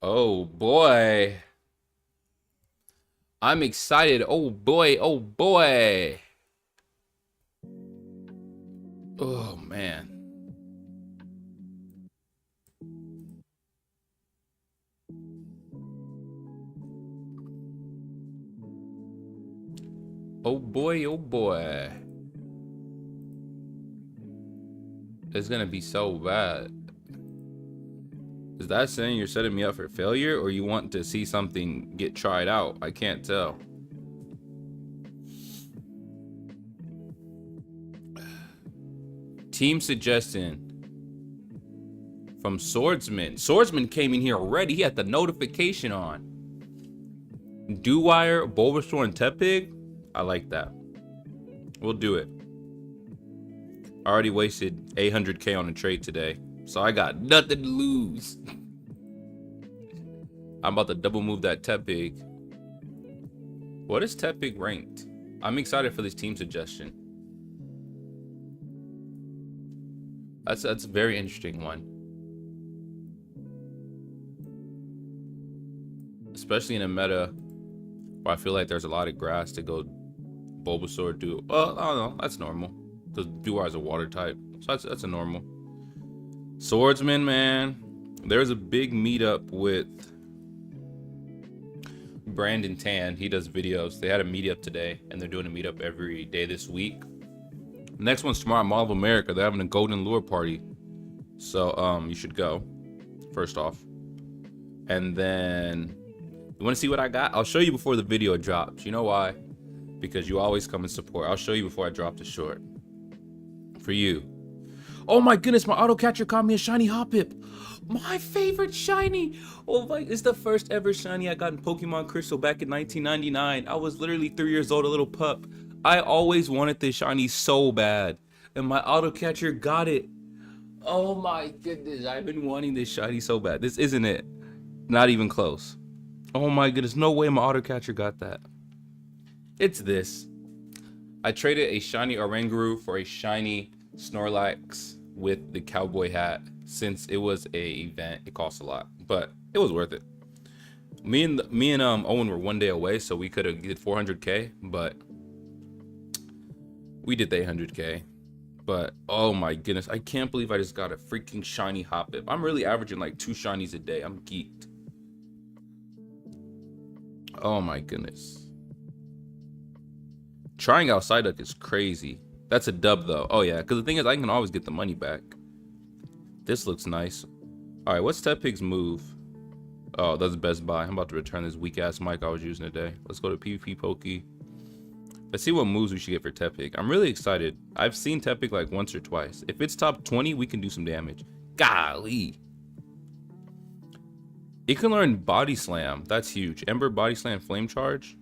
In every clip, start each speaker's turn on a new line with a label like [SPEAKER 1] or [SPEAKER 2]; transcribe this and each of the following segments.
[SPEAKER 1] Oh boy. I'm excited. Oh boy. Oh boy. Oh man. Oh boy. Oh boy. It's gonna be so bad. Is that saying you're setting me up for failure or you want to see something get tried out? I can't tell. Team suggestion from Swordsman. Swordsman came in here already. He had the notification on. Dewire, Bulbasaur, and Tepig. I like that. We'll do it. I already wasted 800k on a trade today, so I got nothing to lose. I'm about to double move that Tepig. What is Tepig ranked? I'm excited for this team suggestion. That's a very interesting one. Especially in a meta where I feel like there's a lot of grass to go Bulbasaur do. Oh, I don't know. That's normal. Because Dewar is a water type. So that's a normal. Swordsman, man. There's a big meetup with Brandon Tan. He does videos. They had a meetup today, and they're doing a meetup every day this week. The next one's tomorrow at Mall of America. They're having a Golden Lure party. So you should go, first off. And then you want to see what I got? I'll show you before the video drops. You know why? Because you always come and support. I'll show you before I drop the short. For you. Oh my goodness, my auto catcher caught me a shiny Hoppip. My favorite shiny. Oh my, it's the first ever shiny I got in Pokemon Crystal back in 1999. I was literally 3 years old, a little pup. I always wanted this shiny so bad. And my auto catcher got it. Oh my goodness, I've been wanting this shiny so bad. This isn't it. Not even close. Oh my goodness, no way my auto catcher got that. It's this. I traded a shiny Oranguru for a shiny Snorlax with the cowboy hat. Since it was a event, it cost a lot, but it was worth it. Me and Owen were 1 day away, so we could have did 400k, but we did the 800k. But oh my goodness, I can't believe I just got a freaking shiny Hoppip. I'm really averaging like 2 shinies a day. I'm geeked. Oh my goodness. Trying out Psyduck is crazy. That's a dub though. Oh yeah, because the thing is I can always get the money back. This looks nice. All right, what's Tepig's move? Oh, that's Best Buy. I'm about to return this weak ass mic I was using today. Let's go to PvP Poke. Let's see what moves we should get for Tepig. I'm really excited. I've seen Tepig like once or twice. If it's top 20, we can do some damage. Golly. It can learn Body Slam. That's huge. Ember, Body Slam, Flame Charge.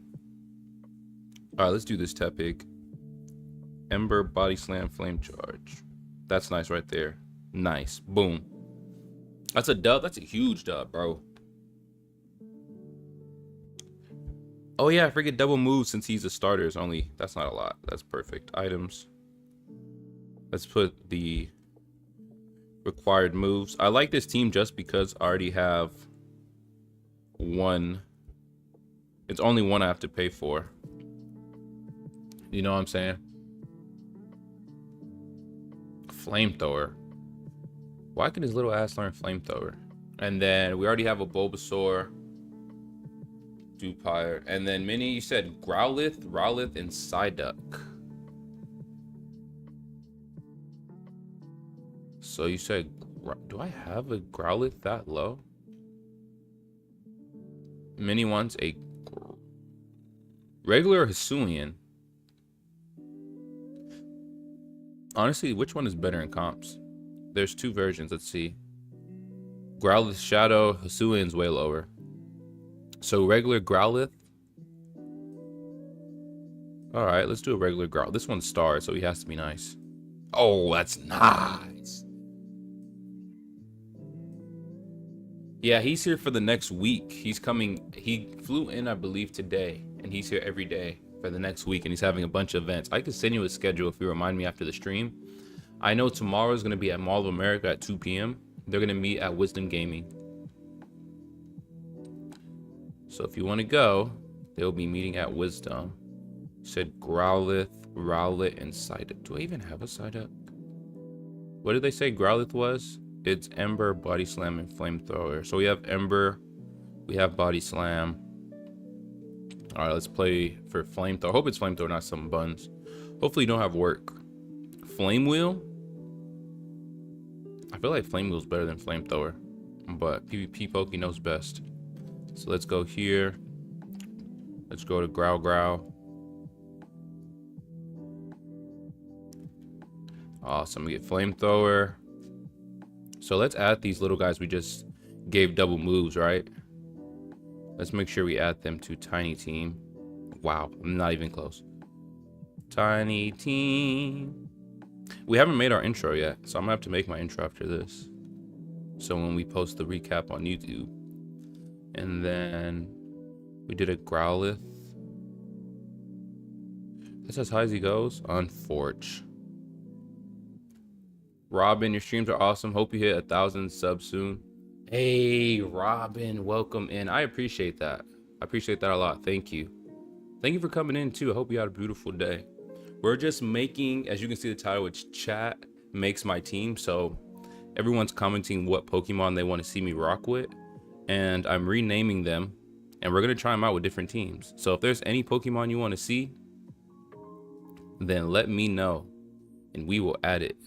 [SPEAKER 1] All right, let's do this Tepig. Ember, Body Slam, Flame Charge. That's nice right there. Nice. Boom. That's a dub. That's a huge dub, bro. Oh yeah, I forget double moves since he's a starter. Is only, that's not a lot. That's perfect. Items. Let's put the required moves. I like this team just because I already have one. It's only one I have to pay for. You know what I'm saying? Flamethrower. Why can his little ass learn Flamethrower? And then we already have a Bulbasaur, Dupire, and then Mini, you said Growlithe, Rowlith, and Psyduck. So you said, do I have a Growlithe that low? Mini wants a regular Hisuian. Honestly, which one is better in comps? There's 2 versions. Let's see. Growlithe Shadow, Hisuian's way lower. So regular Growlithe. All right, let's do a regular Growlithe. This one's star, so he has to be nice. Oh, that's nice. Yeah, he's here for the next week. He's coming. He flew in, I believe, today, and he's here every day for the next week, and he's having a bunch of events. I could send you a schedule if you remind me after the stream. I know tomorrow is going to be at Mall of America at 2 p.m. They're going to meet at Wisdom Gaming. So if you want to go, they'll be meeting at Wisdom. Said Growlithe, Rowlet, and Psyduck. Do I even have a Psyduck? What did they say Growlithe was? It's Ember, Body Slam, and Flamethrower. So we have Ember, we have Body Slam. All right, let's play for Flamethrower. Hope it's Flamethrower, not some buns. Hopefully you don't have work. Flame Wheel? I feel like Flame Wheel's better than Flamethrower, but PvP Poke knows best. So let's go here. Let's go to Growl. Awesome, we get Flamethrower. So let's add these little guys we just gave double moves, right? Let's make sure we add them to Tiny Team. Wow, I'm not even close. Tiny Team. We haven't made our intro yet, so I'm gonna have to make my intro after this. So when we post the recap on YouTube. And then we did a Growlithe. That's as high as he goes. Unforge. Robin, your streams are awesome. Hope you hit 1,000 subs soon. Hey, Robin, welcome in. I appreciate that. I appreciate that a lot. Thank you. Thank you for coming in too. I hope you had a beautiful day. We're just making, as you can see the title, it's chat makes my team. So everyone's commenting what Pokemon they want to see me rock with. And I'm renaming them. And we're going to try them out with different teams. So if there's any Pokemon you want to see, then let me know. And we will add it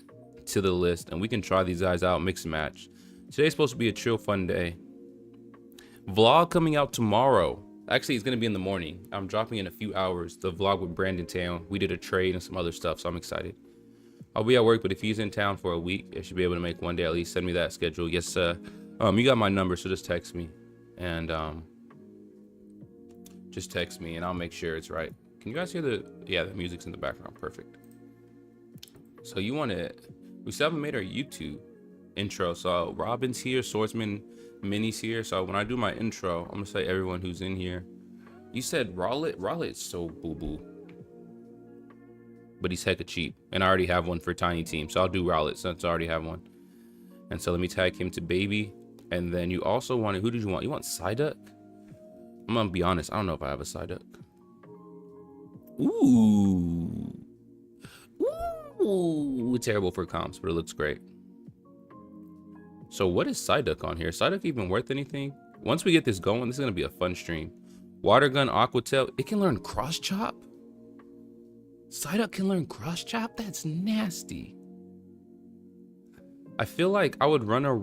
[SPEAKER 1] to the list. And we can try these guys out, mix and match. Today's supposed to be a chill, fun day. Vlog coming out tomorrow. Actually, it's going to be in the morning. I'm dropping in a few hours. The vlog with Brandon Town. We did a trade and some other stuff, so I'm excited. I'll be at work, but if he's in town for a week, I should be able to make one day at least. Send me that schedule. Yes, sir. You got my number, so just text me. And just text me, and I'll make sure it's right. Can you guys hear the... Yeah, the music's in the background. Perfect. So you want to... We still haven't made our YouTube intro. So Robin's here, Swordsman Mini's here. So when I do my intro, I'm gonna say everyone who's in here. You said Rowlet? Rowlet's so boo-boo. But he's hecka cheap. And I already have one for Tiny Team. So I'll do Rowlet since I already have one. And so let me tag him to Baby. And then you also wanted... Who did you want? You want Psyduck? I'm gonna be honest. I don't know if I have a Psyduck. Ooh. Ooh. Terrible for comps, but it looks great. So what is Psyduck on here? Psyduck even worth anything? Once we get this going, this is going to be a fun stream. Water Gun, Aqua Tail. It can learn Cross Chop? Psyduck can learn Cross Chop? That's nasty. I feel like I would run a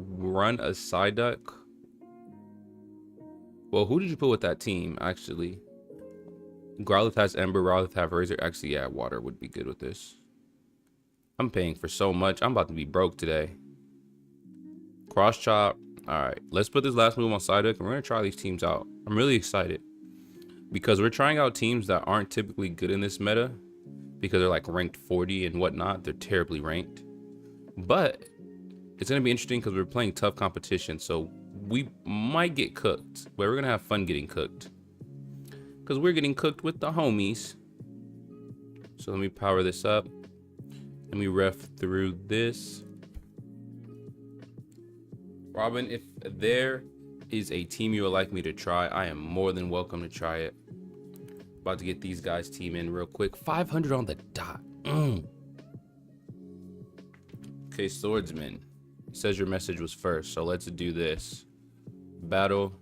[SPEAKER 1] Psyduck. Well, who did you put with that team, actually? Growlithe has Ember, Rowlet have Razor. Actually, yeah, Water would be good with this. I'm paying for so much. I'm about to be broke today. Cross Chop. All right, let's put this last move on Psyduck, and we're gonna try these teams out. I'm really excited because we're trying out teams that aren't typically good in this meta because they're like ranked 40 and whatnot. They're terribly ranked, but it's gonna be interesting because we're playing tough competition, so we might get cooked, but we're gonna have fun getting cooked because we're getting cooked with the homies. So let me power this up. Let me ref through this. Robin, if there is a team you would like me to try, I am more than welcome to try it. About to get these guys team in real quick. 500 on the dot. Okay, Swordsman. Says your message was first, so let's do this. Battle.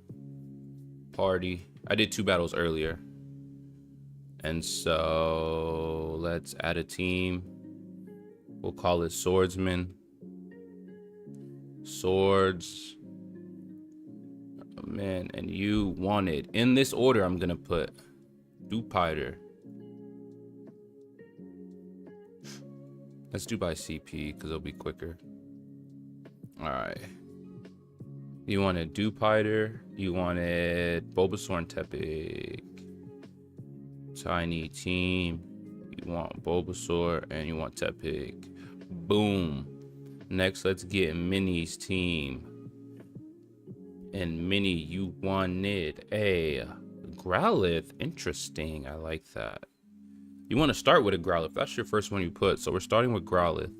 [SPEAKER 1] Party. I did 2 battles earlier. And so let's add a team. We'll call it Swordsman. Swords. Oh, man, and you wanted. In this order, I'm going to put Dupiter. Let's do by CP because it'll be quicker. All right. You wanted Dupiter. You wanted Bulbasaur and Tepig. Tiny Team. You want Bulbasaur and you want Tepig. Boom. Next, let's get Minnie's team. And Minnie, you wanted a Growlithe. Interesting. I like that. You want to start with a Growlithe. That's your first one you put. So we're starting with Growlithe.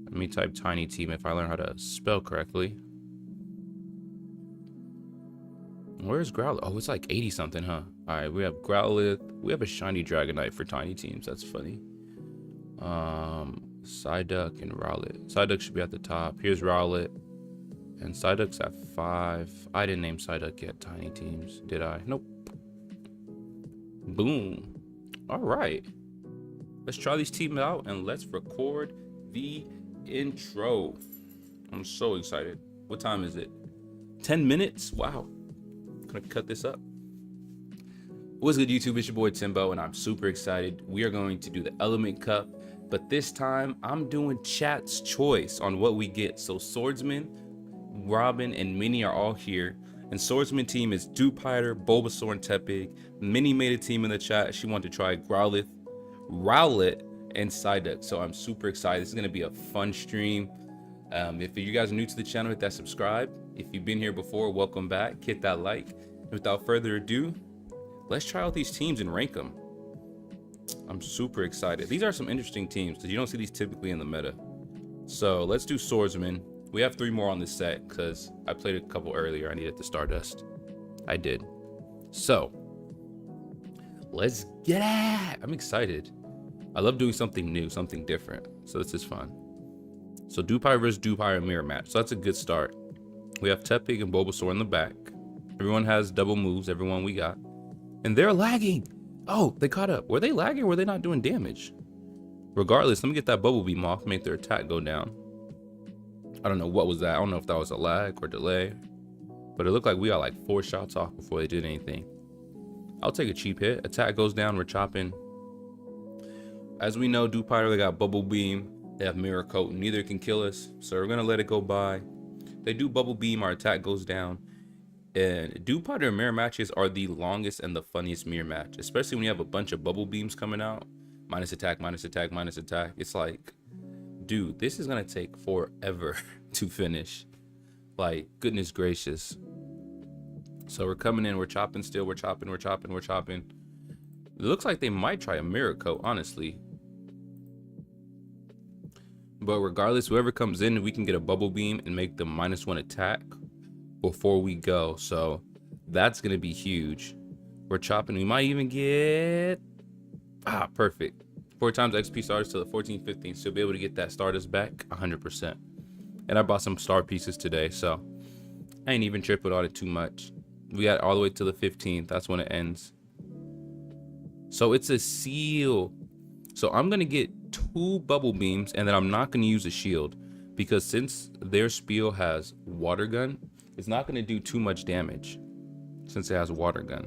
[SPEAKER 1] Let me type Tiny Team if I learn how to spell correctly. Where's Growlithe? Oh, it's like 80 something, huh? All right, we have Growlithe. We have a shiny Dragonite for tiny teams. That's funny. Psyduck and Rowlet. Psyduck should be at the top. Here's Rowlet. And Psyduck's at 5. I didn't name Psyduck yet, tiny teams. Did I? Nope. Boom. All right. Let's try these teams out and let's record the intro. I'm so excited. What time is it? 10 minutes? Wow. I'm gonna cut this up. What's good, YouTube? It's your boy Timbo, and I'm super excited. We are going to do the Element Cup, but this time I'm doing chat's choice on what we get. So Swordsman, Robin, and Minnie are all here. And Swordsman team is Dewpider, Bulbasaur, and Tepig. Minnie made a team in the chat. She wanted to try Growlithe, Rowlet, and Psyduck. So I'm super excited. This is gonna be a fun stream. If you guys are new to the channel, hit that subscribe. If you've been here before, welcome back. Hit that like. And without further ado, let's try out these teams and rank them. I'm super excited. These are some interesting teams because you don't see these typically in the meta. So let's do Swordsman. We have 3 more on this set because I played a couple earlier. I needed the Stardust. I did. So let's get it. I'm excited. I love doing something new, something different. So this is fun. So Dewpider versus Dewpider mirror match. So that's a good start. We have Tepig and Bulbasaur in the back. Everyone has double moves, everyone we got. And they're lagging. Oh, they caught up. Were they lagging or were they not doing damage? Regardless, let me get that Bubble Beam off, make their attack go down. I don't know what was that. I don't know if that was a lag or delay. But it looked like we got like 4 shots off before they did anything. I'll take a cheap hit. Attack goes down, we're chopping. As we know, Dewpider, they got Bubble Beam. They have Mirror Coat. Neither can kill us, so we're gonna let it go by. They do Bubble Beam, our attack goes down. And Dewpider and mirror matches are the longest and the funniest mirror match, especially when you have a bunch of Bubble Beams coming out. Minus attack, minus attack, minus attack. It's like, dude, this is gonna take forever to finish. Like, goodness gracious. So we're coming in, we're chopping still, we're chopping, we're chopping, we're chopping. It looks like they might try a Mirror Coat, honestly. But regardless, whoever comes in, we can get a Bubble Beam and make them -1 attack before we go. So that's gonna be huge. We're chopping. We might even get perfect. 4 times XP starters till the 14-15. So be able to get that Stardust back 100%. And I bought some star pieces today, so I ain't even tripping on it too much. We got all the way to the 15th. That's when it ends. So it's a seal. So I'm gonna get 2 Bubble Beams, and then I'm not gonna use a shield because since their Spiel has Water Gun, it's not gonna do too much damage since it has Water Gun.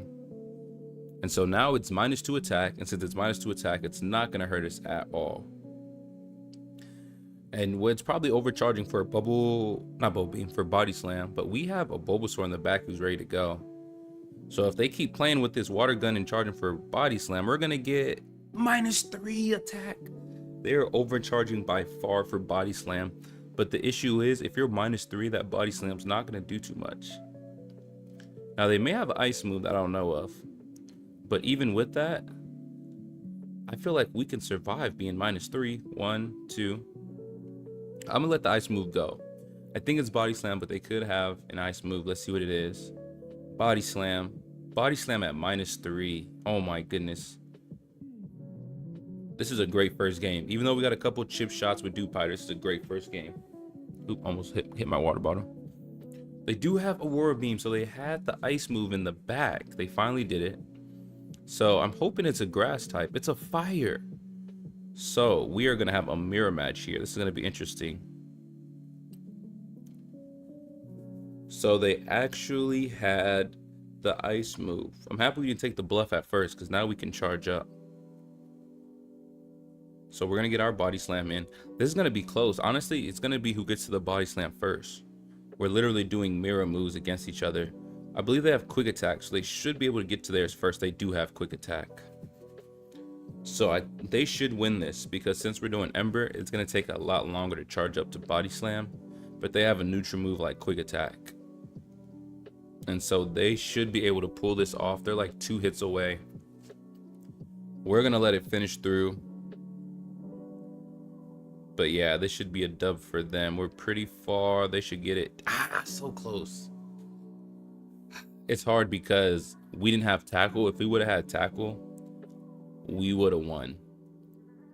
[SPEAKER 1] And so now it's -2 attack, and since it's -2 attack, it's not gonna hurt us at all. And it's probably overcharging for a not Bubble Beam, for Body Slam, but we have a Bulbasaur in the back who's ready to go. So if they keep playing with this Water Gun and charging for Body Slam, we're gonna get -3 attack. They're overcharging by far for Body Slam, but the issue is if you're -3, that Body Slam's not gonna do too much. Now they may have an Ice move that I don't know of, but even with that, I feel like we can survive being -3. 1, 2. I'm gonna let the Ice move go. I think it's Body Slam, but they could have an Ice move. Let's see what it is. Body Slam. Body Slam at -3. Oh my goodness. This is a great first game. Even though we got a couple chip shots with Dewpider, this is a great first game. Oop, almost hit my water bottle. They do have Aurora Beam, so they had the Ice move in the back. They finally did it. So I'm hoping it's a grass type. It's a fire. So we are gonna have a mirror match here. This is gonna be interesting. So they actually had the Ice move. I'm happy we didn't take the bluff at first because now we can charge up. So we're gonna get our Body Slam in. This is gonna be close. Honestly, it's gonna be who gets to the Body Slam first. We're literally doing mirror moves against each other. I believe they have Quick Attack, so they should be able to get to theirs first. They do have Quick Attack. So they should win this because since we're doing Ember, it's gonna take a lot longer to charge up to Body Slam, but they have a neutral move like Quick Attack. And so they should be able to pull this off. They're like 2 hits away. We're gonna let it finish through. But yeah, this should be a dub for them. We're pretty far. They should get it. So close. It's hard because we didn't have tackle. If we would have had tackle, we would have won.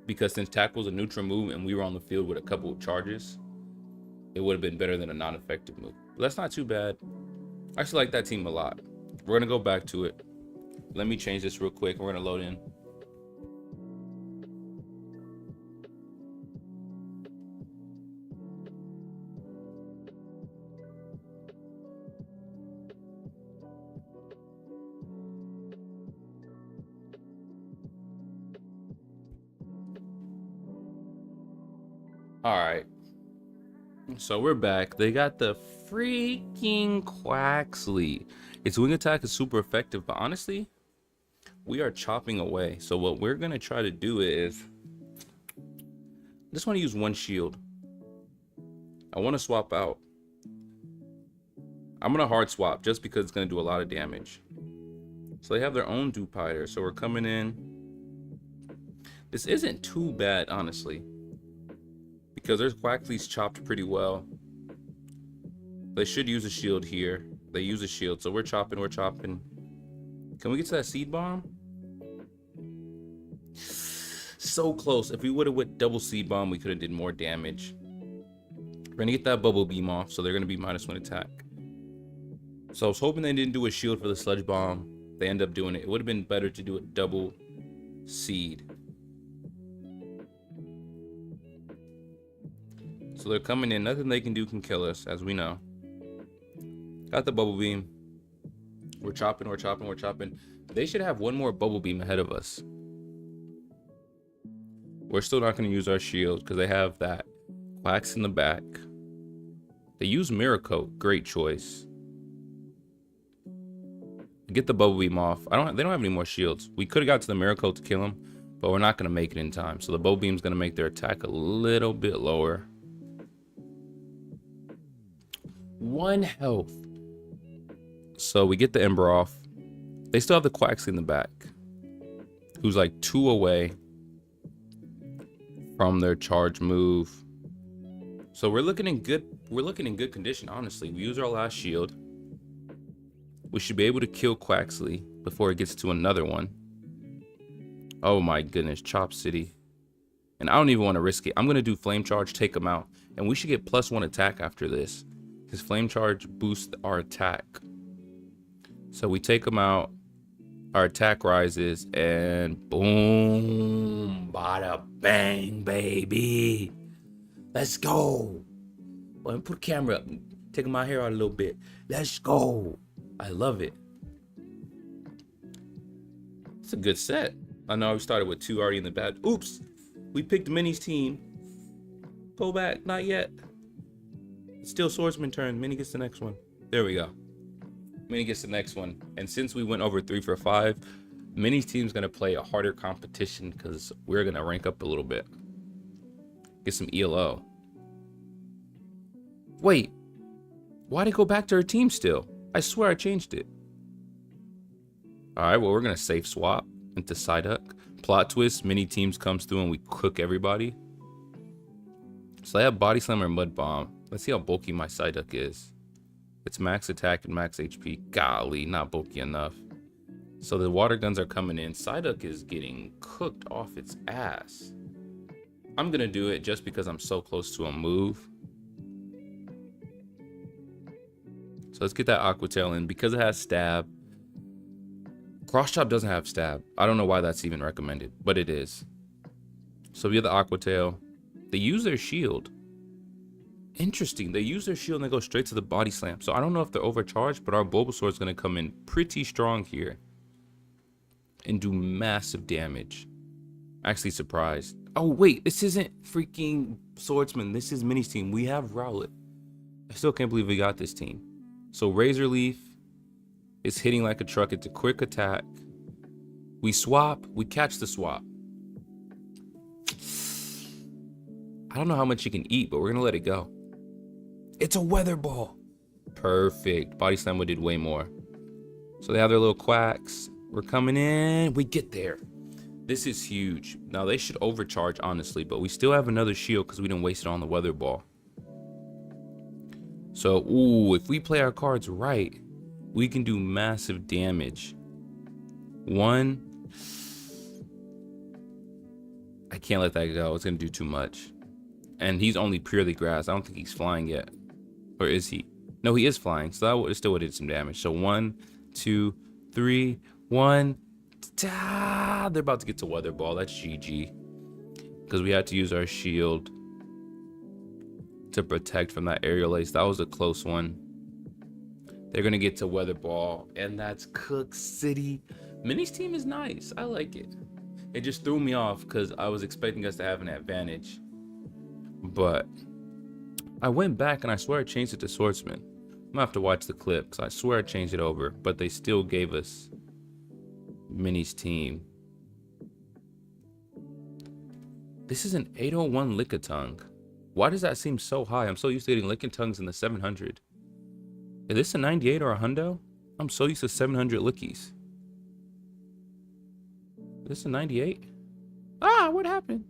[SPEAKER 1] Because since tackle's a neutral move and we were on the field with a couple of charges, it would have been better than a non-effective move. But that's not too bad. I actually like that team a lot. We're gonna go back to it. Let me change this real quick. We're gonna load in. All right. So we're back. They got the freaking Quaxly. Its wing attack is super effective, but honestly, we are chopping away. So what we're gonna try to do is, I just want to use one shield. I want to swap out. I'm gonna hard swap just because it's gonna do a lot of damage. So they have their own Dupiter. So we're coming in. This isn't too bad, honestly, because there's Quaxly's chopped pretty well. They should use a shield here. They use a shield, so we're chopping, we're chopping. Can we get to that seed bomb? So close. If we would have went double seed bomb, we could have did more damage. We're gonna get that bubble beam off, so they're gonna be -1 attack. So I was hoping they didn't do a shield for the sludge bomb. They end up doing it. It would have been better to do a double seed. So they're coming in. Nothing they can do can kill us, as we know. Got the bubble beam. We're chopping, we're chopping, we're chopping. They should have one more bubble beam ahead of us. We're still not going to use our shield because they have that Quax in the back. They use Mirror Coat. Great choice. Get the bubble beam off. They don't have any more shields. We could have got to the Mirror Coat to kill them, but we're not going to make it in time. So the bubble beam's going to make their attack a little bit lower. 1 health. So we get the Ember off. They still have the Quaxly in the back, who's like 2 away from their charge move. So we're looking in good condition, honestly. We use our last shield. We should be able to kill Quaxly before it gets to another one. Oh my goodness, Chop City. And I don't even want to risk it. I'm going to do Flame Charge, take him out. And we should get +1 attack after this, because Flame Charge boosts our attack. So we take him out. Our attack rises, and boom, bada bang, baby. Let's go. Well, put the camera up. Taking my hair out a little bit. Let's go. I love it. It's a good set. I know we started with 2 already in the bad. Oops. We picked Minnie's team. Go back. Not yet. It's still Swordsman turn. Minnie gets the next one. There we go. Minnie gets the next one. And since we went over 3 for 5, Minnie's team's going to play a harder competition because we're going to rank up a little bit. Get some ELO. Wait. Why'd it go back to her team still? I swear I changed it. Alright, well, we're going to safe swap into Psyduck. Plot twist, Mini teams comes through and we cook everybody. So I have Body Slam or Mud Bomb. Let's see how bulky my Psyduck is. It's max attack and max HP. Golly, not bulky enough. So the water guns are coming in. Psyduck is getting cooked off its ass. I'm going to do it just because I'm so close to a move. So let's get that Aqua Tail in. Because it has Stab. Cross Chop doesn't have Stab. I don't know why that's even recommended, but it is. So we have the Aqua Tail. They use their shield. Interesting. They use their shield and they go straight to the Body Slam. So I don't know if they're overcharged, but our Bulbasaur is going to come in pretty strong here and do massive damage. Actually surprised. Oh, wait. This isn't freaking Swordsman. This is Mini's team. We have Rowlet. I still can't believe we got this team. So Razor Leaf is hitting like a truck. It's a quick attack. We swap. We catch the swap. I don't know how much you can eat, but we're going to let it go. It's a Weather Ball. Perfect. Body Slam did way more. So they have their little quacks. We're coming in. We get there. This is huge. Now, they should overcharge, honestly, but we still have another shield because we didn't waste it on the Weather Ball. So, ooh, if we play our cards right, we can do massive damage. One, I can't let that go. It's gonna do too much. And he's only purely grass. I don't think he's flying yet. Or is he? No, he is flying. So that still would have did some damage. So 1, 2, 3, 1. They're about to get to Weather Ball. That's GG. Because we had to use our shield to protect from that aerial ace. That was a close one. They're going to get to Weather Ball. And that's Cook City. Minnie's team is nice. I like it. It just threw me off because I was expecting us to have an advantage. But I went back and I swear I changed it to Swordsman. I'm gonna have to watch the clip because I swear I changed it over, but they still gave us Minnie's team. This is an 801 Lickitung. Why does that seem so high? I'm so used to getting Lickitungs in the 700. Is this a 98 or a hundo? I'm so used to 700 Lickies. Is this a 98? Ah, what happened?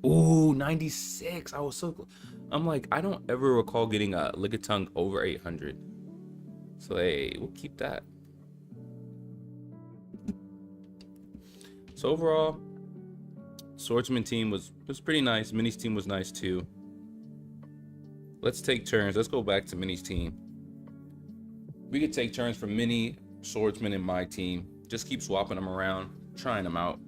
[SPEAKER 1] Ooh, 96. I was so close. I'm like, I don't ever recall getting a Lickitung over 800. So, hey, we'll keep that. So, overall, Swordsman team was pretty nice. Minnie's team was nice, too. Let's take turns. Let's go back to Minnie's team. We could take turns for Minnie, Swordsman, and my team. Just keep swapping them around, trying them out.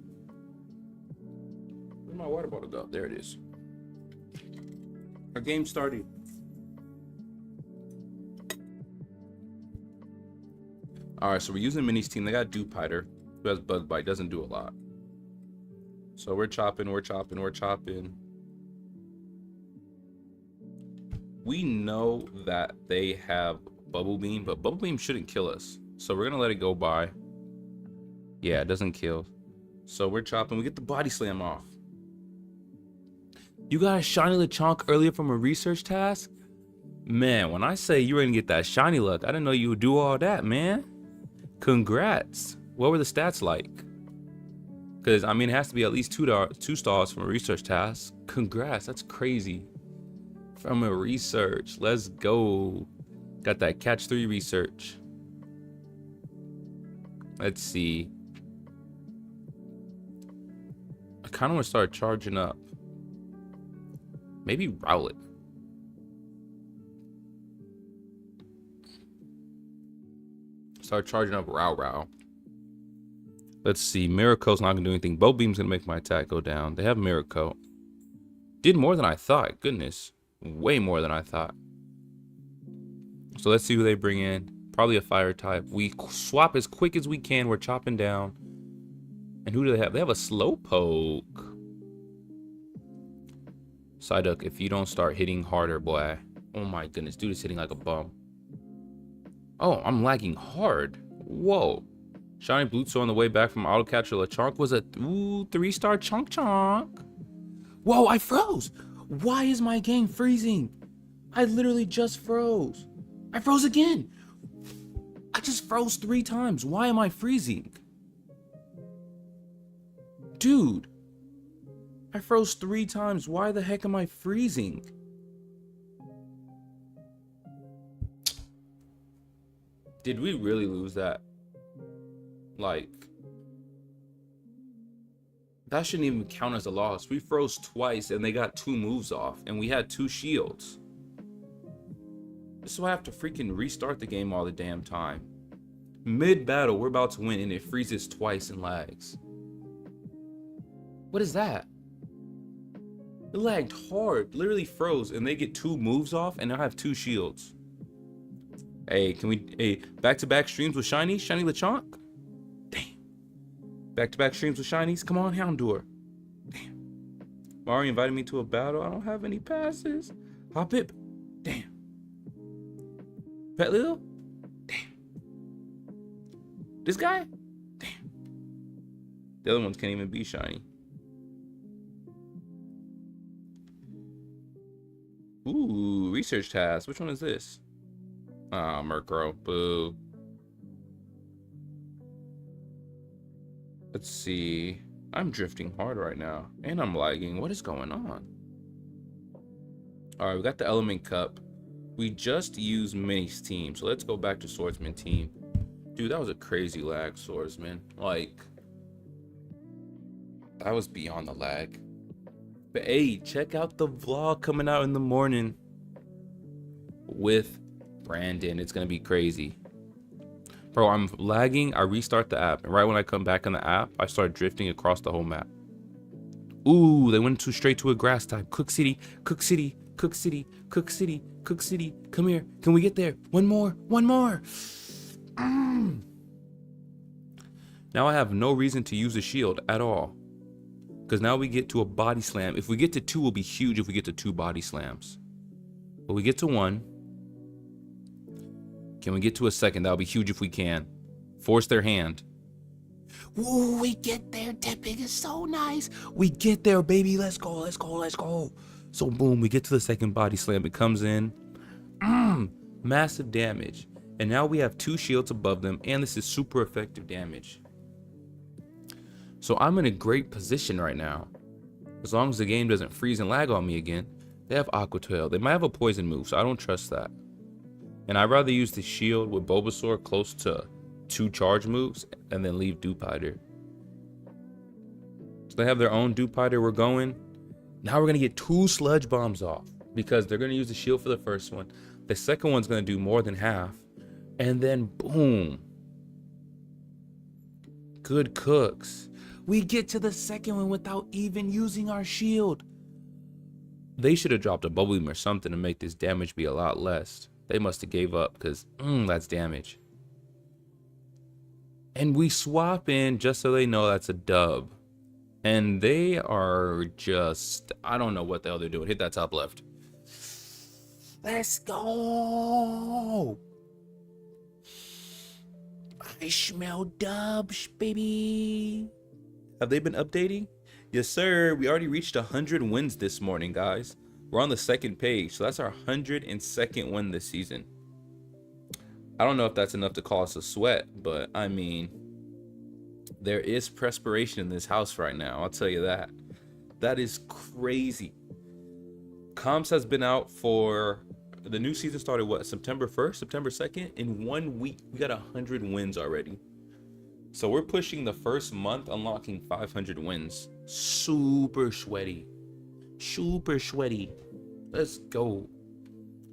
[SPEAKER 1] Where'd my water bottle go? There it is. Our game started. Alright, so we're using Minnie's team. They got Dewpider, who has Bug Bite, doesn't do a lot. So we're chopping. We know that they have Bubble Beam, but Bubble Beam shouldn't kill us. So we're gonna let it go by. Yeah, it doesn't kill. So we're chopping. We get the Body Slam off. You got a shiny Lechonk earlier from a research task? Man, when I say you were gonna get that shiny luck, I didn't know you would do all that, man. Congrats. What were the stats like? Because, I mean, it has to be at least two stars from a research task. Congrats, that's crazy. From a research, let's go. Got that catch 3 research. Let's see. I kind of want to start charging up. Maybe Rowlet. Start charging up Row. Let's see. Miraco's not going to do anything. Bow Beam's going to make my attack go down. They have Miracle. Did more than I thought. Goodness. Way more than I thought. So let's see who they bring in. Probably a fire type. We swap as quick as we can. We're chopping down. And who do they have? They have a Slowpoke. Psyduck, if you don't start hitting harder, boy. Oh my goodness, dude is hitting like a bum. Oh, I'm lagging hard. Whoa. Shiny Bluetooth on the way back from Auto Catcher Lechonk was a 3-star chonk. Whoa, I froze. Why is my game freezing? I literally just froze. I froze again. I just froze 3 times. Why am I freezing? Dude. I froze 3 times. Why the heck am I freezing? Did we really lose that? Like, that shouldn't even count as a loss. We froze twice and they got 2 moves off and we had 2 shields. This is why I have to freaking restart the game all the damn time. Mid-battle, we're about to win and it freezes twice and lags. What is that? It lagged hard, literally froze, and they get 2 moves off, and I have 2 shields. Hey, can we, back-to-back streams with Shiny Lechonk? Damn. Back-to-back streams with Shinies? Come on, Houndour. Damn. Mario invited me to a battle. I don't have any passes. Hoppip. Damn. Pet Lil? Damn. This guy? Damn. The other ones can't even be Shiny. Ooh, research task. Which one is this? Ah, Murkrow. Boo. Let's see. I'm drifting hard right now. And I'm lagging. What is going on? Alright, we got the Element Cup. We just used Mini's team, so let's go back to Swordsman team. Dude, that was a crazy lag, Swordsman. Like, that was beyond the lag. But hey, check out the vlog coming out in the morning with Brandon. It's gonna be crazy. Bro, I'm lagging. I restart the app, and right when I come back in the app, I start drifting across the whole map. Ooh, they went straight to a grass type. Cook City, Cook City, Cook City, Cook City, Cook City. Come here. Can we get there? One more, one more. Now I have no reason to use a shield at all. Because now we get to a body slam. If we get to 2, it'll be huge if we get to 2 body slams. But we get to 1. Can we get to a second? That'll be huge if we can. Force their hand. Ooh, we get there. Tipping is so nice. We get there, baby. Let's go, let's go, let's go. So boom, we get to the second body slam. It comes in. Massive damage. And now we have 2 shields above them. And this is super effective damage. So I'm in a great position right now. As long as the game doesn't freeze and lag on me again. They have Aqua Tail. They might have a poison move, so I don't trust that. And I'd rather use the shield with Bulbasaur close to 2 charge moves and then leave Dewpider. So they have their own Dewpider. We're going. Now we're going to get 2 Sludge Bombs off because they're going to use the shield for the first one. The second one's going to do more than half. And then boom. Good cooks. We get to the second one without even using our shield. They should have dropped a Bubble Beam or something to make this damage be a lot less. They must have gave up because that's damage. And we swap in just so they know that's a dub. And they are just, I don't know what the hell they're doing. Hit that top left. Let's go. I smell dubs, baby. Have they been updating? Yes, sir. We already reached 100 wins this morning, guys. We're on the 2nd page, so that's our 102nd win this season. I don't know if that's enough to call us a sweat, but I mean, there is perspiration in this house right now. I'll tell you that. That is crazy. Comps has been out for the new season started what, September 1st, September 2nd? In 1 week, we got 100 wins already. So we're pushing the first month, unlocking 500 wins. Super sweaty. Super sweaty. Let's go.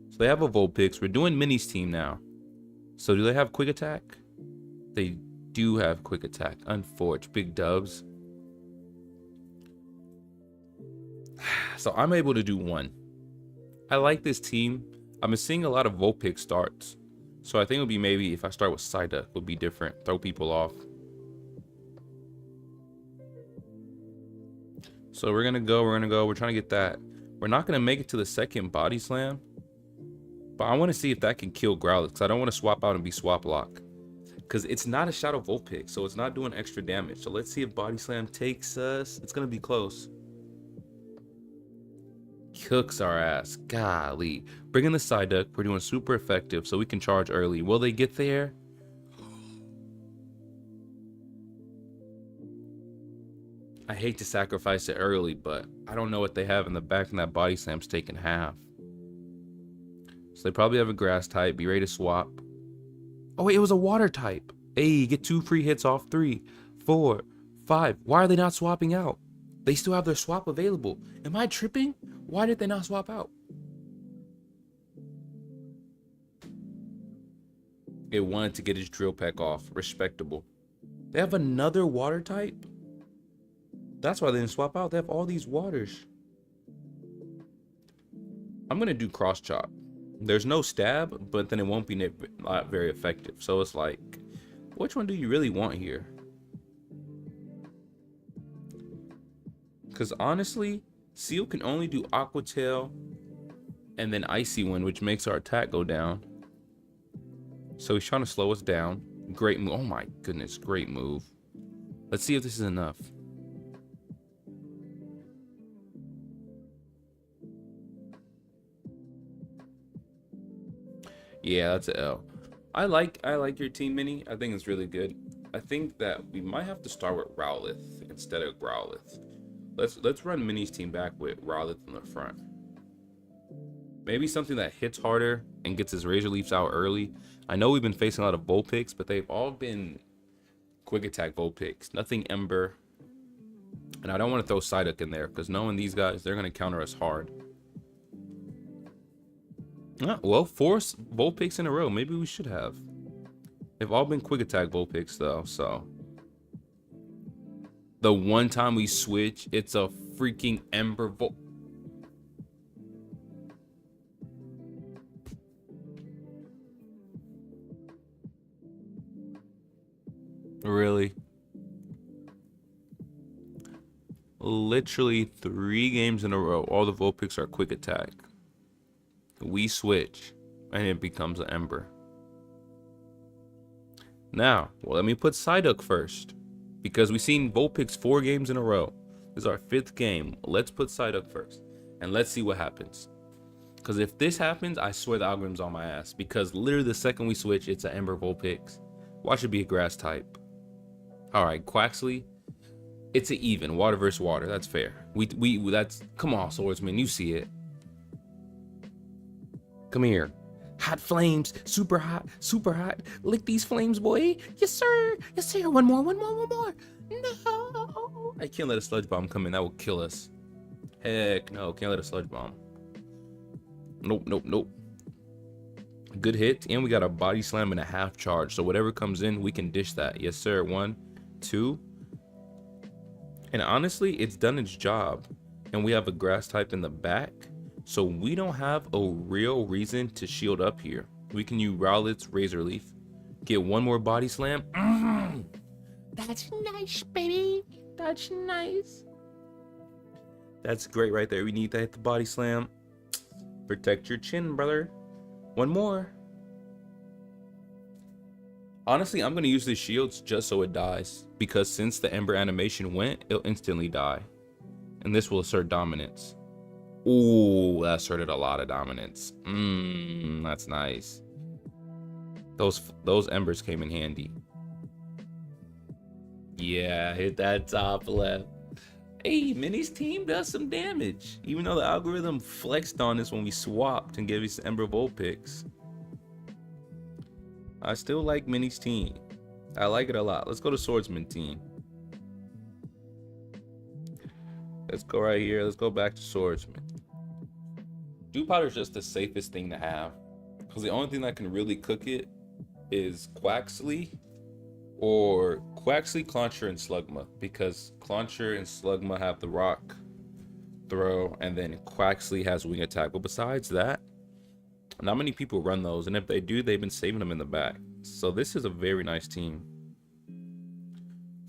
[SPEAKER 1] So they have a Vulpix. We're doing Mini's team now. So do they have quick attack? They do have quick attack. Unfortunate. Big dubs. So I'm able to do 1. I like this team. I've been seeing a lot of Vulpix starts. So I think it would be maybe if I start with Psyduck, would be different. Throw people off. So we're gonna go. We're trying to get that. We're not gonna make it to the second body slam. But I want to see if that can kill Growlithe. Because I don't want to swap out and be swap lock. Because it's not a Shadow Vulpix. So it's not doing extra damage. So let's see if body slam takes us. It's gonna be close. Cooks our ass. Golly. Bring in the Psyduck. We're doing super effective so we can charge early. Will they get there? I hate to sacrifice it early, but I don't know what they have in the back, and that body slam's taking half. So they probably have a grass type. Be ready to swap. Oh wait, it was a water type. Hey, get 2 free hits off 3, 4, 5. Why are they not swapping out? They still have their swap available. Am I tripping? Why did they not swap out? It wanted to get his drill peck off. Respectable. They have another water type? That's why they didn't swap out. They have all these waters. I'm going to do cross chop. There's no stab, but then it won't be not very effective. So it's like, which one do you really want here? Because honestly, Seal can only do Aqua Tail and then Icy Wind, which makes our attack go down. So he's trying to slow us down. Great move. Oh my goodness, great move. Let's see if this is enough. Yeah, that's an L. I like your team, Mini. I think it's really good. I think that we might have to start with Rowlith instead of Growlithe. Let's run Mini's team back with Rowlith in the front. Maybe something that hits harder and gets his Razor Leafs out early. I know we've been facing a lot of Vulpix, but they've all been quick attack Vulpix. Nothing Ember. And I don't want to throw Psyduck in there, because knowing these guys, they're going to counter us hard. Well, 4 Vulpix in a row. Maybe we should have. They've all been quick attack Vulpix, though, so. The one time we switch, it's a freaking Ember Vulpix. Really? Literally 3 games in a row, all the Vulpix are quick attack. We switch, and it becomes an Ember. Now, well, let me put Psyduck first, because we've seen Vulpix 4 games in a row. This is our 5th game. Let's put Psyduck first, and let's see what happens. Because if this happens, I swear the algorithm's on my ass. Because literally the second we switch, it's an Ember Vulpix. Watch it be a grass type. Alright, Quaxly. It's an even. Water versus water. That's fair. That's... Come on, Swordsman. You see it. Come here. Hot flames. Super hot. Super hot. Lick these flames, boy. Yes, sir. Yes, sir. One more. No. I can't let a sludge bomb come in. That will kill us. Heck no. Can't let a sludge bomb. Nope. Good hit. And we got a body slam and a half charge. So whatever comes in, we can dish that. Yes, sir. 1, 2. And honestly, it's done its job. And we have a grass type in the back. So we don't have a real reason to shield up here. We can use Rowlet's Razor Leaf. Get one more body slam. That's nice, baby. That's nice. That's great right there. We need to hit the body slam. Protect your chin, brother. One more. Honestly, I'm going to use the shields just so it dies. Because since the Ember animation went, it'll instantly die. And this will assert dominance. Ooh, that asserted a lot of dominance. That's nice. Those Embers came in handy. Yeah, hit that top left. Hey, Minnie's team does some damage. Even though the algorithm flexed on us when we swapped and gave us Ember Vulpix. I still like Minnie's team. I like it a lot. Let's go to Swordsman team. Let's go right here. Let's go back to Swordsman. Dew Powder is just the safest thing to have. Because the only thing that can really cook it is Quaxly. Or Quaxly, Clauncher, and Slugma. Because Clauncher and Slugma have the rock throw. And then Quaxly has wing attack. But besides that, not many people run those. And if they do, they've been saving them in the back. So this is a very nice team.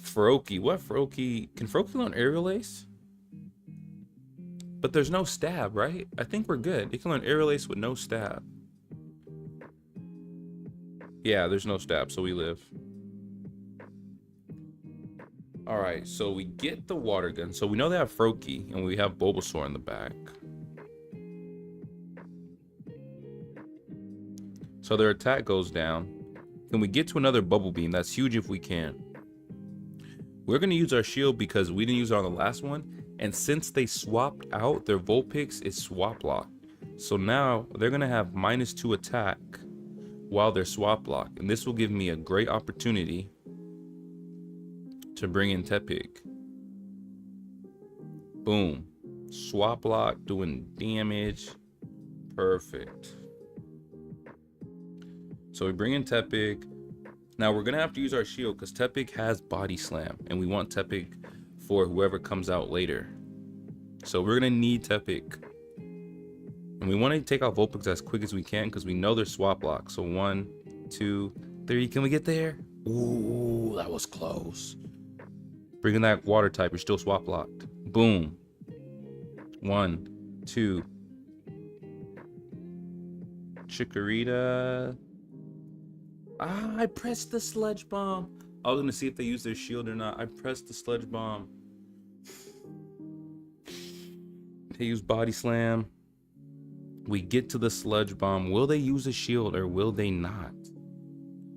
[SPEAKER 1] Froakie. What Froakie? Can Froakie learn Aerial Ace? But there's no stab, right? I think we're good. It can learn Aerial Ace with no stab. Yeah, there's no stab, so we live. Alright, so we get the water gun. So we know they have Froakie, and we have Bulbasaur in the back. So their attack goes down. Can we get to another Bubble Beam? That's huge if we can. We're going to use our shield because we didn't use it on the last one. And since they swapped out, their Vulpix is swap locked. So now they're going to have -2 attack while they're swap locked. And this will give me a great opportunity to bring in Tepig. Boom. Swap lock, doing damage. Perfect. So we bring in Tepig. Now we're going to have to use our shield because Tepig has Body Slam. And we want Tepig for whoever comes out later. So we're going to need Tepig. And we want to take out Vulpix as quick as we can because we know they're swap locked. So 1, 2, 3. Can we get there? Ooh, that was close. Bringing that water type, you're still swap locked. Boom. 1, 2. Chikorita. Ah, I pressed the Sludge Bomb. I was going to see if they use their shield or not. I pressed the Sludge Bomb. They use Body Slam. We get to the Sludge Bomb. Will they use a shield or will they not?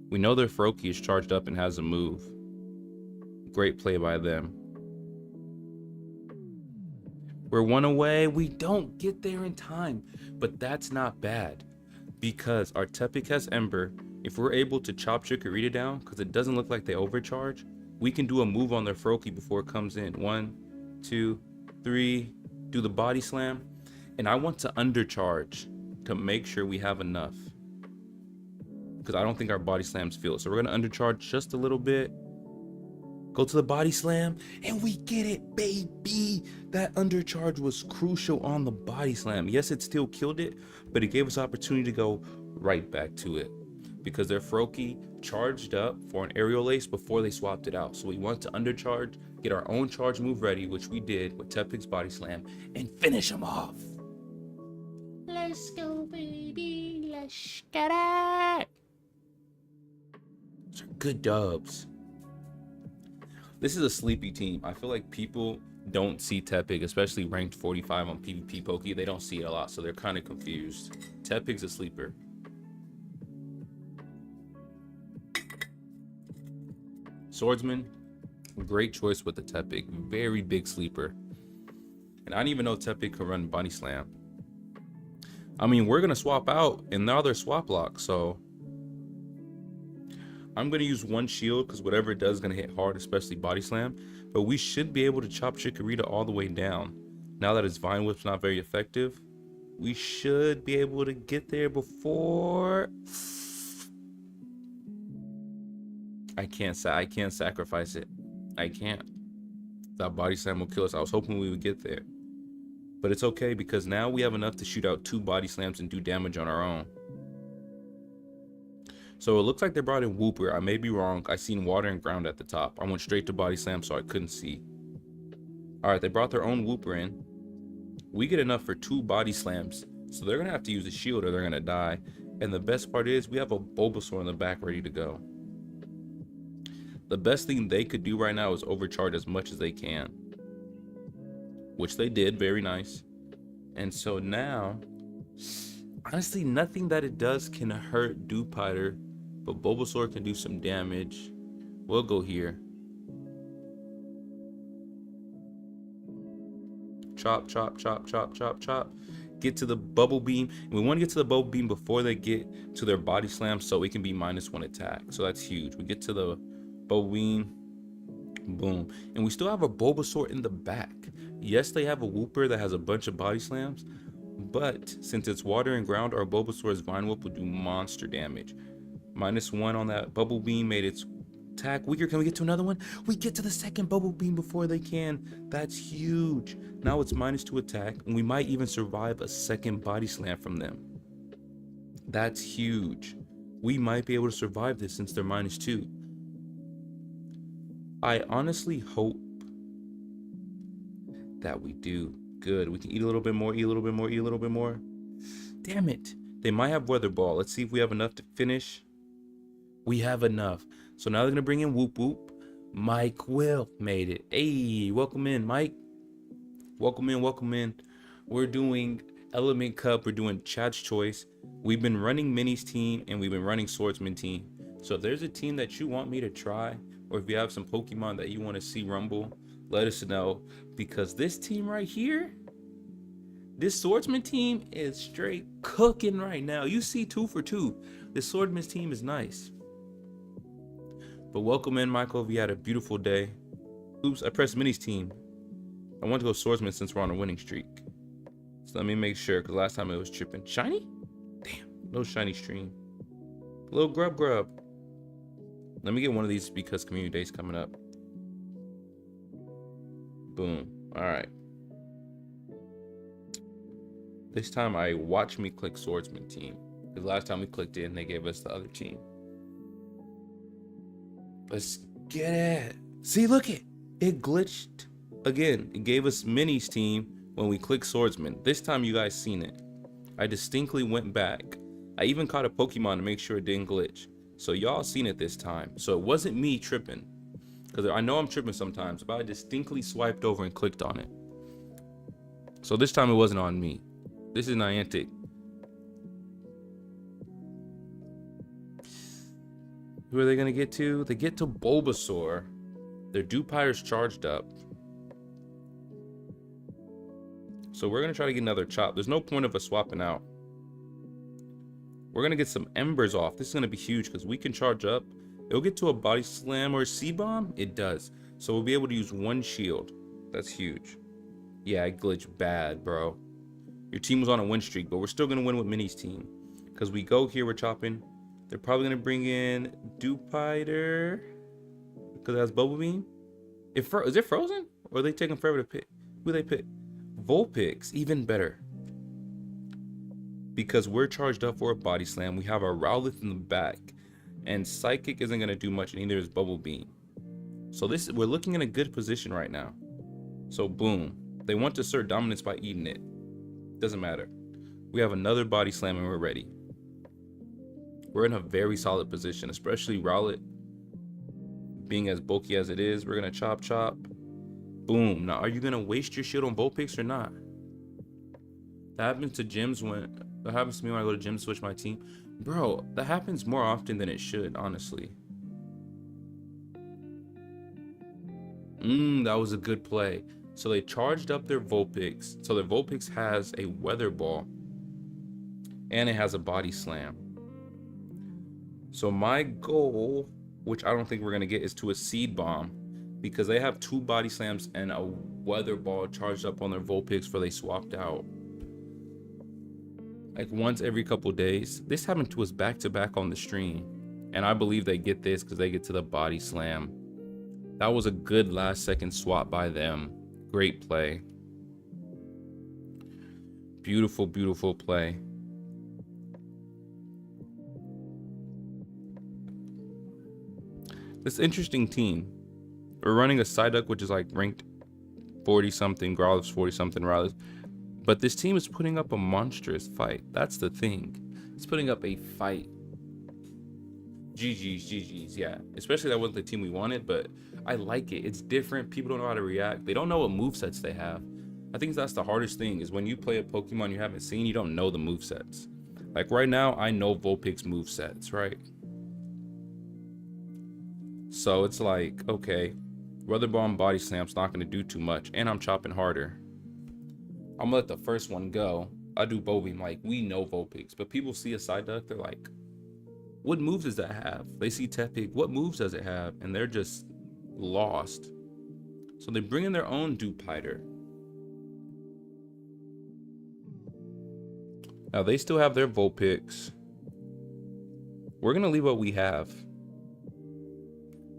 [SPEAKER 1] We know their Froakie is charged up and has a move. Great play by them. We're one away. We don't get there in time, but that's not bad because our Tepig has Ember. If we're able to chop Chikorita down, because it doesn't look like they overcharge, we can do a move on their Froakie before it comes in. 1, 2, 3, do the body slam. And I want to undercharge to make sure we have enough, because I don't think our body slams feel it. So we're going to undercharge just a little bit. Go to the body slam, and we get it, baby. That undercharge was crucial on the body slam. Yes, it still killed it, but it gave us opportunity to go right back to it because their Froakie charged up for an aerial ace before they swapped it out. So we want to undercharge, get our own charge move ready, which we did with Tepig's body slam, and finish him off. Let's go, baby. Let's get it. Those are good dubs. This is a sleepy team. I feel like people don't see Tepig, especially ranked 45 on PvP Poke. They don't see it a lot, so they're kind of confused. Tepig's a sleeper. Swordsman, great choice with the Tepig. Very big sleeper. And I didn't even know Tepig could run Body Slam. I mean, we're going to swap out, and now they're swap lock, so I'm going to use one shield because whatever it does is going to hit hard, especially Body Slam. But we should be able to chop Chikorita all the way down. Now that his Vine Whip's not very effective, we should be able to get there before... I can't sacrifice it. I can't. That Body Slam will kill us. I was hoping we would get there. But it's okay because now we have enough to shoot out 2 body slams and do damage on our own. So it looks like they brought in Wooper. I may be wrong. I seen water and ground at the top. I went straight to body slam so I couldn't see. Alright, they brought their own Wooper in. We get enough for 2 body slams. So they're going to have to use a shield or they're going to die. And the best part is we have a Bulbasaur in the back ready to go. The best thing they could do right now is overcharge as much as they can. Which they did, very nice. And so now, honestly, nothing that it does can hurt Dewpider, but Bulbasaur can do some damage. We'll go here. Chop, chop, chop, chop, chop, chop. Get to the Bubble Beam. And we want to get to the Bubble Beam before they get to their Body Slam so it can be -1 attack. So that's huge. We get to the Bubble Beam. Boom. And we still have a Bulbasaur in the back. Yes, they have a Wooper that has a bunch of body slams, but since it's water and ground, our Bulbasaur's Vine Whip will do monster damage. -1 on that Bubble Beam made its attack weaker. Can we get to another one? We get to the second Bubble Beam before they can. That's huge. Now it's -2 attack, and we might even survive a second body slam from them. That's huge. We might be able to survive this since they're -2. I honestly hope that we do good. We can eat a little bit more, eat a little bit more, eat a little bit more. Damn it. They might have Weather Ball. Let's see if we have enough to finish. We have enough. So now they're going to bring in Whoop Whoop. Mike Will made it. Hey, welcome in, Mike. Welcome in, welcome in. We're doing Element Cup. We're doing Chad's Choice. We've been running Minnie's team, and we've been running Swordsman team. So if there's a team that you want me to try, or if you have some Pokemon that you want to see rumble, let us know, because this team right here, this Swordsman team is straight cooking right now. You see 2 for 2. This Swordsman team is nice. But welcome in, Michael. We had a beautiful day. Oops, I pressed Minnie's team. I want to go Swordsman since we're on a winning streak. So let me make sure, because last time it was tripping. Shiny? Damn, no shiny stream. Little grub. Let me get one of these because community day's coming up. Boom. All right. This time I watch me click Swordsman team, because last time we clicked in, they gave us the other team. Let's get it. See, look it glitched again. It gave us Minnie's team when we clicked Swordsman. This time you guys seen it. I distinctly went back. I even caught a Pokemon to make sure it didn't glitch. So y'all seen it this time. So it wasn't me tripping, because I know I'm tripping sometimes, but I distinctly swiped over and clicked on it. So this time it wasn't on me. This is Niantic. Who are they gonna get to? They get to Bulbasaur. Their Dewpider's charged up. So we're going to try to get another chop. There's no point of us swapping out. We're going to get some embers off. This is going to be huge because we can charge up. It'll get to a body slam or a C-bomb. It does. So we'll be able to use one shield. That's huge. Yeah, I glitched bad, bro. Your team was on a win streak, but we're still going to win with Minnie's team. Because we go here, we're chopping. They're probably going to bring in Dupiter. Because it has Bubble Beam. Is it frozen? Or are they taking forever to pick? Who they pick? Vulpix, even better. Because we're charged up for a body slam. We have our Rowlet in the back. And Psychic isn't going to do much, and neither is Bubble Beam. So we're looking in a good position right now. So boom. They want to assert dominance by eating it. Doesn't matter. We have another body slam and we're ready. We're in a very solid position, especially Rowlet being as bulky as it is. We're going to chop. Boom. Now, are you going to waste your shield on Vulpix or not? That happens to gyms that happens to me when I go to gym to switch my team. Bro, that happens more often than it should, honestly. That was a good play. So they charged up their Vulpix. So their Vulpix has a Weather Ball. And it has a Body Slam. So my goal, which I don't think we're going to get, is to a Seed Bomb. Because they have 2 Body Slams and a Weather Ball charged up on their Vulpix for they swapped out. Like once every couple days. This happened to us back to back on the stream. And I believe they get this because they get to the Body Slam. That was a good last second swap by them. Great play. Beautiful, beautiful play. This interesting team. We're running a Psyduck, which is like ranked 40 something, Growlithe's 40 something, Rowlet. But this team is putting up a monstrous fight. That's the thing. It's putting up a fight. GG's, yeah. Especially that wasn't the team we wanted, but I like it. It's different. People don't know how to react. They don't know what movesets they have. I think that's the hardest thing, is when you play a Pokemon you haven't seen, you don't know the movesets. Like right now, I know Vulpix movesets, right? So it's like, okay, Weather Bomb Body Slam's not going to do too much, and I'm chopping harder. I'm going to let the first one go. I do Bow Beam, like, we know Vulpix, but people see a Psyduck, they're like, what moves does that have? They see Tepig, what moves does it have? And they're just lost. So they bring in their own Dupiter. Now they still have their Vulpix. We're going to leave what we have.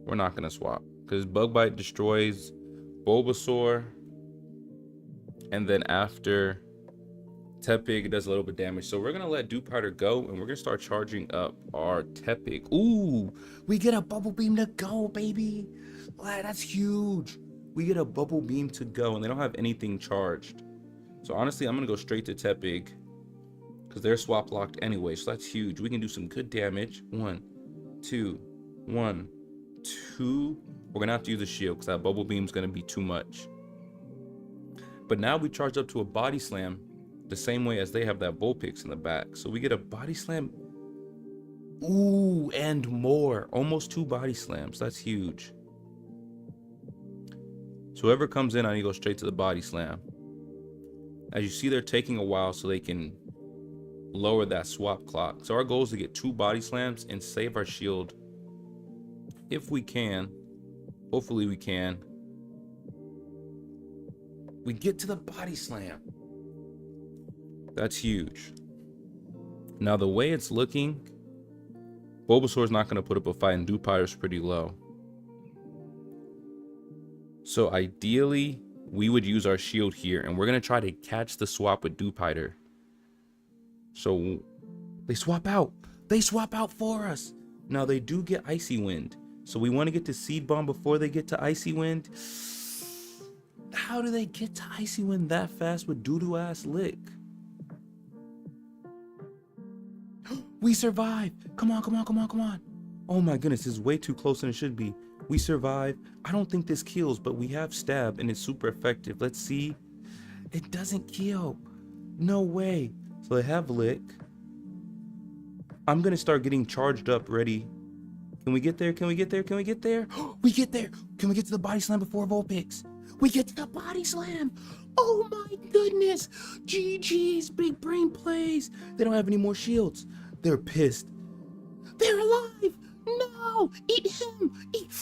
[SPEAKER 1] We're not going to swap. Because Bug Bite destroys Bulbasaur. And then after, Tepig does a little bit of damage. So we're going to let Dupiter go. And we're going to start charging up our Tepig. Ooh, we get a Bubble Beam to go, baby. Wow, that's huge. We get a Bubble Beam to go. And they don't have anything charged. So honestly, I'm going to go straight to Tepig. Because they're swap locked anyway. So that's huge. We can do some good damage. 1, 2, 1, 2. We're going to have to use a shield because that Bubble Beam is going to be too much. But now we charge up to a Body Slam the same way as they have that Vulpix in the back. So we get a Body Slam. Ooh, and more. Almost 2 Body Slams. That's huge. So whoever comes in, I need to go straight to the Body Slam. As you see, they're taking a while so they can lower that swap clock. So our goal is to get 2 Body Slams and save our shield if we can. Hopefully we can. We get to the Body Slam. That's huge. Now the way it's looking, Bulbasaur's not going to put up a fight and Dupiter's pretty low. So ideally, we would use our shield here and we're going to try to catch the swap with Dupiter. So they swap out. They swap out for us. Now they do get Icy Wind. So we want to get to Seed Bomb before they get to Icy Wind. How do they get to Icy Wind that fast with doo-doo ass Lick? We survive. Come on, come on, come on, come on. Oh my goodness, this is way too close than it should be. We survive. I don't think this kills, but we have Stab and it's super effective. Let's see. It doesn't kill. No way. So they have Lick. I'm going to start getting charged up ready. Can we get there? Can we get there? Can we get there? We get there. Can we get to the Body Slam before Vulpix? We get to the Body Slam. Oh my goodness! GG's, big brain plays. They don't have any more shields. They're pissed. They're alive! No! Eat him! Eat.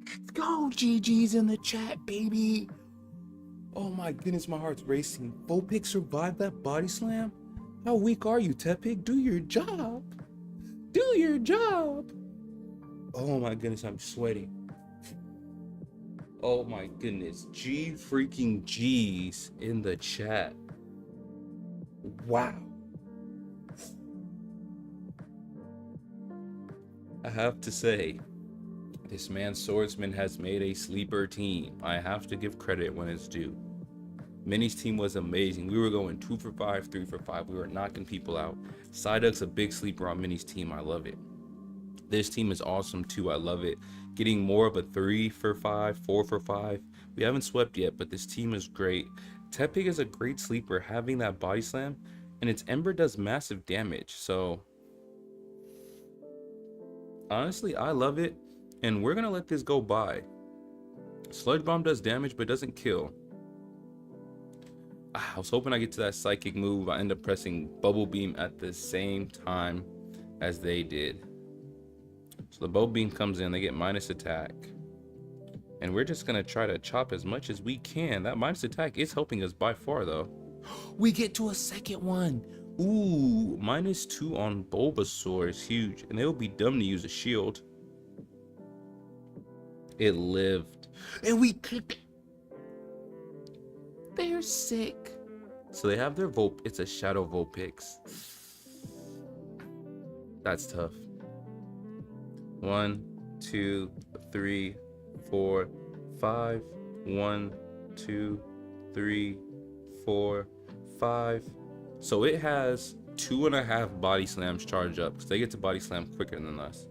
[SPEAKER 1] Let's go, GG's in the chat, baby. Oh my goodness, my heart's racing. Vulpix survived that body slam? How weak are you, Tepig? Do your job. Do your job. Oh my goodness, I'm sweating. Oh my goodness. G freaking G's in the chat. Wow. I have to say, this man Swordsman has made a sleeper team. I have to give credit when it's due. Minnie's team was amazing. We were going 2 for 5, 3 for 5. We were knocking people out. Psyduck's a big sleeper on Minnie's team. I love it. This team is awesome too. I love it. Getting more of a 3 for 5, 4 for 5. We haven't swept yet, but this team is great. Tepig is a great sleeper, having that body slam, and its Ember does massive damage. So honestly, I love it, and we're gonna let this go by. Sludge Bomb does damage, but doesn't kill. I was hoping I get to that psychic move. I end up pressing Bubble Beam at the same time as they did. So the Bubble Beam comes in, they get minus attack. And we're just gonna try to chop as much as we can. That minus attack is helping us by far though. We get to a second one. Ooh, -2 on Bulbasaur is huge. And it would be dumb to use a shield. It lived. And we kicked it. They're sick. So they have their it's a Shadow Vulpix. That's tough. 1, 2, 3, 4, 5. 1, 2, 3, 4, 5. So it has 2.5 body slams charged up because they get to body slam quicker than us.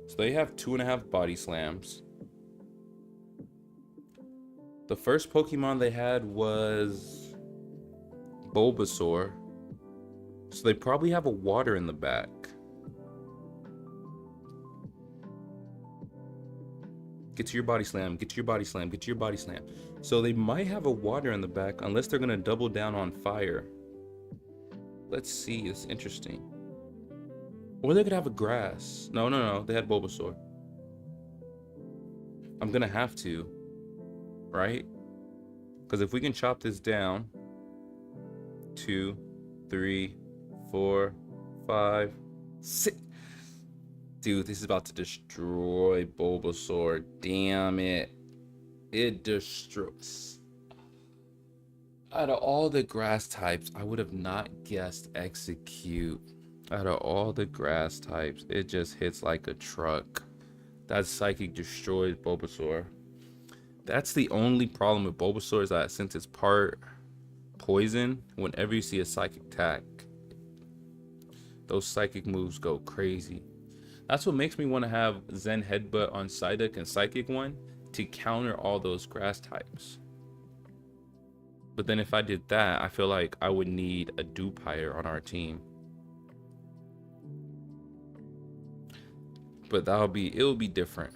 [SPEAKER 1] So they have 2.5 body slams. The first Pokemon they had was Bulbasaur. So they probably have a water in the back. Get to your body slam, get to your body slam, get to your body slam. So they might have a water in the back unless they're gonna double down on fire. Let's see, it's interesting. Or they could have a grass. No, they had Bulbasaur. I'm gonna have to, right? Because if we can chop this down, 2, 3, 4, 5, 6. Dude, this is about to destroy Bulbasaur. Damn it. It destroys. Out of all the grass types, I would have not guessed Execute. Out of all the grass types, it just hits like a truck. That Psychic destroys Bulbasaur. That's the only problem with Bulbasaur is that since it's part poison, whenever you see a Psychic attack, those Psychic moves go crazy. That's what makes me want to have Zen Headbutt on Psyduck and Psychic one to counter all those grass types. But then if I did that, I feel like I would need a Dupire on our team. But it'll be different.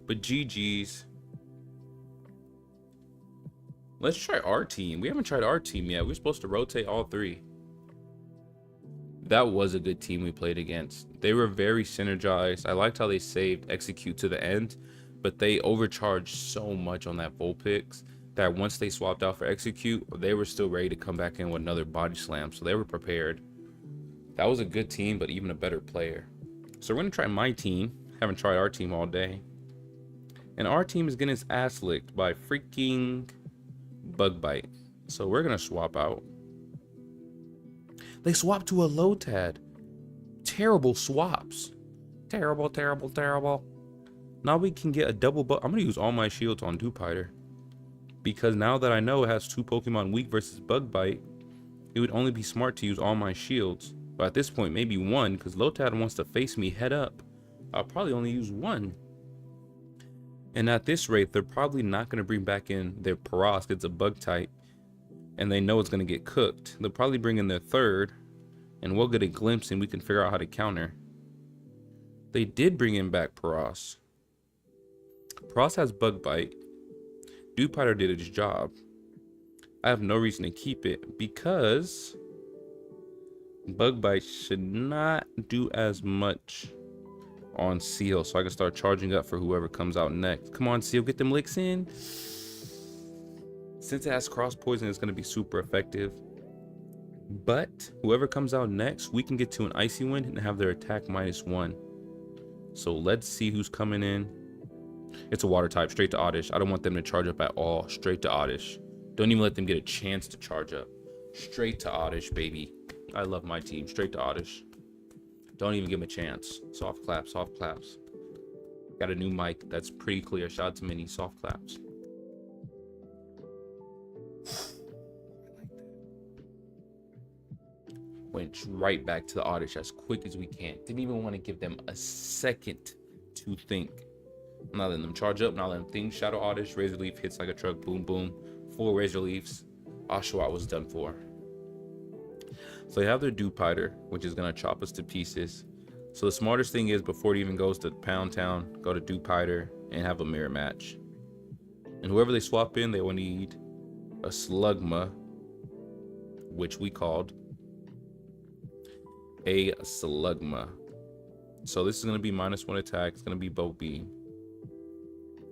[SPEAKER 1] But GG's. Let's try our team. We haven't tried our team yet. We're supposed to rotate all 3. That was a good team we played against. They were very synergized. I liked how they saved Execute to the end, but they overcharged so much on that Vulpix that once they swapped out for Execute, they were still ready to come back in with another body slam. So they were prepared. That was a good team, but even a better player. So we're gonna try my team. Haven't tried our team all day. And our team is getting its ass licked by freaking Bug Bite. So we're gonna swap out. They swapped to a Lotad. Terrible swaps. Terrible, terrible, terrible. Now we can get a double bug. I'm gonna use all my shields on Dupiter. Because now that I know it has 2 Pokemon weak versus Bug Bite, it would only be smart to use all my shields. But at this point, maybe 1, because Lotad wants to face me head up. I'll probably only use 1. And at this rate, they're probably not going to bring back in their Paras. It's a bug type. And they know it's going to get cooked. They'll probably bring in their 3rd. And we'll get a glimpse and we can figure out how to counter. They did bring in back Paras. Pross has bug bite. Dewpider did its job. I have no reason to keep it because bug bite should not do as much on Seal, so I can start charging up for whoever comes out next. Come on, Seal, get them licks in. Since it has cross poison, it's going to be super effective. But whoever comes out next, we can get to an Icy Wind and have their attack -1. So let's see who's coming in. It's a water type, straight to Oddish. I don't want them to charge up at all. Straight to Oddish. Don't even let them get a chance to charge up. Straight to Oddish, baby. I love my team. Straight to Oddish. Don't even give them a chance. Soft claps, soft claps. Got a new mic that's pretty clear. Shout out to Mini. Soft claps. Went right back to the Oddish as quick as we can. Didn't even want to give them a second to think. I'm not letting them charge up, not letting them think. Shadow Oddish, Razor Leaf hits like a truck. Boom, boom. 4 Razor Leaves. Oshawott was done for. So they have their Dewpider, which is going to chop us to pieces. So the smartest thing is, before it even goes to Pound Town, go to Dewpider and have a mirror match. And whoever they swap in, they will need a Slugma, which we called a Slugma. So this is going to be -1 attack. It's going to be Boat Beam.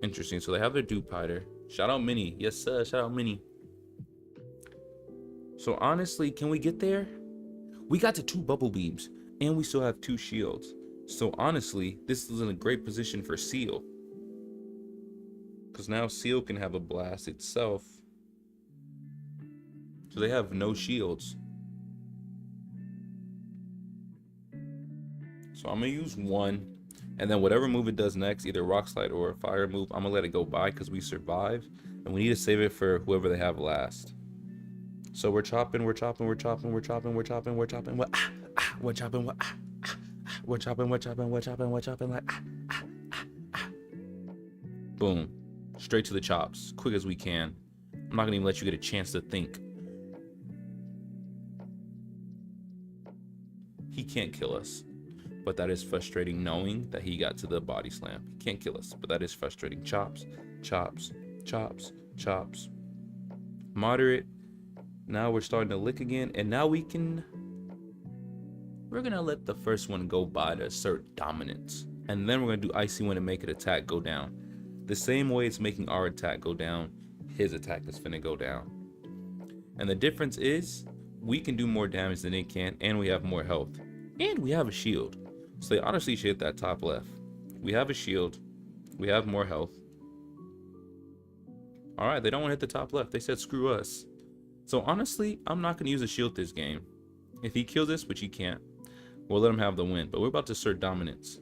[SPEAKER 1] Interesting. So they have their Dewpider. Shout out Mini. Yes, sir. Shout out Mini. So honestly, can we get there? We got to 2 Bubble Beams, and we still have 2 shields. So honestly, this is in a great position for Seal. Because now Seal can have a blast itself. So they have no shields. So I'm going to use 1. And then whatever move it does next, either Rock Slide or a Fire move, I'm going to let it go by because we survived. And we need to save it for whoever they have last. So we're chopping, we're chopping, we're chopping, we're chopping, we're chopping, we're chopping, we're chopping, we're chopping, we're chopping, we're chopping, we're chopping, like boom. Straight to the chops, quick as we can. I'm not gonna even let you get a chance to think. He can't kill us, but that is frustrating knowing that he got to the body slam. He can't kill us, but that is frustrating. Chops, chops, chops, chops. Moderate. Now we're starting to lick again, and now we're gonna let the first one go by to assert dominance, and then we're gonna do Icy Wind and make it attack go down. The same way it's making our attack go down, his attack is finna go down. And the difference is we can do more damage than it can, and we have more health, and we have a shield. So they honestly should hit that top left. We have a shield, we have more health. All right, they don't want to hit the top left. They said screw us. So honestly, I'm not going to use a shield this game. If he kills us, which he can't, we'll let him have the win. But we're about to assert dominance.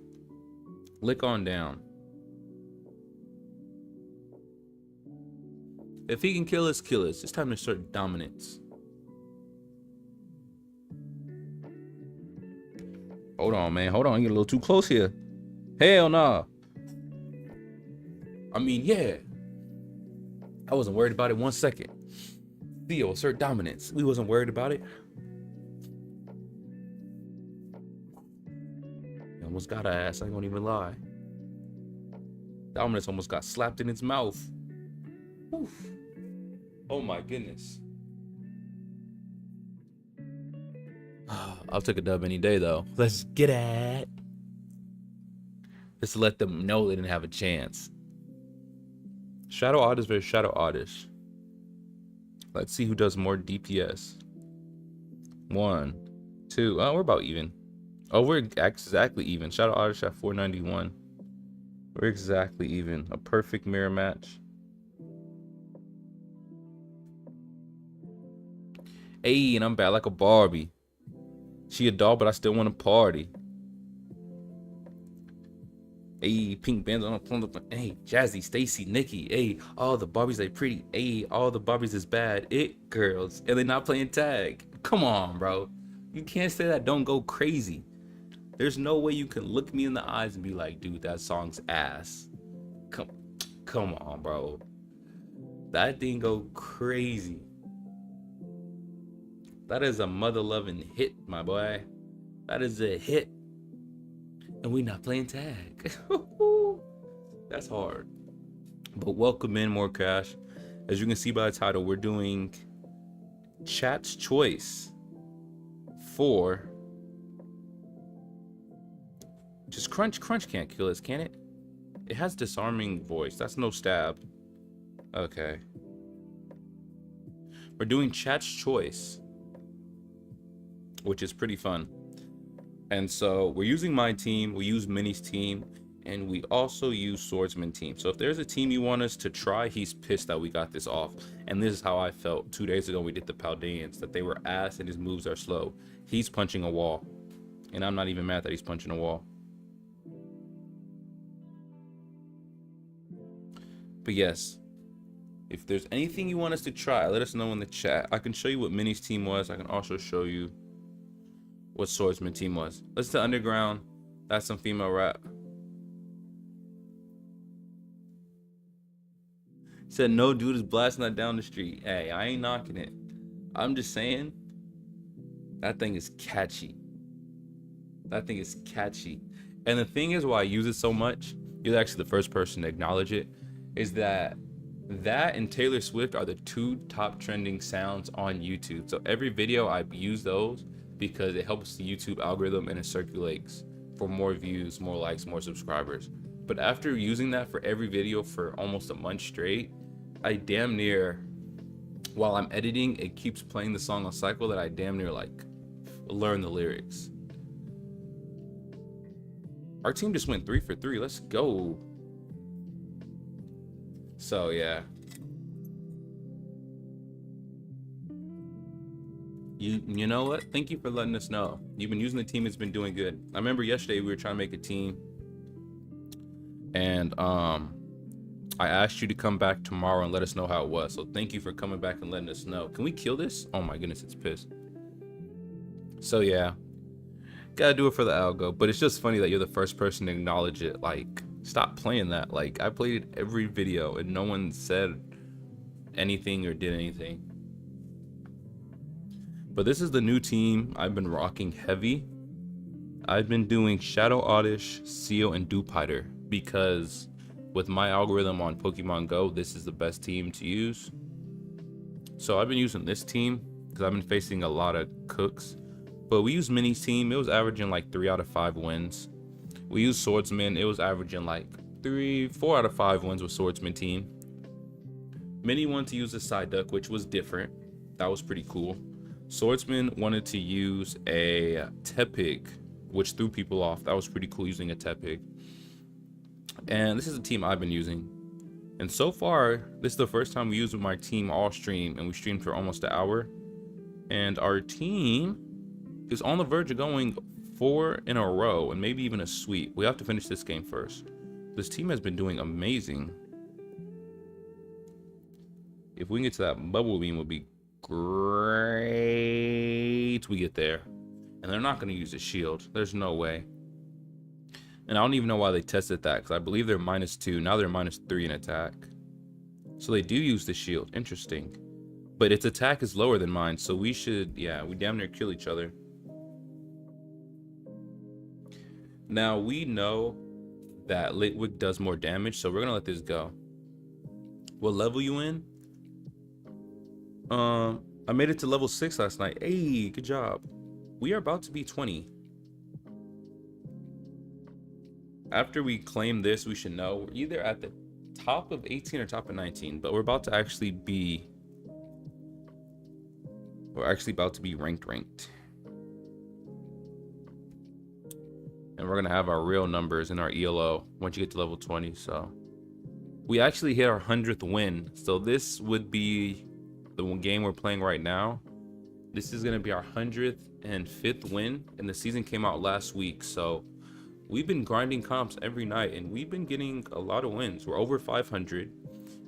[SPEAKER 1] Lick on down. If he can kill us, kill us. It's time to assert dominance. Hold on, man. Hold on. You get a little too close here. Hell nah. I mean, yeah. I wasn't worried about it 1 second. Theo, assert dominance. We wasn't worried about it. He almost got our ass. I ain't gonna even lie. Dominance almost got slapped in its mouth. Oof. Oh my goodness. I'll take a dub any day though. Let's get at. Let's let them know they didn't have a chance. Shadow Oddish versus Shadow Oddish. Let's see who does more DPS. 1, 2. Oh, we're about even. Oh, we're exactly even. Shadow Oddish at 491. We're exactly even. A perfect mirror match. Hey, and I'm bad like a Barbie. She a doll, but I still want to party. Hey, pink bands on a hey, Jazzy, Stacy, Nikki. Hey, all the Barbies they pretty. Hey, all the Barbies is bad. It girls, and they not playing tag. Come on, bro. You can't say that. Don't go crazy. There's no way you can look me in the eyes and be like, dude, that song's ass. Come on, bro. That thing go crazy. That is a mother-loving hit, my boy. That is a hit. And we not playing tag. That's hard. But welcome in, more cash. As you can see by the title, we're doing chat's choice for just Crunch. Crunch can't kill us, can it? It has disarming voice. That's no stab. Okay. We're doing chat's choice, which is pretty fun. And so we're using my team, we use Minnie's team, and we also use Swordsman team. So if there's a team you want us to try, he's pissed that we got this off. And this is how I felt 2 days ago. We did the Paldeans, that they were ass and his moves are slow. He's punching a wall, and I'm not even mad that he's punching a wall. But yes, if there's anything you want us to try, let us know in the chat. I can show you what Minnie's team was. I can also show you what Swordsman team was. Listen to Underground. That's some female rap. Said no dude is blasting that down the street. Hey, I ain't knocking it. I'm just saying that thing is catchy. That thing is catchy. And the thing is why I use it so much, you're actually the first person to acknowledge it, is that and Taylor Swift are the 2 top trending sounds on YouTube. So every video I use those because it helps the YouTube algorithm and it circulates for more views, more likes, more subscribers. But after using that for every video for almost a month straight, I damn near, while I'm editing, it keeps playing the song on cycle that I damn near like learn the lyrics. Our team just went 3 for 3. Let's go. So yeah. You know what? Thank you for letting us know. You've been using the team, it's been doing good. I remember yesterday we were trying to make a team, and I asked you to come back tomorrow and let us know how it was. So thank you for coming back and letting us know. Can we kill this? Oh my goodness, it's pissed. So yeah, gotta do it for the algo. But it's just funny that you're the first person to acknowledge it. Like, stop playing that. Like, I played it every video and no one said anything or did anything. But this is the new team I've been rocking heavy. I've been doing Shadow Oddish, Seal, and Dupiter because with my algorithm on Pokemon Go, this is the best team to use. So I've been using this team because I've been facing a lot of cooks. But we used Minnie's team. It was averaging like 3 out of 5 wins. We used Swordsman. It was averaging like 4 out of 5 wins with Swordsman team. Minnie wanted to use a Psyduck, which was different. That was pretty cool. Swordsman wanted to use a Tepig, which threw people off. That was pretty cool, using a Tepig. And this is a team I've been using. And so far, this is the first time we used with my team all stream, and we streamed for almost an hour. And our team is on the verge of going 4 in a row, and maybe even a sweep. We have to finish this game first. This team has been doing amazing. If we can get to that bubble beam, would be great. We get there, and they're not going to use the shield. There's no way. And I don't even know why they tested that, because I believe they're -2. Now they're -3 in attack. So they do use the shield. Interesting. But its attack is lower than mine, so we should, yeah, we damn near kill each other. Now we know that Litwick does more damage, so we're gonna let this go. What level you in? I made it to level 6 last night. Hey, good job. We are about to be 20. After we claim this, we should know we're either at the top of 18 or top of 19, but we're about to actually be ranked. And we're gonna have our real numbers in our ELO once you get to level 20. So we actually hit our 100th win. So this would be the one game we're playing right now. This is gonna be our 105th win, and the season came out last week. So we've been grinding comps every night, and we've been getting a lot of wins. We're over 500.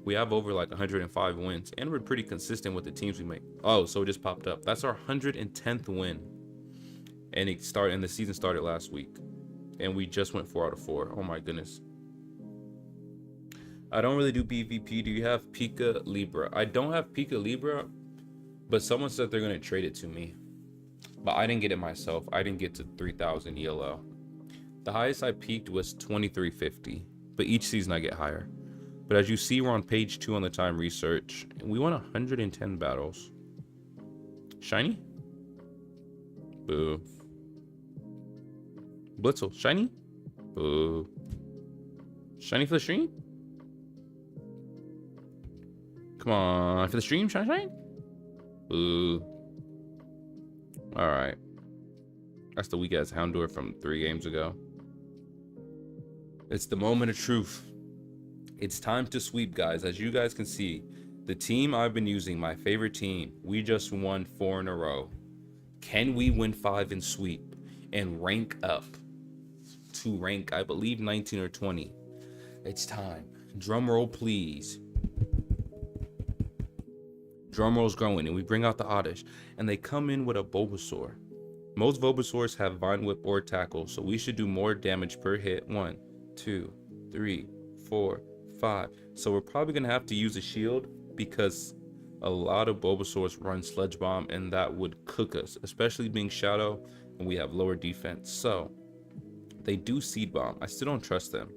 [SPEAKER 1] We have over like 105 wins, and we're pretty consistent with the teams we make. Oh, so it just popped up. That's our 110th win, and the season started last week, and we just went 4 out of 4. Oh my goodness. I don't really do PvP. Do you have Pika Libra? I don't have Pika Libra, but someone said they're gonna trade it to me, but I didn't get it myself. I didn't get to 3,000 ELO. The highest I peaked was 2350, but each season I get higher. But as you see, we're on page 2 on the time research. And we won 110 battles. Shiny? Boo. Blitzel. Shiny? Boo. Shiny for the stream? Come on. For the stream? Shine? Boo. Alright. That's the weak ass Houndour from 3 games ago. It's the moment of truth. It's time to sweep, guys. As you guys can see, the team I've been using, my favorite team, we just won 4 in a row. Can we win 5 and sweep and rank up to rank, I believe, 19 or 20? It's time. Drum roll, please. Drum roll's growing, and we bring out the Oddish, and they come in with a Bulbasaur. Most Bulbasaurs have Vine Whip or Tackle, so we should do more damage per hit. 1, 2, 3, 4, 5. So we're probably gonna have to use a shield because a lot of Bulbasaurs run Sludge Bomb, and that would cook us, especially being Shadow, and we have lower defense. So they do Seed Bomb. I still don't trust them.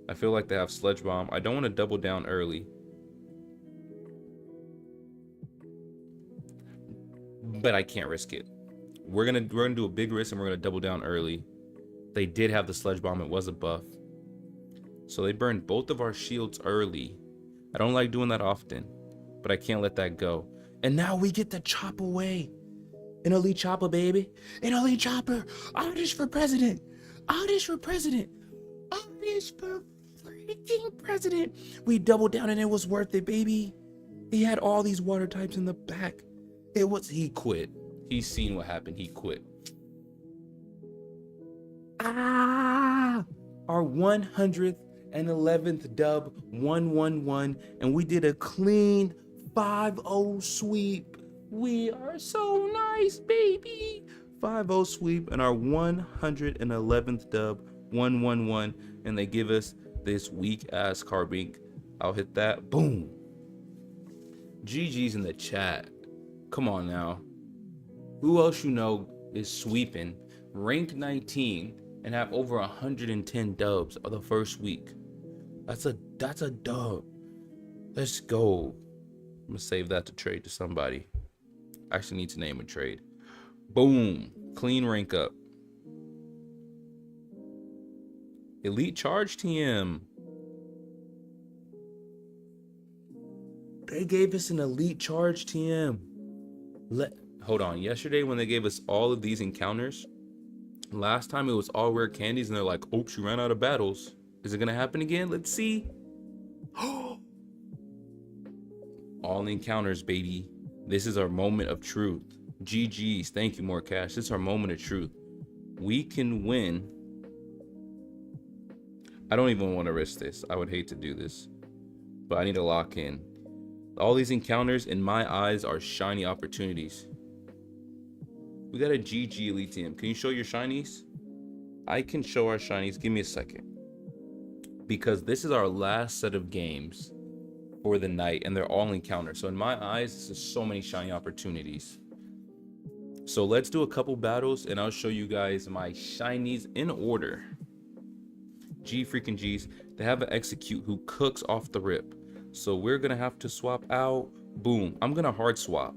[SPEAKER 1] I feel like they have Sludge Bomb. I don't want to double down early, but I can't risk it. We're gonna do a big risk, and we're gonna double down early. They did have the Sludge Bomb. It was a buff, so they burned both of our shields early. I don't like doing that often, but I can't let that go. And now we get to chop away. An elite chopper, baby. An elite chopper. Oddish for president. Oddish for president. Oddish for freaking president. We doubled down and it was worth it, baby. He had all these water types in the back. He quit. He's seen what happened. He quit. Our 111th dub, 111, and we did a clean 5-0 sweep. We are so nice, baby. 5-0 sweep and our 111th dub, 111, and they give us this weak ass Carbink. I'll hit that. Boom. GG's in the chat. Come on now. Who else you know is sweeping, rank 19, and have over 110 dubs of the first week? That's a dub. Let's go. I'm gonna save that to trade to somebody. I actually need to name a trade. Boom. Clean rank up. Elite Charge TM. They gave us an Elite Charge TM. Hold on. Yesterday when they gave us all of these encounters, last time it was all rare candies, and they're like, oops, you ran out of battles. Is it gonna happen again? Let's see. All encounters, baby. This is our moment of truth. GG's. Thank you, more cash. This is our moment of truth. We can win. I don't even want to risk this. I would hate to do this, but I need to lock in. All these encounters, in my eyes, are shiny opportunities. We got a GG Elite Team. Can you show your shinies? I can show our shinies. Give me a second. Because this is our last set of games for the night, and they're all encounters. So in my eyes, this is so many shiny opportunities. So let's do a couple battles, and I'll show you guys my shinies in order. G freaking G's. They have an Execute who cooks off the rip. So we're gonna have to swap out. Boom. I'm gonna hard swap.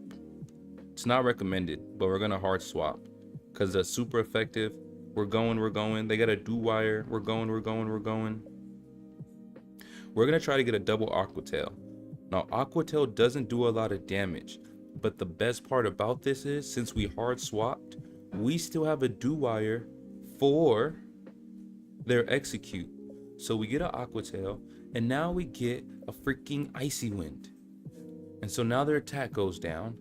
[SPEAKER 1] It's not recommended, but we're gonna hard swap because that's super effective. We're going. They got a do-wire. We're going. We're gonna try to get a double Aqua Tail. Now, Aqua Tail doesn't do a lot of damage, but the best part about this is, since we hard swapped, we still have a do-wire for their Execute. So we get an Aqua Tail, and now we get a freaking Icy Wind. And so now their attack goes down.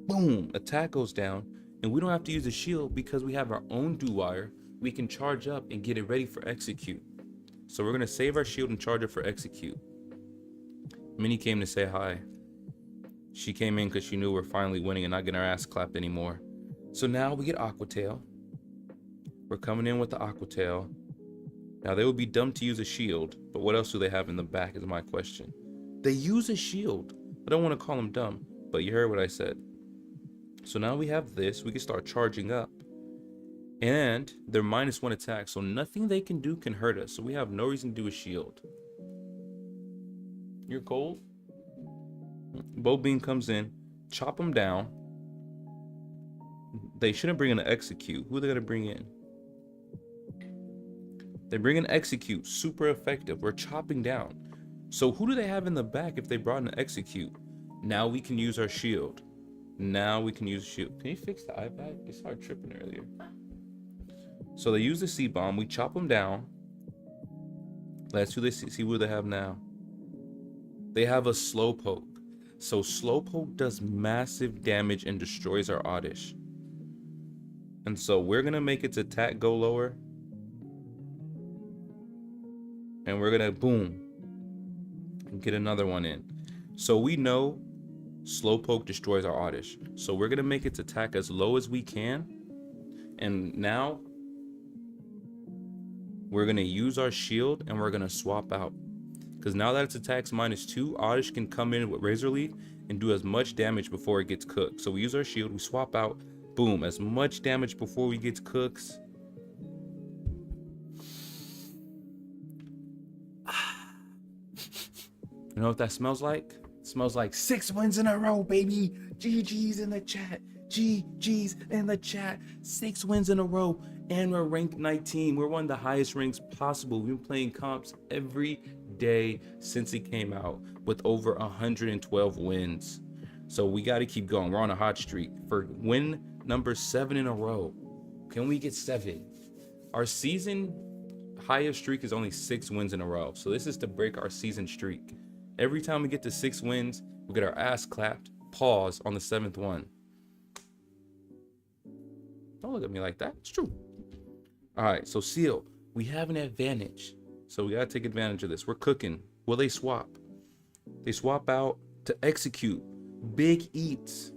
[SPEAKER 1] Boom, attack goes down, and we don't have to use a shield because we have our own do-wire. We can charge up and get it ready for Execute. So we're gonna save our shield and charge it for Execute. Minnie came to say hi. She came in because she knew we're finally winning and not getting our ass clapped anymore. So now we get Aqua Tail. We're coming in with the Aqua Tail. Now they would be dumb to use a shield, but what else do they have in the back is my question. They use a shield. I don't want to call them dumb, but you heard what I said. So now we have this. We can start charging up. And they're -1 attack, so nothing they can do can hurt us. So we have no reason to do a shield. You're cold. Bobeam comes in, chop them down. They shouldn't bring in an execute. Who are they gonna bring in? They bring in execute, super effective. We're chopping down. So who do they have in the back if they brought an execute? Now we can use our shield. Now we can use shield. Can you fix the iPad? It started tripping earlier. So they use the C-bomb. We chop them down. Let's see what they have now. They have a slowpoke. So slowpoke does massive damage and destroys our Oddish. And so we're gonna make its attack go lower. And we're gonna boom. Get another one in. So we know slowpoke destroys our Oddish. So we're gonna make its attack as low as we can. And now we're gonna use our shield and we're gonna swap out. Because now that its attack's -2, Oddish can come in with Razor Leaf and do as much damage before it gets cooked. So we use our shield, we swap out, boom, as much damage before we get cooked. You know what that smells like? It smells like 6 wins in a row, baby. GG's in the chat. GG's in the chat. 6 wins in a row. And we're ranked 19. We're one of the highest ranks possible. We've been playing comps every day since it came out with over 112 wins. So we got to keep going. We're on a hot streak for win number 7 in a row. Can we get 7? Our season highest streak is only 6 wins in a row. So this is to break our season streak. Every time we get to 6 wins, we get our ass clapped. Pause on the 7th one. Don't look at me like that. It's true. All right, so Seal, we have an advantage. So we gotta take advantage of this. We're cooking. Will they swap? They swap out to execute. Big eats.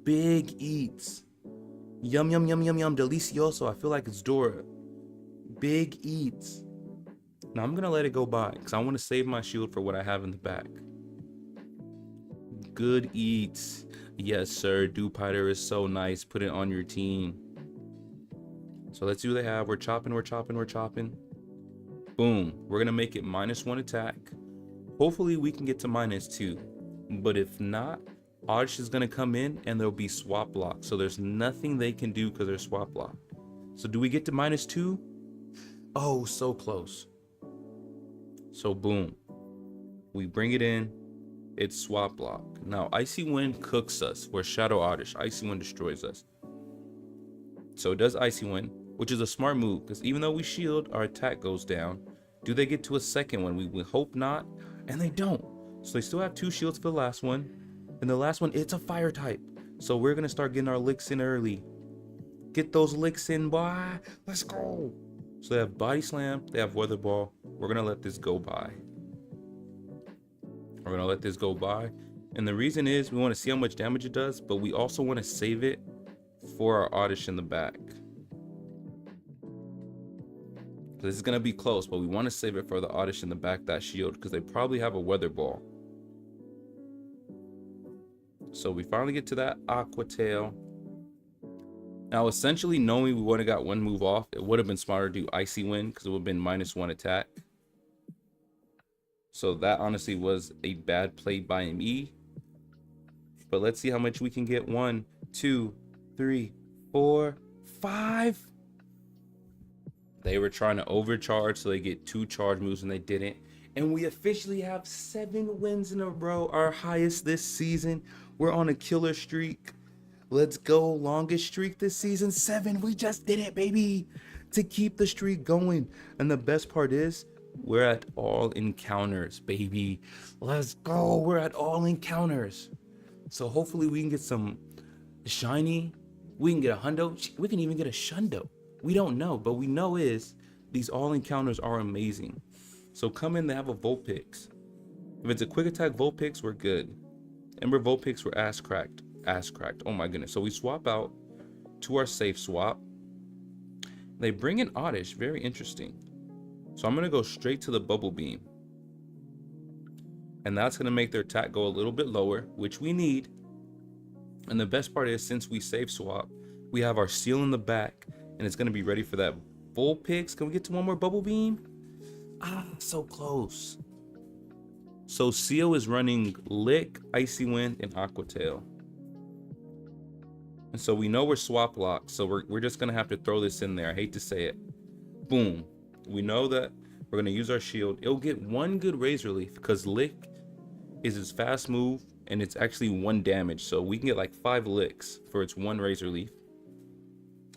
[SPEAKER 1] Big eats. Yum, yum, yum, yum, yum. Delicioso. I feel like it's Dora. Big eats. Now I'm gonna let it go by because I want to save my shield for what I have in the back. Good eats. Yes, sir. Dewpider is so nice. Put it on your team. So let's see what they have. We're chopping, we're chopping, we're chopping. Boom. We're gonna make it -1 attack. Hopefully we can get to -2. But if not, Oddish is gonna come in and there'll be swap block. So there's nothing they can do because they're swap block. So do we get to -2? Oh, so close. So boom. We bring it in. It's swap block. Now Icy Wind cooks us. We're Shadow Oddish. Icy Wind destroys us. So it does Icy Wind, which is a smart move because even though we shield, our attack goes down. Do they get to a second one? We hope not, and they don't. So they still have 2 shields for the last one, and the last one, it's a fire type. So we're gonna start getting our licks in early. Get those licks in, boy. Let's go. So they have Body Slam, they have Weather Ball. We're gonna let this go by. We're gonna let this go by. And the reason is we wanna see how much damage it does, but we also wanna save it for our Oddish in the back. This is gonna be close, but we wanna save it for the Oddish in the back, that shield, because they probably have a Weather Ball. So we finally get to that Aqua Tail. Now, essentially, knowing we would have got 1 move off, it would have been smarter to do Icy Wind because it would have been -1 attack. So that honestly was a bad play by me. But let's see how much we can get. 1, 2, 3, 4, 5. They were trying to overcharge so they get 2 charge moves and they didn't. And we officially have 7 wins in a row, our highest this season. We're on a killer streak. Let's go. Longest streak this season, 7. We just did it, baby, to keep the streak going. And the best part is we're at all encounters, baby. Let's go. We're at all encounters. So hopefully we can get some shiny. We can get a hundo. We can even get a shundo. We don't know, but we know is these all encounters are amazing. So come in, they have a Vulpix. If it's a quick attack Vulpix, we're good. Ember Vulpix, we're ass cracked. Ass cracked. Oh my goodness. So we swap out to our safe swap. They bring in Oddish. Very interesting. So I'm going to go straight to the Bubble Beam. And that's going to make their attack go a little bit lower, which we need. And the best part is, since we safe swap, we have our Seal in the back. And it's going to be ready for that Vulpix. Can we get to one more Bubble Beam? Ah, so close. So Seal is running Lick, Icy Wind, and Aqua Tail. And so we know we're swap locked, so we're just gonna have to throw this in there. I hate to say it. Boom. We know that we're gonna use our shield. It'll get one good Razor Leaf because Lick is its fast move and it's actually 1 damage. So we can get like 5 licks for its 1 Razor Leaf.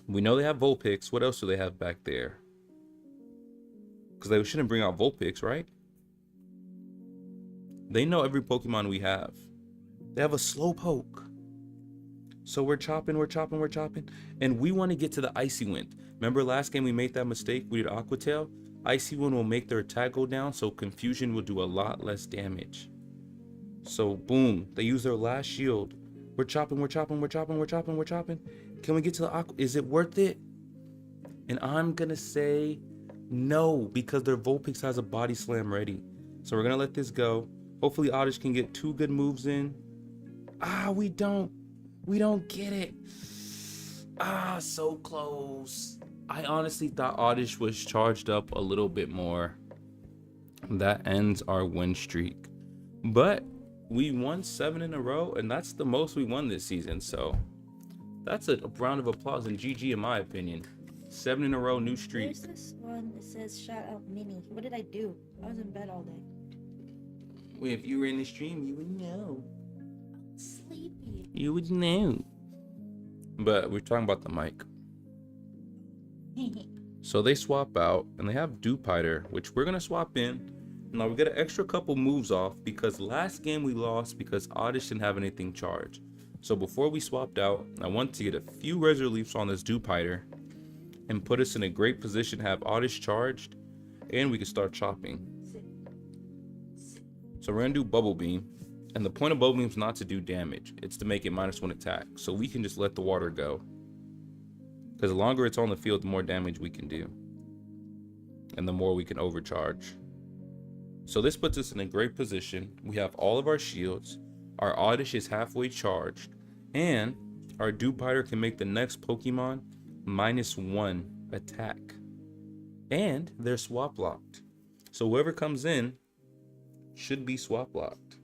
[SPEAKER 1] We know they have Vulpix. What else do they have back there? Because they shouldn't bring out Vulpix, right? They know every Pokemon we have. They have a Slowpoke. So we're chopping. And we want to get to the Icy Wind. Remember last game we made that mistake? We did Aqua Tail. Icy Wind will make their attack go down, so Confusion will do a lot less damage. So boom, they use their last shield. We're chopping. Can we get to the Aqua? Is it worth it? And I'm gonna say no, because their Vulpix has a Body Slam ready. So we're gonna let this go. Hopefully Oddish can get 2 good moves in. We don't get it. So close. I honestly thought Oddish was charged up a little bit more. That ends our win streak. But we won 7 in a row, and that's the most we won this season. So that's a round of applause and GG in my opinion. 7 in a row, new streak.
[SPEAKER 2] There's this one that says shout out Minnie. What did I do? I was in bed all day.
[SPEAKER 1] Well, if you were in the stream, you would know.
[SPEAKER 2] Sleepy.
[SPEAKER 1] You would know. But we're talking about the mic. So they swap out, and they have Dewpider, which we're gonna swap in. Now we get an extra couple moves off because last game we lost because Oddish didn't have anything charged. So before we swapped out, I want to get a few Razor Leafs on this Dewpider and put us in a great position to have Oddish charged, and we can start chopping. So we're gonna do Bubble Beam, and the point of Bubble Beam is not to do damage, it's to make it -1 attack, so we can just let the water go. Because the longer it's on the field, the more damage we can do, and the more we can overcharge. So this puts us in a great position. We have all of our shields, our Oddish is halfway charged, and our Dewpider can make the next Pokemon -1 attack. And they're swap locked. So whoever comes in should be swap locked.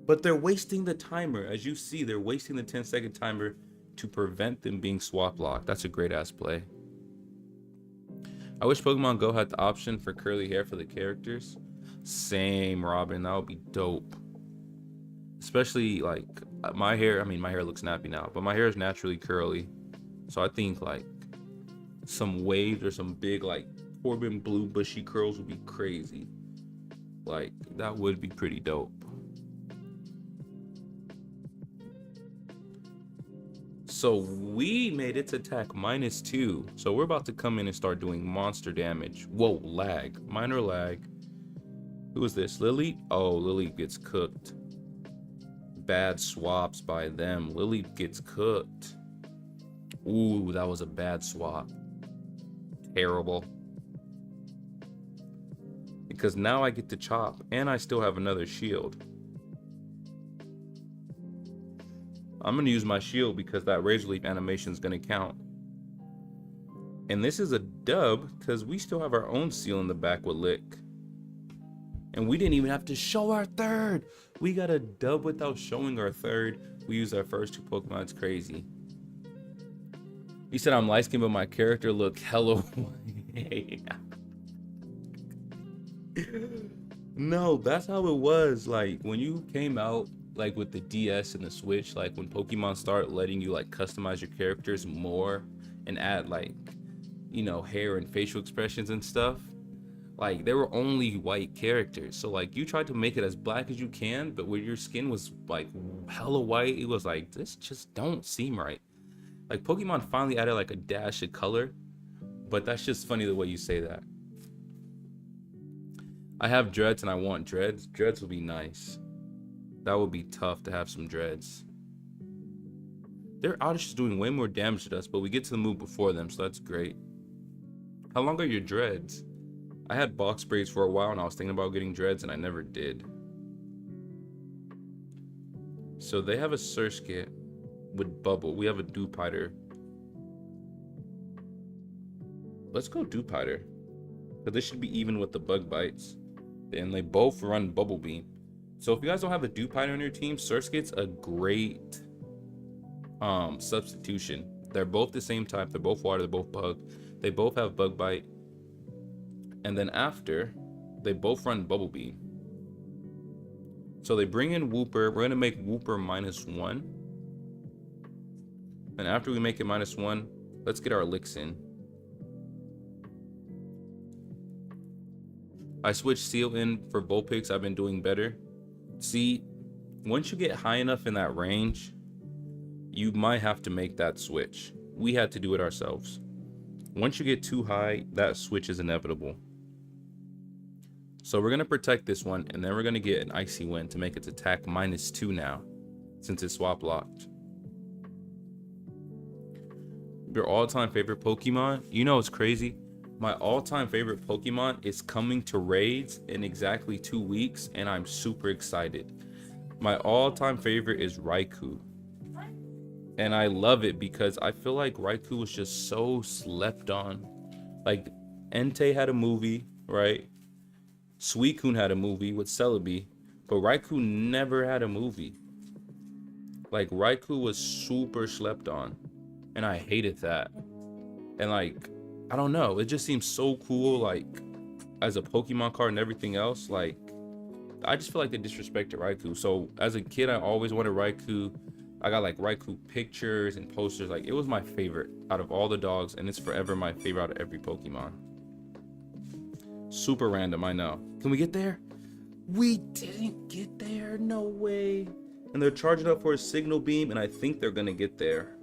[SPEAKER 1] But they're wasting the timer. As you see, they're wasting the 10-second timer to prevent them being swap locked. That's a great ass play. I wish Pokemon Go had the option for curly hair for the characters. Same, Robin, that would be dope. Especially like my hair, I mean my hair looks nappy now, but my hair is naturally curly. So I think like some waves or some big like Corbin blue bushy curls would be crazy. Like that would be pretty dope. So we made its attack -2. So we're about to come in and start doing monster damage. Whoa, lag, minor lag. Who is this, Lily? Oh, Lily gets cooked. Bad swaps by them. Lily gets cooked. Ooh, that was a bad swap. Terrible. Because now I get to chop and I still have another shield. I'm going to use my shield because that Razor Leaf animation is going to count. And this is a dub because we still have our own seal in the back with Lick. And we didn't even have to show our third. We got a dub without showing our third. We used our first 2 Pokemon. It's crazy. He said I'm light skinned, but my character look hella white. No, that's how it was. Like when you came out like with the DS and the Switch, like when Pokemon start letting you like customize your characters more and add like, you know, hair and facial expressions and stuff, like they were only white characters. So like you tried to make it as black as you can, but when your skin was like hella white, it was like, this just don't seem right. Like Pokemon finally added like a dash of color, but that's just funny the way you say that. I have dreads and I want dreads. Dreads would be nice. That would be tough to have some dreads. Their Oddish is doing way more damage to us, but we get to the move before them, so that's great. How long are your dreads? I had box braids for a while and I was thinking about getting dreads and I never did. So they have a Surskit with Bubble. We have a Dewpider. Let's go Dewpider. But this should be even with the bug bites. and they both run Bubble Beam. So if you guys don't have a Dewpider on your team, Surskit's a great substitution. They're both the same type. They're both water. They're both bug. They both have Bug Bite. And then after, they both run Bubble Beam. So they bring in Wooper. We're going to make Wooper -1. And after we make it -1, let's get our licks in. I switched Seal in for Vulpix. I've been doing better. See, once you get high enough in that range, you might have to make that switch. We had to do it ourselves. Once you get too high, that switch is inevitable. So we're going to protect this one, and then we're going to get an Icy Wind to make its attack -2 now, since it's swap locked. Your all-time favorite Pokemon? You know it's crazy. My all-time favorite Pokemon is coming to raids in exactly 2 weeks, and I'm super excited. My all-time favorite is Raikou. And I love it because I feel like Raikou was just so slept on. Like, Entei had a movie, right? Suicune had a movie with Celebi, but Raikou never had a movie. Like, Raikou was super slept on, and I hated that. And like, I don't know, it just seems so cool, like, as a Pokemon card and everything else. Like, I just feel like they disrespected Raikou. So as a kid, I always wanted Raikou. I got like Raikou pictures and posters. Like, it was my favorite out of all the dogs, and it's forever my favorite out of every Pokemon. Super random, I know. Can we get there? We didn't get there, no way. And they're charging up for a Signal Beam, and I think they're gonna get there.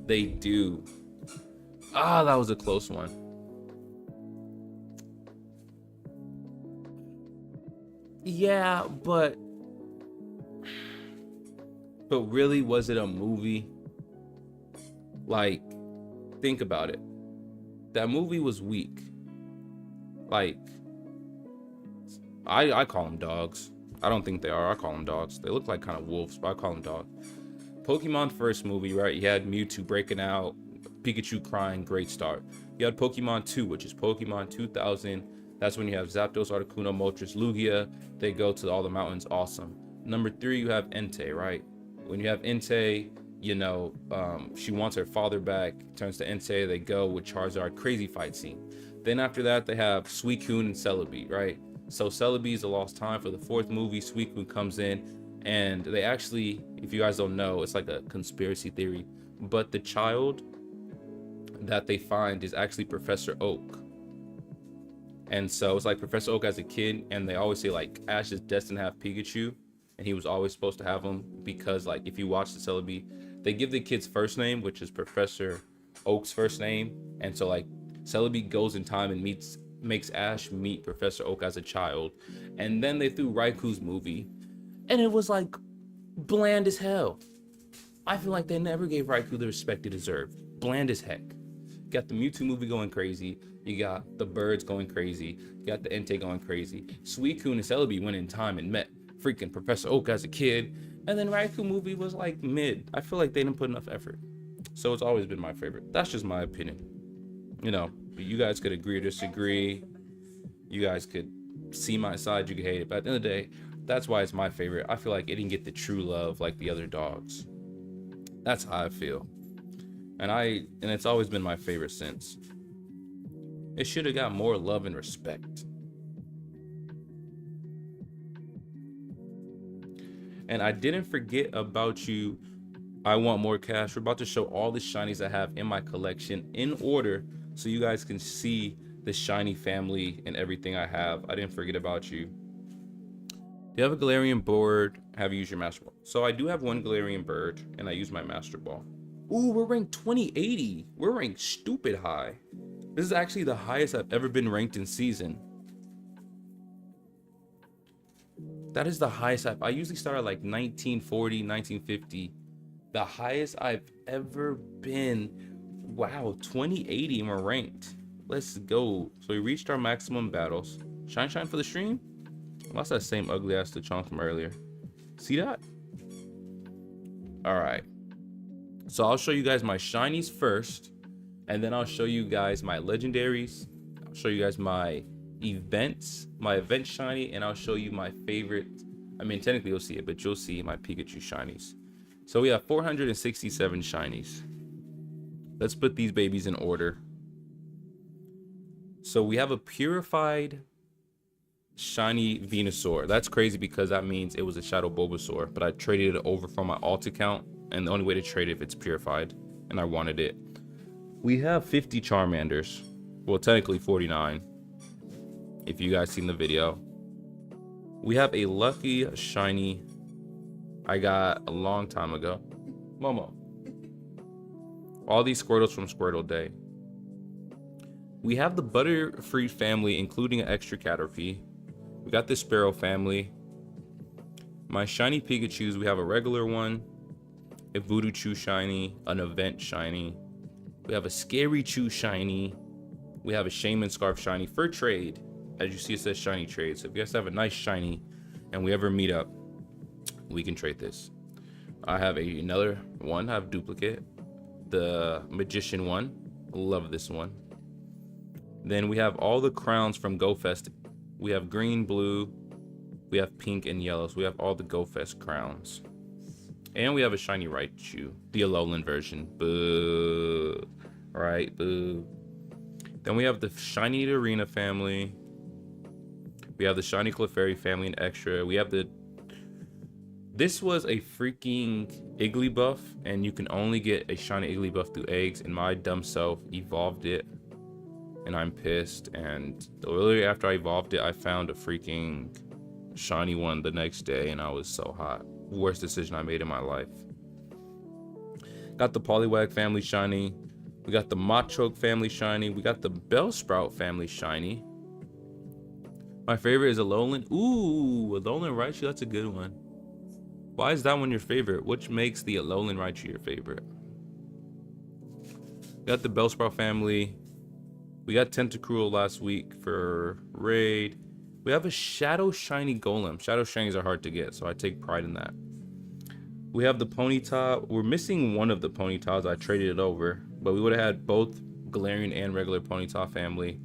[SPEAKER 1] They do. Ah, that was a close one. Yeah, but really, was it a movie? Like, think about it. That movie was weak. Like, I call them dogs. I don't think they are. I call them dogs. They look like kind of wolves, but I call them dogs. Pokemon first movie, right? You had Mewtwo breaking out, Pikachu crying, great start. You had Pokemon 2, which is Pokemon 2000. That's when you have Zapdos, Articuno, Moltres, Lugia. They go to all the mountains, awesome. Number 3, you have Entei, right? When you have Entei, you know, she wants her father back, turns to Entei, they go with Charizard, crazy fight scene. Then after that, they have Suicune and Celebi, right? So Celebi is a lost time for the 4th movie. Suicune comes in, and they actually, if you guys don't know, it's like a conspiracy theory, but the child that they find is actually Professor Oak. And so it's like Professor Oak as a kid, and they always say like Ash is destined to have Pikachu, and he was always supposed to have him because, like, if you watch the Celebi, they give the kid's first name, which is Professor Oak's first name, and so like Celebi goes in time and makes Ash meet Professor Oak as a child, and then they threw Raikou's movie, and it was like bland as hell. I feel like they never gave Raikou the respect he deserved. Bland as heck. You got the Mewtwo movie going crazy. You got the birds going crazy. You got the Entei going crazy. Suicune and Celebi went in time and met freaking Professor Oak as a kid. And then Raikou movie was like mid. I feel like they didn't put enough effort. So it's always been my favorite. That's just my opinion. You know, you guys could agree or disagree. You guys could see my side, you could hate it. But at the end of the day, that's why it's my favorite. I feel like it didn't get the true love like the other dogs. That's how I feel. And it's always been my favorite since. It should have got more love and respect. And I didn't forget about you. I want more cash. We're about to show all the shinies I have in my collection in order so you guys can see the shiny family and everything I have. I didn't forget about you. Do you have a Galarian board? Have you used your Master Ball? So I do have one Galarian bird, and I use my Master Ball. Ooh, we're ranked 2080. We're ranked stupid high. This is actually the highest I've ever been ranked in season. That is the highest I usually start at like 1940, 1950. The highest I've ever been. Wow, 2080 and we're ranked. Let's go. So we reached our maximum battles. Shine for the stream? Well, that's that same ugly ass Lechonk from earlier. See that? Alright. So I'll show you guys my shinies first, and then I'll show you guys my legendaries. I'll show you guys my events, my event shiny, and I'll show you my favorite. I mean, technically you'll see it, but you'll see my Pikachu shinies. So we have 467 shinies. Let's put these babies in order. So we have a purified shiny Venusaur. That's crazy because that means it was a Shadow Bulbasaur, but I traded it over from my alt account, and the only way to trade it if it's purified, and I wanted it. We have 50 Charmanders. Well, technically 49, if you guys seen the video. We have a lucky shiny I got a long time ago. Momo. All these Squirtles from Squirtle Day. We have the Butterfree family, including an extra Caterpie. We got the Sparrow family. My shiny Pikachus, we have a regular one, a Voodoo Chew shiny, an event shiny. We have a Scary Chew shiny. We have a Shaman Scarf shiny for trade. As you see, it says shiny trade. So if you guys have a nice shiny and we ever meet up, we can trade this. I have another one. I have duplicate. The Magician one. Love this one. Then we have all the crowns from GoFest. We have green, blue. We have pink and yellow. So we have all the GoFest crowns. And we have a shiny Raichu. The Alolan version. Boo. Right, boo. Then we have the shiny Arena family. We have the shiny Clefairy family and extra. We have the... This was a freaking Igglybuff, and you can only get a shiny Igglybuff through eggs, and my dumb self evolved it, and I'm pissed. And literally after I evolved it, I found a freaking shiny one the next day, and I was so hot. Worst decision I made in my life. Got the Poliwag family shiny. We got the Machoke family shiny. We got the Bellsprout family shiny. My favorite is Alolan. Ooh, Alolan Raichu, that's a good one. Why is that one your favorite? Which makes the Alolan Raichu your favorite? We got the Bellsprout family. We got Tentacruel last week for raid. We have a Shadow Shiny Golem. Shadow Shinies are hard to get, so I take pride in that. We have the Ponyta. We're missing one of the Ponytas. I traded it over, but we would have had both Galarian and regular Ponyta family.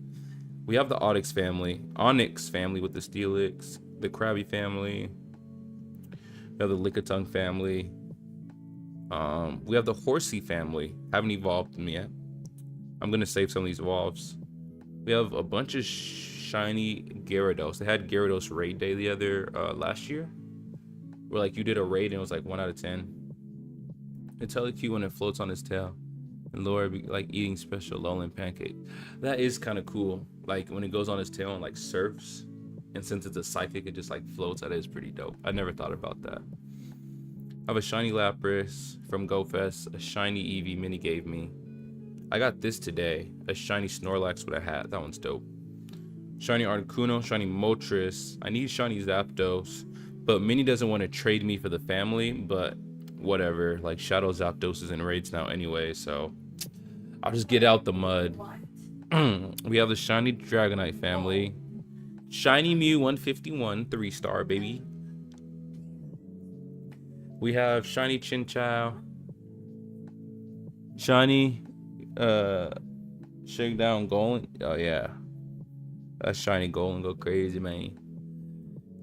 [SPEAKER 1] We have the Onyx family with the Steelix, the Krabby family. We have the Lickitung family. We have the Horsey family. Haven't evolved them yet. I'm gonna save some of these evolves. We have a bunch of shiny Gyarados. They had Gyarados raid day the other last year, where like you did a raid and it was like 1 out of 10. It's hella cute when it floats on his tail. And Laura be like eating special Alolan pancake. That is kind of cool. Like when it goes on his tail and like surfs. And since it's a psychic, it just like floats. That is pretty dope. I never thought about that. I have a shiny Lapras from GoFest. A shiny Eevee Mini gave me. I got this today. A shiny Snorlax with a hat. That one's dope. Shiny Articuno, shiny Moltres. I need shiny Zapdos. But Minnie doesn't want to trade me for the family. But whatever. Like Shadow Zapdos is in raids now anyway. So I'll just get out the mud. We have the shiny Dragonite family. Shiny Mew 151, 3-star, baby. We have shiny Chinchou. Shiny Shakedown Golem. Oh yeah. That shiny Golem go crazy, man.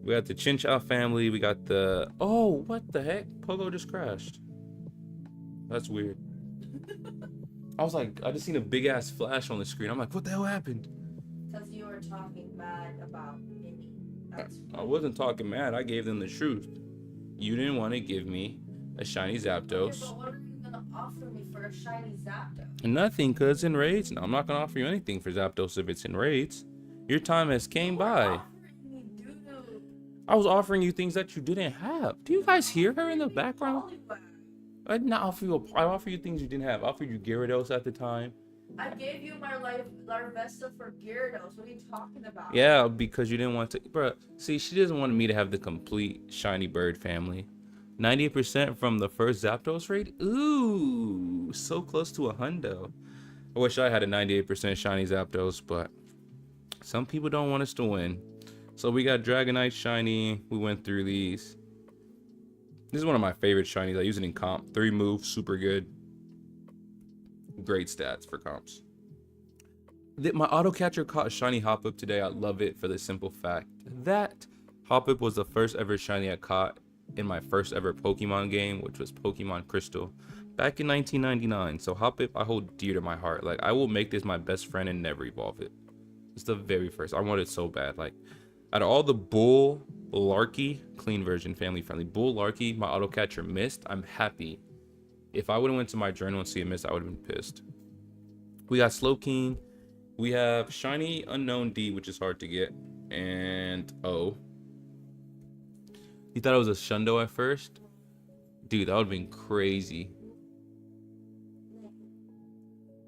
[SPEAKER 1] We got the Chinchou family. We got the... Oh, what the heck? Pogo just crashed. That's weird. I was like, I just seen a big ass flash on the screen. I'm like, what the hell happened?
[SPEAKER 2] Because you were talking bad about Minnie.
[SPEAKER 1] I wasn't talking mad. I gave them the truth. You didn't want to give me a shiny Zapdos.
[SPEAKER 2] Okay, but what are you going to offer me for a shiny Zapdos?
[SPEAKER 1] Nothing, because it's in raids. No, I'm not going to offer you anything for Zapdos if it's in raids. Your time has came by. I was offering you things that you didn't have. Do you guys hear her in the background? I did not offer you. I offer you things you didn't have. I offered you Gyarados at the time.
[SPEAKER 2] I gave you my Larvesta for Gyarados. What are you talking about?
[SPEAKER 1] Yeah, because you didn't want to. Bro, see, she doesn't want me to have the complete shiny bird family. 98% from the first Zapdos raid. Ooh, so close to a hundo. I wish I had a 98% shiny Zapdos, but some people don't want us to win. So we got Dragonite shiny. We went through these. This is one of my favorite shinies. I use it in comp. 3 moves, super good. Great stats for comps. My auto catcher caught a shiny Hoppip today. I love it for the simple fact that Hoppip was the first ever shiny I caught in my first ever Pokemon game, which was Pokemon Crystal back in 1999. So Hoppip I hold dear to my heart. Like, I will make this my best friend and never evolve it. It's the very first. I want it so bad. Like, out of all the Bull Larky, clean version, family friendly, Bull Larky, my auto catcher missed. I'm happy. If I would have went to my journal and see it missed, I would have been pissed. We got Slowking. We have shiny unknown D, which is hard to get, and O. You thought it was a Shundo at first? Dude, that would have been crazy.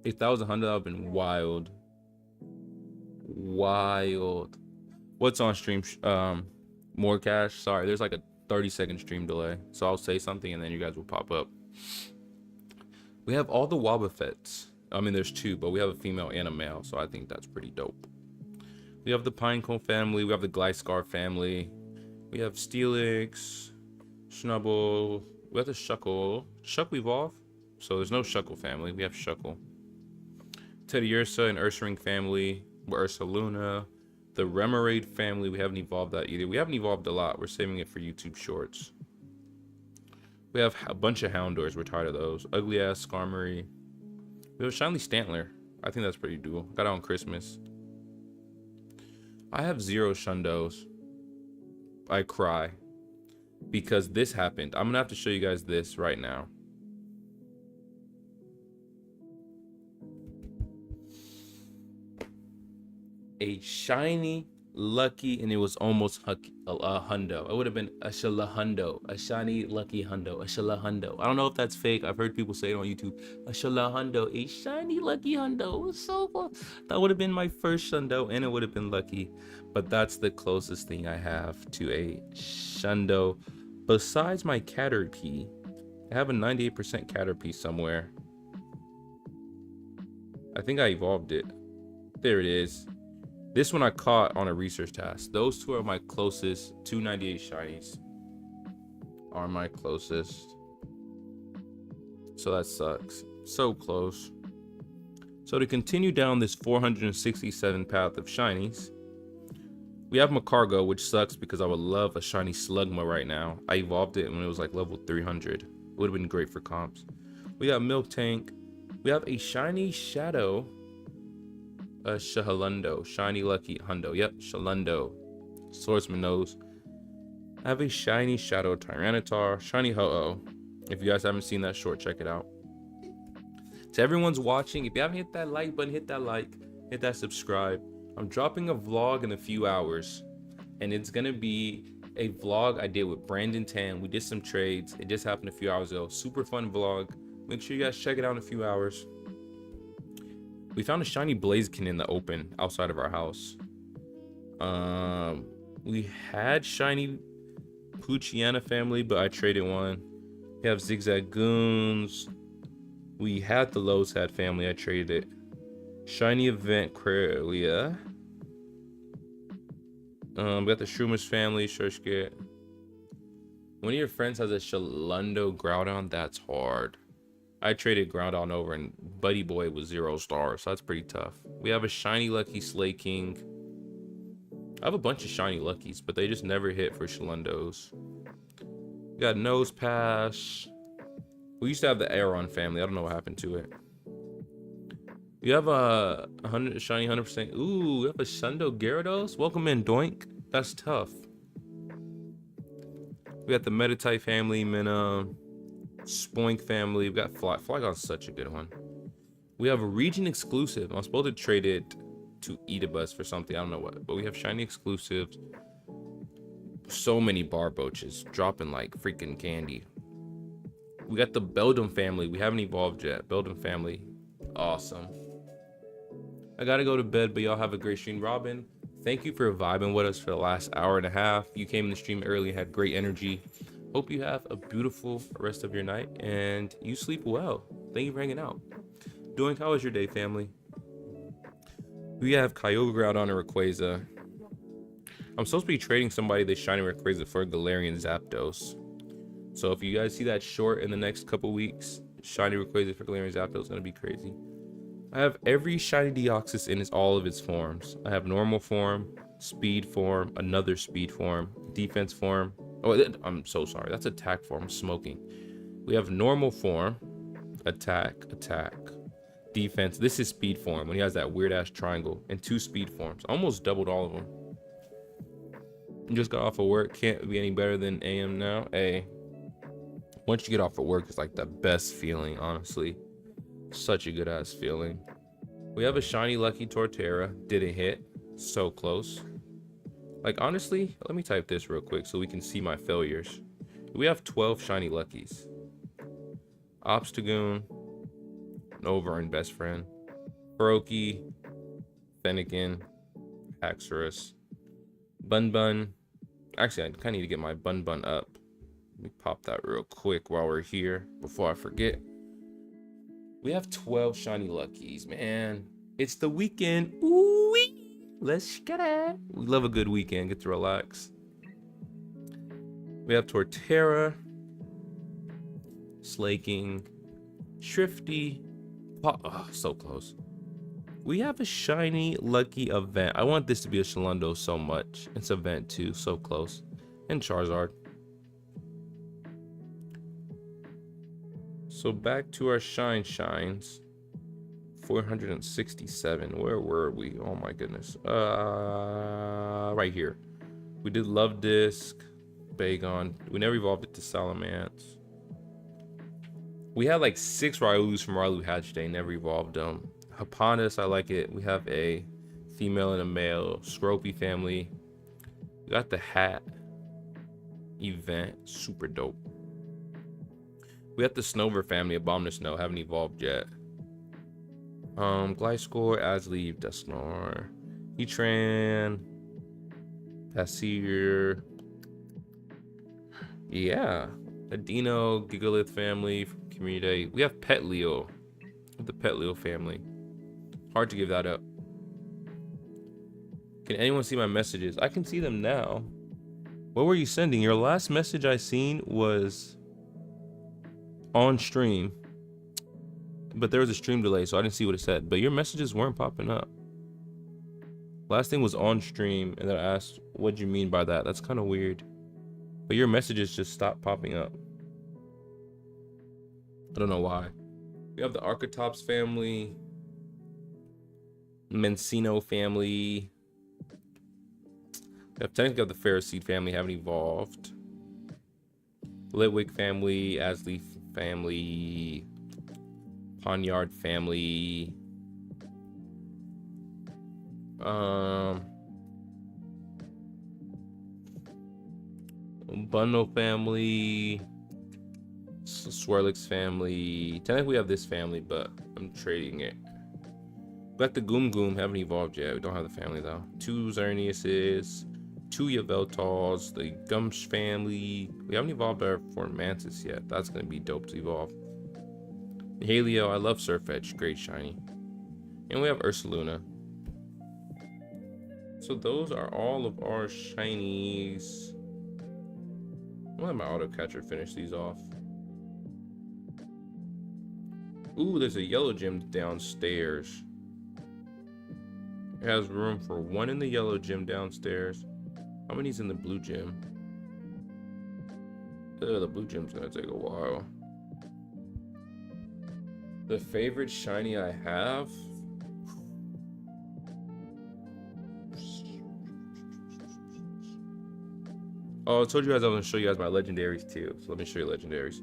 [SPEAKER 1] If that was a Hundo, that would have been wild. Wild. What's on stream? More cash. Sorry, there's like a 30-second stream delay, so I'll say something and then you guys will pop up. We have all the Wobbuffets. I mean, there's two, but we have a female and a male, so I think that's pretty dope. We have the Pinecone family. We have the Gliscor family. We have Steelix, Snubble. We have the Shuckle. Shuckle evolve, so there's no Shuckle family. We have Shuckle. Teddy Ursa and Ursaring family. Ursaluna. The Remoraid family, we haven't evolved that either. We haven't evolved a lot. We're saving it for YouTube shorts. We have a bunch of Houndours. We're tired of those. Ugly ass Skarmory. We have a Shiny Stantler. I think that's pretty doable. Got it on Christmas. I have 0 Shundos. I cry. Because this happened. I'm going to have to show you guys this right now. A shiny lucky, and it was almost a hundo. It would have been a shalahundo, a shiny lucky hundo, a shalahundo. I don't know if that's fake. I've heard people say it on YouTube. A shalahundo, a shiny lucky hundo. It was so cool. That would have been my first shundo, and it would have been lucky. But that's the closest thing I have to a shundo. Besides my Caterpie, I have a 98% Caterpie somewhere. I think I evolved it. There it is. This one I caught on a research task. Those two are my closest. 298 shinies are my closest. So that sucks. So close. So to continue down this 467 path of shinies, we have Macargo, which sucks because I would love a shiny Slugma right now. I evolved it when it was like level 300. It would have been great for comps. We got Milk Tank. We have a shiny Shadow. A Shahalundo, shiny lucky hundo. Yep, Shalundo. Swordsman knows. I have a shiny Shadow Tyranitar, shiny Ho-Oh. If you guys haven't seen that short, check it out. To everyone's watching, if you haven't hit that like button, hit that like, hit that subscribe. I'm dropping a vlog in a few hours, and it's gonna be a vlog I did with Brandon Tan. We did some trades. It just happened a few hours ago. Super fun vlog. Make sure you guys check it out in a few hours. We found a shiny Blaziken in the open outside of our house. We had shiny Poochyena family, but I traded one. We have Zigzag Goons. We had the Lozad family. I traded it. Shiny Event Quaxly. We got the Shroomish family. Shurshket. One of your friends has a Shalundo Groudon. That's hard. I traded Groudon over, and Buddy Boy was 0 stars, so that's pretty tough. We have a shiny lucky Slaking. I have a bunch of shiny luckies, but they just never hit for Shalundos. We got Nose Pass. We used to have the Aeron family. I don't know what happened to it. We have a 100 shiny 100%. Ooh, we have a Shundo Gyarados. Welcome in, Doink. That's tough. We got the Meditite family, Minna. Spoink family. We got Flygon's such a good one. We have a region exclusive. I'm supposed to trade it to Etabuzz for something. I don't know what, but we have shiny exclusives. So many Barboaches dropping like freaking candy. We got the Beldum family. We haven't evolved yet. Beldum family. Awesome. I gotta go to bed, but y'all have a great stream. Robin, thank you for vibing with us for the last hour and a half. You came in the stream early, had great energy. Hope you have a beautiful rest of your night and you sleep well. Thank you for hanging out. Doing, how was your day, family? We have Kyogre Groudon and Rayquaza. I'm supposed to be trading somebody this shiny Rayquaza for a Galarian Zapdos. So if you guys see that short in the next couple weeks, shiny Rayquaza for Galarian Zapdos is gonna be crazy. I have every shiny Deoxys in all of its forms. I have normal form, speed form, another speed form, defense form. Oh, I'm so sorry. That's attack form. Smoking. We have normal form, attack, defense. This is speed form when he has that weird ass triangle, and 2 speed forms. Almost doubled all of them. Just got off of work. Can't be any better than AM now. Hey, once you get off of work, it's like the best feeling, honestly. Such a good ass feeling. We have a shiny lucky Torterra. Didn't hit. So close. Like, honestly, let me type this real quick so we can see my failures. We have 12 shiny luckies. Obstagoon, Nova and best friend, Hiroki, Fennekin, Haxorus, Bun. Actually, I kind of need to get my Bun up. Let me pop that real quick while we're here before I forget. We have 12 shiny luckies, man. It's the weekend. Ooh-wee. Let's get it. We love a good weekend. Get to relax. We have Torterra, Slaking, Shrifty. Oh, so close. We have a shiny lucky event. I want this to be a Shalundo so much. It's event too, so close. And Charizard. So back to our shines. 467. Where were we? Oh my goodness. Right here. We did Love Disc, Bagon. We never evolved it to Salamence. We had like 6 Ryulus from Rylu Hatch Day, never evolved them. Haponus, I like it. We have a female and a male. Scropy family. We got the hat event, super dope. We have the Snover family, Abominous Snow, haven't evolved yet. Gliscor, Asleeve, Dusknoir, Heatran, Passir. Yeah, Adino, Gigalith family, Community. We have Pet Leo, the Pet Leo family. Hard to give that up. Can anyone see my messages? I can see them now. What were you sending? Your last message I seen was on stream, but there was a stream delay, so I didn't see what it said. But your messages weren't popping up. Last thing was on stream, and then I asked, "What'd you mean by that?" That's kind of weird. But your messages just stopped popping up. I don't know why. We have the Archetypes family, Mencino family. We have technically got the Ferroseed family, haven't evolved. Litwick family, Asleaf family, Ponyard family. Bundle family, Swirlix family. Technically we have this family, but I'm trading it. Got the Goom, haven't evolved yet. We don't have the family though. 2 Xerneases, 2 Yveltals, the Gumsh family. We haven't evolved our Formantis yet. That's gonna be dope to evolve. Halio, I love Surfetch, great shiny. And we have Ursaluna. So those are all of our shinies. I'll let my auto catcher finish these off. Ooh, there's a yellow gym downstairs. It has room for 1 in the yellow gym downstairs. How many's in the blue gym? The blue gym's gonna take a while. The favorite shiny I have? Oh, I told you guys I was gonna show you guys my legendaries too. So let me show you legendaries.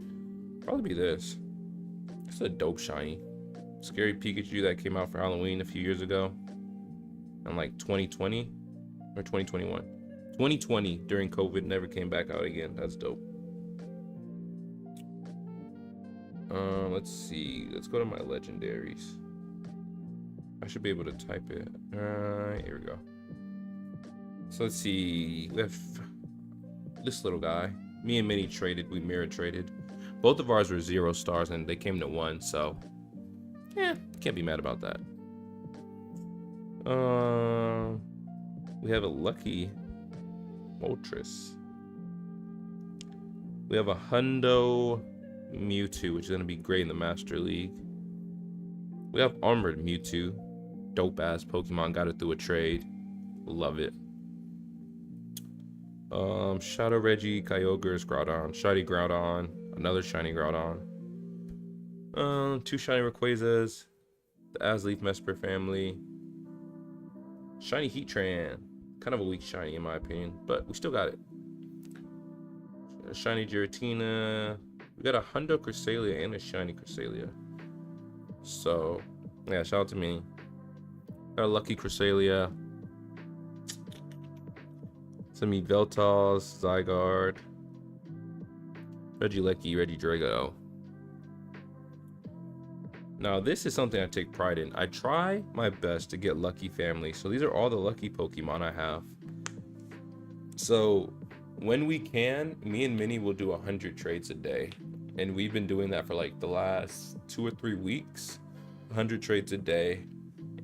[SPEAKER 1] Probably be this. It's a dope shiny. Scary Pikachu that came out for Halloween a few years ago. In like 2020 or 2021. 2020 during COVID, never came back out again. That's dope. Let's see. Let's go to my legendaries. I should be able to type it. Here we go. So let's see. We have this little guy. Me and Minnie traded. We mirror traded. Both of ours were 0 stars and they came to 1. So, yeah, can't be mad about that. We have a lucky Moltres. We have a Hundo Mewtwo, which is going to be great in the Master League. We have Armored Mewtwo. Dope ass Pokemon. Got it through a trade. Love it. Shadow Reggie, Kyogre, Groudon, Shiny Groudon, another Shiny Groudon. 2 Shiny Rayquazas, the Asleaf Mesper family, Shiny Heatran, kind of a weak shiny in my opinion, but we still got it. Shiny Giratina, we got a Hundo Cresselia and a Shiny Cresselia. So, yeah, shout out to me. Got a Lucky Cresselia. Some Veltos, Zygarde, Regieleki, Regidrago. Now, this is something I take pride in. I try my best to get lucky family. So these are all the lucky Pokemon I have. So when we can, me and Minnie will do 100 trades a day. And we've been doing that for like the last 2 or 3 weeks. 100 trades a day.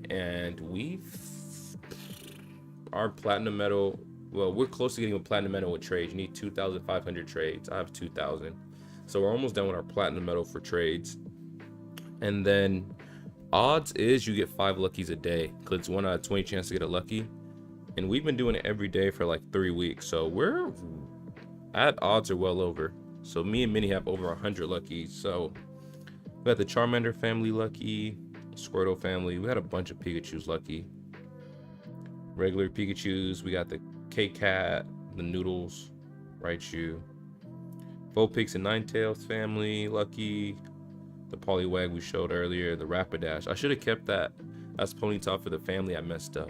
[SPEAKER 1] And our platinum medal, well, we're close to getting a platinum medal with trades. You need 2,500 trades. I have 2,000. So we're almost done with our platinum medal for trades. And then odds is you get 5 luckies a day, because it's 1 out of 20 chance to get a lucky. And we've been doing it every day for like 3 weeks. So we're at odds are well over. So me and Minnie have over 100 luckies. So we got the Charmander family lucky, Squirtle family. We had a bunch of Pikachus lucky. Regular Pikachus. We got the K-Cat, the Noodles, Raichu. Vulpix and Ninetales family lucky. The Poliwag we showed earlier, the Rapidash. I should have kept that as Ponyta for the family I messed up.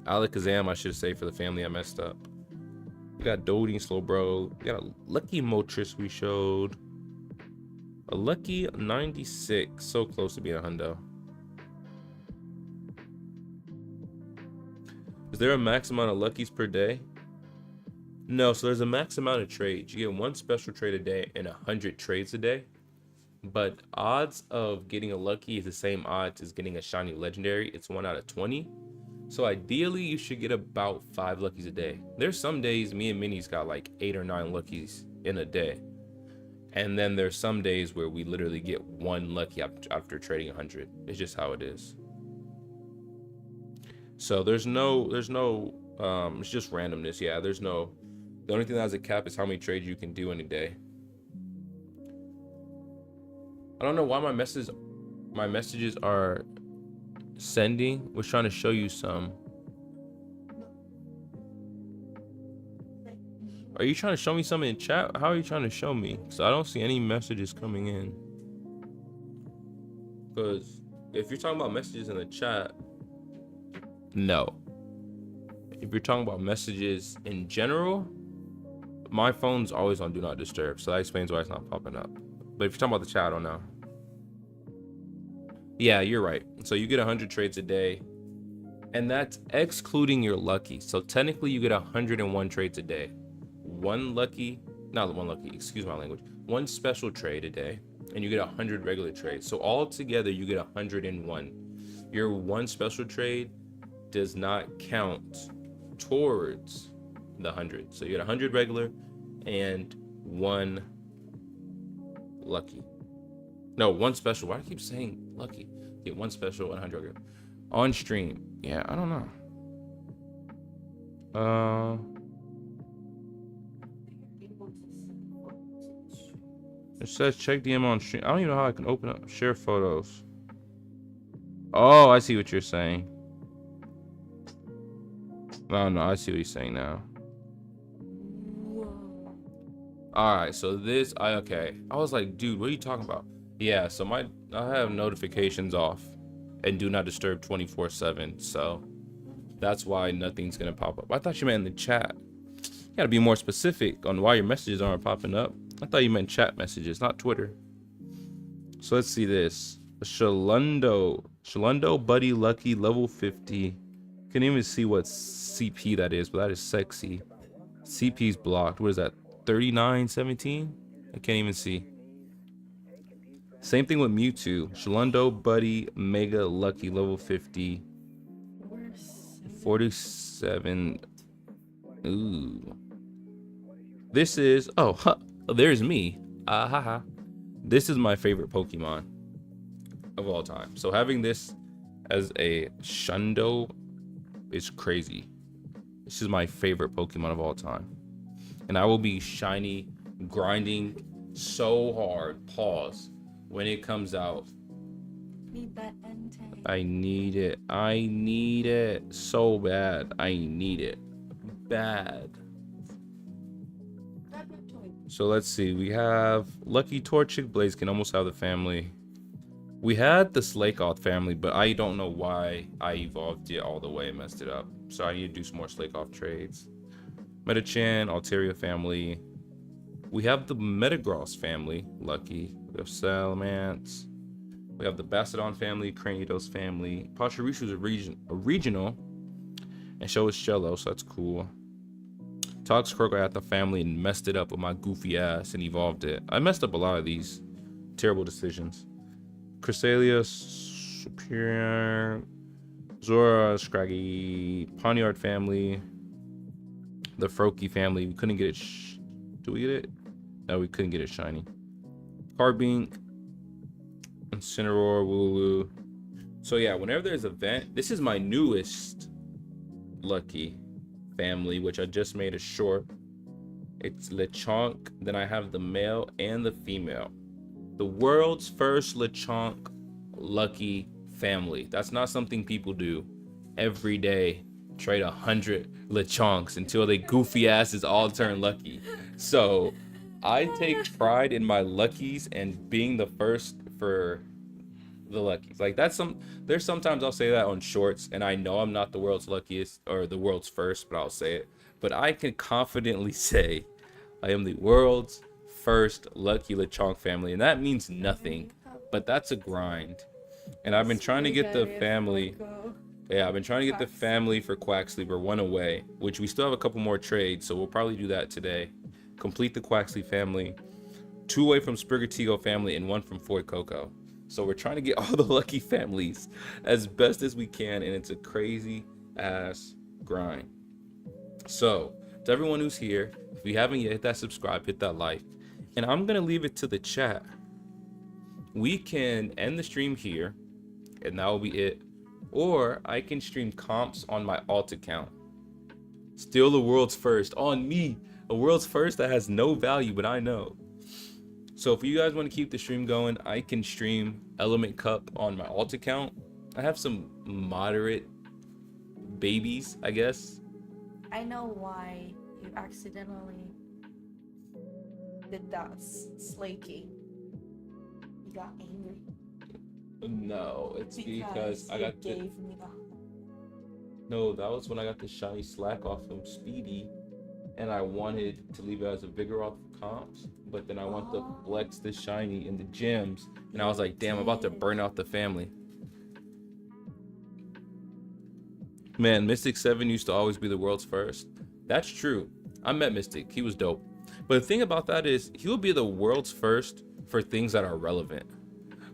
[SPEAKER 1] Alakazam I should have saved for the family I messed up. We got Dolding Slowbro. We got a Lucky Moltres we showed. A Lucky 96. So close to being a hundo. Is there a max amount of luckies per day? No, so there's a max amount of trades. You get 1 special trade a day and 100 trades a day. But odds of getting a lucky is the same odds as getting a shiny legendary. It's 1 out of 20. So ideally you should get about 5 luckies a day. There's some days me and Minnie's got like 8 or 9 luckies in a day. And then there's some days where we literally get 1 lucky after trading 100. It's just how it is. So there's no it's just randomness. Yeah, the only thing that has a cap is how many trades you can do in a day. I don't know why my messages are sending. We're trying to show you some. Are you trying to show me something in chat? How are you trying to show me? So I don't see any messages coming in. Because if you're talking about messages in the chat, no. If you're talking about messages in general, my phone's always on do not disturb. So that explains why it's not popping up. But if you're talking about the chat, I don't know. Yeah, you're right. So you get 100 trades a day, and that's excluding your lucky. So technically you get 101 trades a day. One special trade a day, and you get 100 regular trades. So all together you get 101. Your 1 special trade does not count towards the 100. So you get 100 regular and 1 lucky. No, 1 special. Why do I keep saying lucky? Get 1 special, 100 regular. On stream. Yeah, I don't know. It says check DM on stream. I don't even know how I can open up share photos. Oh, I see what you're saying. No, I see what he's saying now. Alright, so this, okay. I was like, dude, what are you talking about? Yeah, so I have notifications off and do not disturb 24/7, so that's why nothing's gonna pop up. I thought you meant in the chat. You gotta be more specific on why your messages aren't popping up. I thought you meant chat messages, not Twitter. So let's see this. Shalundo Buddy Lucky level 50. Can't even see what CP that is, but that is sexy. CP's blocked. What is that? 3917? I can't even see. Same thing with Mewtwo. Shalundo Buddy Mega Lucky level 50. 47. Ooh. This is there's me. Haha. This is my favorite Pokemon. of all time. So having this as a Shundo is crazy. This is my favorite Pokemon of all time. And I will be shiny grinding so hard, pause, when it comes out.
[SPEAKER 2] Need that Entei.
[SPEAKER 1] I need it. I need it so bad. I need it bad. So let's see. We have Lucky Torchic Blaziken, almost out of the family. We had the Slakoth family, but I don't know why I evolved it all the way and messed it up. So I need to do some more Slakoth trades. Metachan, Altaria family. We have the Metagross family, Lucky. We have Salamence. We have the Bastiodon family, Cranidos family. Pachirisu is a regional. And so is Shello, so that's cool. Toxicroak, I had the family and messed it up with my goofy ass and evolved it. I messed up a lot of these terrible decisions. Cresselia, Superior, Zora, Scraggy, Poniard family, the Froakie family. We couldn't get it. Do we get it? No, we couldn't get it shiny. Carbink, Incineroar, Wooloo. So yeah, whenever there's an event, this is my newest Lucky family, which I just made a short. It's Lechonk. Then I have the male and the female. The world's first Lechonk Lucky family. That's not something people do every day. Trade 100 Lechonks until they goofy asses all turn lucky. So I take pride in my Luckies and being the first for the Luckies. Like there's sometimes I'll say that on shorts and I know I'm not the world's luckiest or the world's first, but I'll say it. But I can confidently say I am the world's first Lucky Lechonk family, and that means nothing, but that's a grind. And I've been trying to get the family. Yeah, I've been trying to get the family for Quaxly. We're one away, which we still have a couple more trades, so we'll probably do that today. Complete the Quaxly family, 2 away from Sprigatito family, and 1 from fuecoco. So we're trying to get all the lucky families as best as we can, and it's a crazy ass grind. So to everyone who's here, if you haven't yet, hit that subscribe, hit that like, and I'm gonna leave it to the chat. We can end the stream here, and that will be it. Or I can stream comps on my alt account. Still the world's first on me. A world's first that has no value, but I know. So if you guys want to keep the stream going, I can stream Element Cup on my alt account. I have some moderate babies, I guess.
[SPEAKER 2] I know why you accidentally did that slaking. You got angry.
[SPEAKER 1] No, it's because I got the... No, that was when I got the shiny Slack off from Speedy, and I wanted to leave it as a Vigoroth for comps, but then I want to flex the shiny in the gyms, and I was like, damn, I'm about to burn out the family. Man, Mystic 7 used to always be the world's first. That's true. I met Mystic. He was dope. But the thing about that is, he will be the world's first for things that are relevant.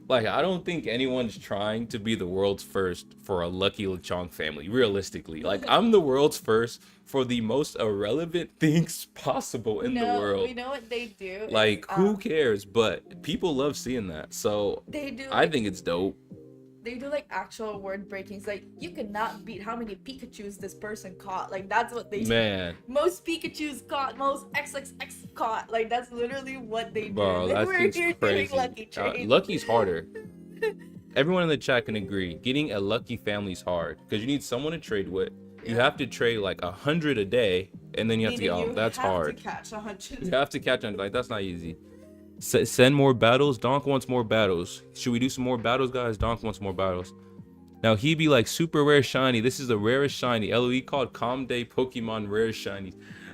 [SPEAKER 1] Like, I don't think anyone's trying to be the world's first for a Lucky Lechonk family, realistically. Like, I'm the world's first for the most irrelevant things possible in the world.
[SPEAKER 2] We know what they do.
[SPEAKER 1] Like, who cares? But people love seeing that. So,
[SPEAKER 2] they do.
[SPEAKER 1] I think it's dope.
[SPEAKER 2] They do, like, actual word breakings. Like, you cannot beat how many Pikachus this person caught. Like, that's what they do.
[SPEAKER 1] Man.
[SPEAKER 2] Most Pikachus caught, most XXX caught. Like, that's literally what they do.
[SPEAKER 1] Bro, that's just crazy.
[SPEAKER 2] Lucky trades.
[SPEAKER 1] Lucky's harder. Everyone in the chat can agree. Getting a lucky family is hard because you need someone to trade with. You have to trade like 100 a day, and then you have to get that's hard.
[SPEAKER 2] You have to catch 100.
[SPEAKER 1] You have to catch 100. Like, that's not easy. Send more battles. Donk wants more battles. Should we do some more battles, guys? Donk wants more battles. Now he be like super rare shiny. This is the rarest shiny. LOE called Calm Day Pokemon rare shiny.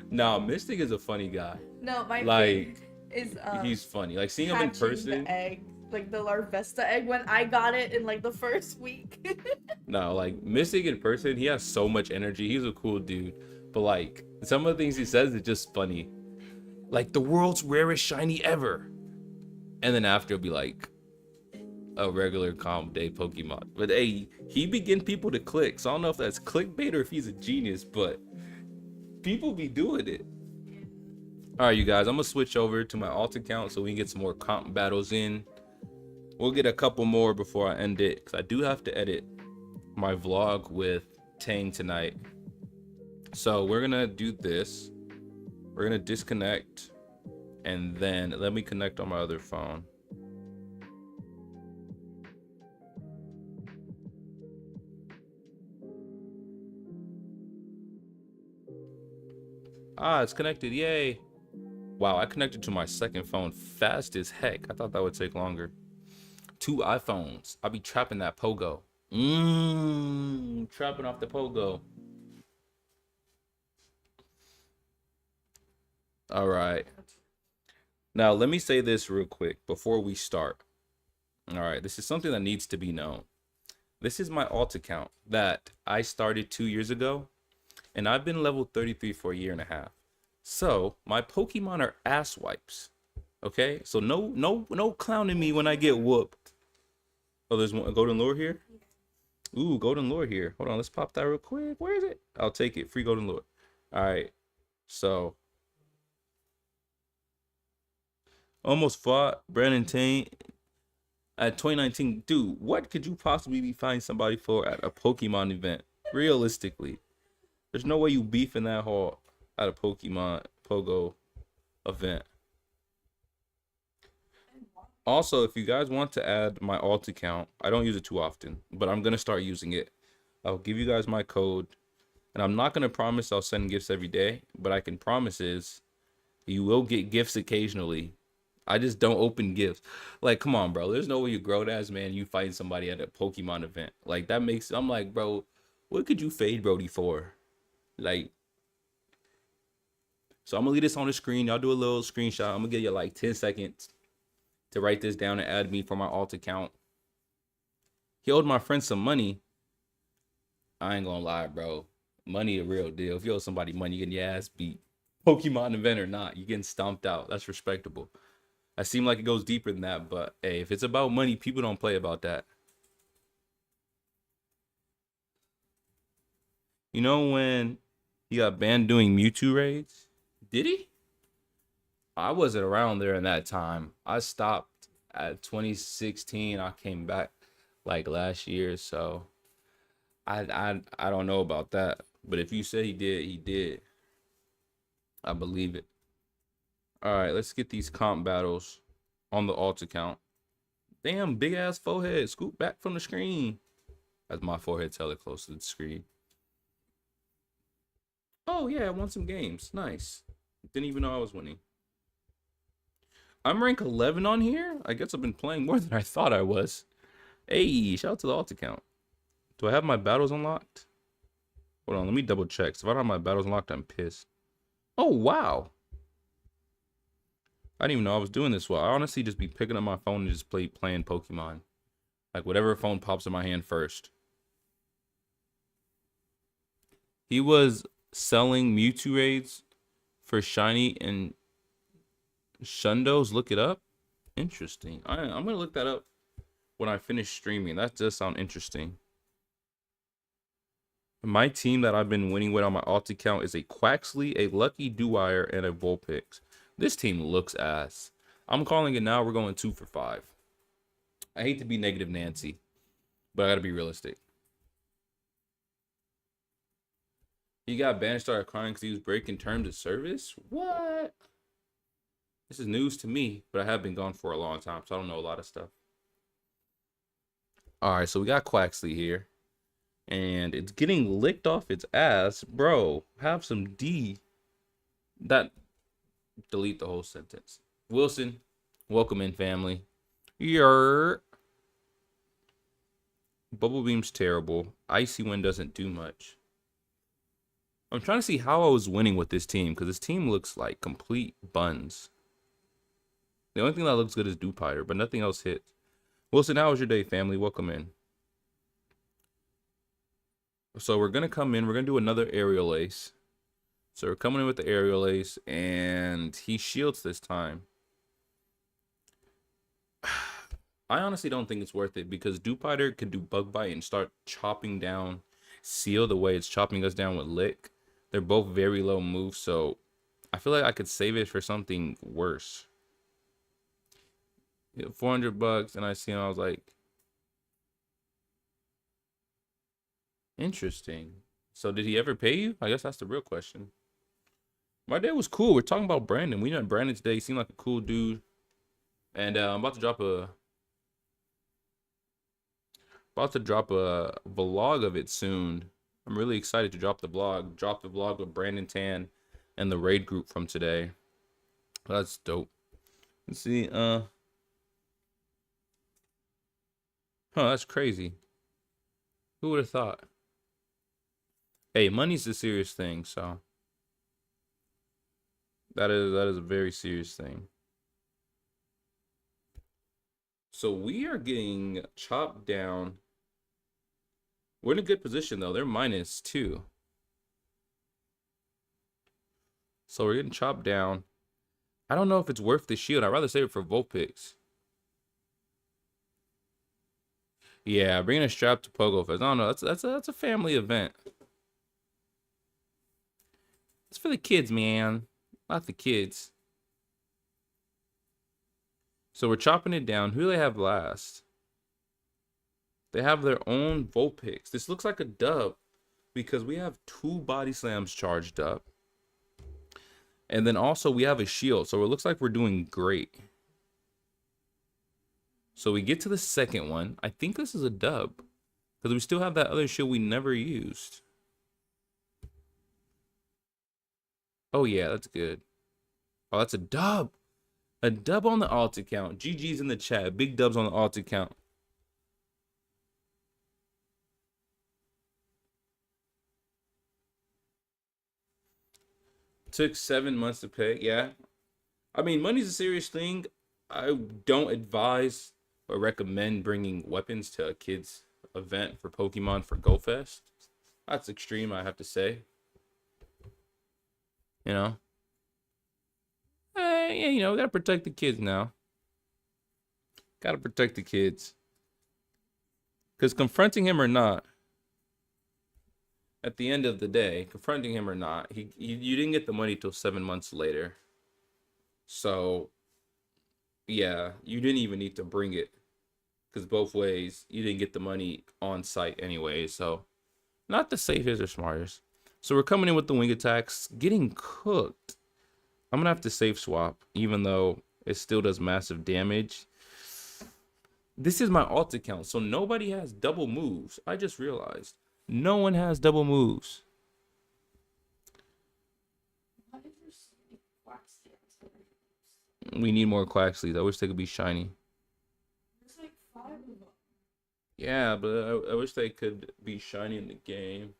[SPEAKER 1] Now Mystic is a funny guy.
[SPEAKER 2] No, my
[SPEAKER 1] like
[SPEAKER 2] is
[SPEAKER 1] he's funny. Like seeing him in person.
[SPEAKER 2] The egg, like the Larvesta egg when I got it in like the first week.
[SPEAKER 1] No, like Mystic in person, he has so much energy. He's a cool dude. But like some of the things he says is just funny. Like the world's rarest shiny ever. And then after it'll be like a regular calm day Pokemon. But hey, he be getting people to click. So I don't know if that's clickbait or if he's a genius, but people be doing it. All right, you guys, I'm gonna switch over to my alt account so we can get some more comp battles in. We'll get a couple more before I end it, because I do have to edit my vlog with Tang tonight. So we're gonna do this. We're gonna disconnect, and then let me connect on my other phone. Ah, it's connected, yay. Wow, I connected to my second phone fast as heck. I thought that would take longer. 2 iPhones. I'll be trapping that pogo. Trapping off the pogo. All right. Now, let me say this real quick before we start. All right, this is something that needs to be known. This is my alt account that I started 2 years ago, and I've been level 33 for a year and a half. So my Pokemon are ass wipes. Okay, so no clowning me when I get whooped. Oh, there's a golden lure here. Ooh, golden lure here. Hold on, let's pop that real quick. Where is it? I'll take it. Free golden lure. All right, so almost fought Brandon Tane at 2019. Dude, what could you possibly be fighting somebody for at a Pokemon event? Realistically, there's no way you beefing that hard at a Pokemon Pogo event. Also, if you guys want to add my alt account, I don't use it too often, but I'm gonna start using it. I'll give you guys my code, and I'm not gonna promise I'll send gifts every day, but I can promise is you will get gifts occasionally. I just don't open gifts. Like, come on, bro. There's no way you grow as man. You fighting somebody at a Pokemon event. Like, that makes, I'm like, bro, what could you fade Brody for? Like, so I'm gonna leave this on the screen. Y'all do a little screenshot. I'm gonna give you like 10 seconds to write this down and add me for my alt account. He owed my friend some money. I ain't gonna lie, bro. Money a real deal. If you owe somebody money, you getting your ass beat. Pokemon event or not, you getting stomped out. That's respectable. I seem like it goes deeper than that, but hey, if it's about money, people don't play about that. You know when he got banned doing Mewtwo raids? Did he? I wasn't around there in that time. I stopped at 2016. I came back like last year, so I don't know about that. But if you say he did, he did. I believe it. All right, let's get these comp battles on the alt account. Damn, big ass forehead. Scoot back from the screen. That's my forehead teller close to the screen. Oh yeah, I won some games. Nice. Didn't even know I was winning. I'm rank 11 on here. I guess I've been playing more than I thought I was. Hey, shout out to the alt account. Do I have my battles unlocked? Hold on, let me double check. So if I don't have my battles unlocked, I'm pissed. Oh, wow. I didn't even know I was doing this well. I honestly just be picking up my phone and just playing Pokemon. Like whatever phone pops in my hand first. He was selling Mewtwo raids for shiny and Shundos. Look it up. Interesting. I'm gonna look that up when I finish streaming. That does sound interesting. My team that I've been winning with on my alt account is a Quaxly, a Lucky Dewire, and a Vulpix. This team looks ass. I'm calling it now. We're going 2 for 5. I hate to be negative Nancy, but I gotta be realistic. He got banned, started crying because he was breaking terms of service? What? This is news to me, but I have been gone for a long time, so I don't know a lot of stuff. Alright, so we got Quaxly here. And it's getting licked off its ass. Bro, have some D. Delete the whole sentence. Wilson, welcome in, family. Yer. Bubble Beam's terrible. Icy Wind doesn't do much. I'm trying to see how I was winning with this team, because this team looks like complete buns. The only thing that looks good is Dewpider, but nothing else hits. Wilson, how was your day, family? Welcome in. So we're going to come in. We're going to do another aerial ace. So we're coming in with the aerial ace, and he shields this time. I honestly don't think it's worth it, because Dewpider could do Bug Bite and start chopping down Seal the way it's chopping us down with Lick. They're both very low moves, so I feel like I could save it for something worse. Yeah, $400, and I seen. I was like, interesting. So did he ever pay you? I guess that's the real question. My day was cool. We're talking about Brandon. We met Brandon today. He seemed like a cool dude. And I'm about to drop a vlog of it soon. I'm really excited to drop the vlog. Drop the vlog with Brandon Tan and the raid group from today. That's dope. Let's see. That's crazy. Who would have thought? Hey, money's a serious thing, so that is a very serious thing. So we are getting chopped down. We're in a good position though. They're -2. So we're getting chopped down. I don't know if it's worth the shield. I'd rather save it for Vulpix. Yeah, bringing a strap to Pogo Fest. I don't know. That's a family event. It's for the kids, man. Not the kids. So we're chopping it down. Who do they have last? They have their own Vulpix. This looks like a dub because we have 2 body slams charged up. And then also we have a shield. So it looks like we're doing great. So we get to the second one. I think this is a dub because we still have that other shield we never used. Oh yeah, that's good. Oh, that's a dub. A dub on the alt account. GG's in the chat. Big dubs on the alt account. Took 7 months to pay. Yeah. I mean, money's a serious thing. I don't advise or recommend bringing weapons to a kid's event for Pokemon for Go Fest. That's extreme, I have to say. You know? Yeah, you know, gotta protect the kids now. Gotta protect the kids. Because confronting him or not, at the end of the day, confronting him or not, you didn't get the money till 7 months later. So, yeah, you didn't even need to bring it. Because both ways, you didn't get the money on site anyway. So, not the safest or smartest. So, we're coming in with the wing attacks, getting cooked. I'm going to have to safe swap, even though it still does massive damage. This is my alt account, so nobody has double moves. I just realized. No one has double moves. We need more quaxlys. I wish they could be shiny.
[SPEAKER 2] There's like 5 of them.
[SPEAKER 1] Yeah, but I wish they could be shiny in the game.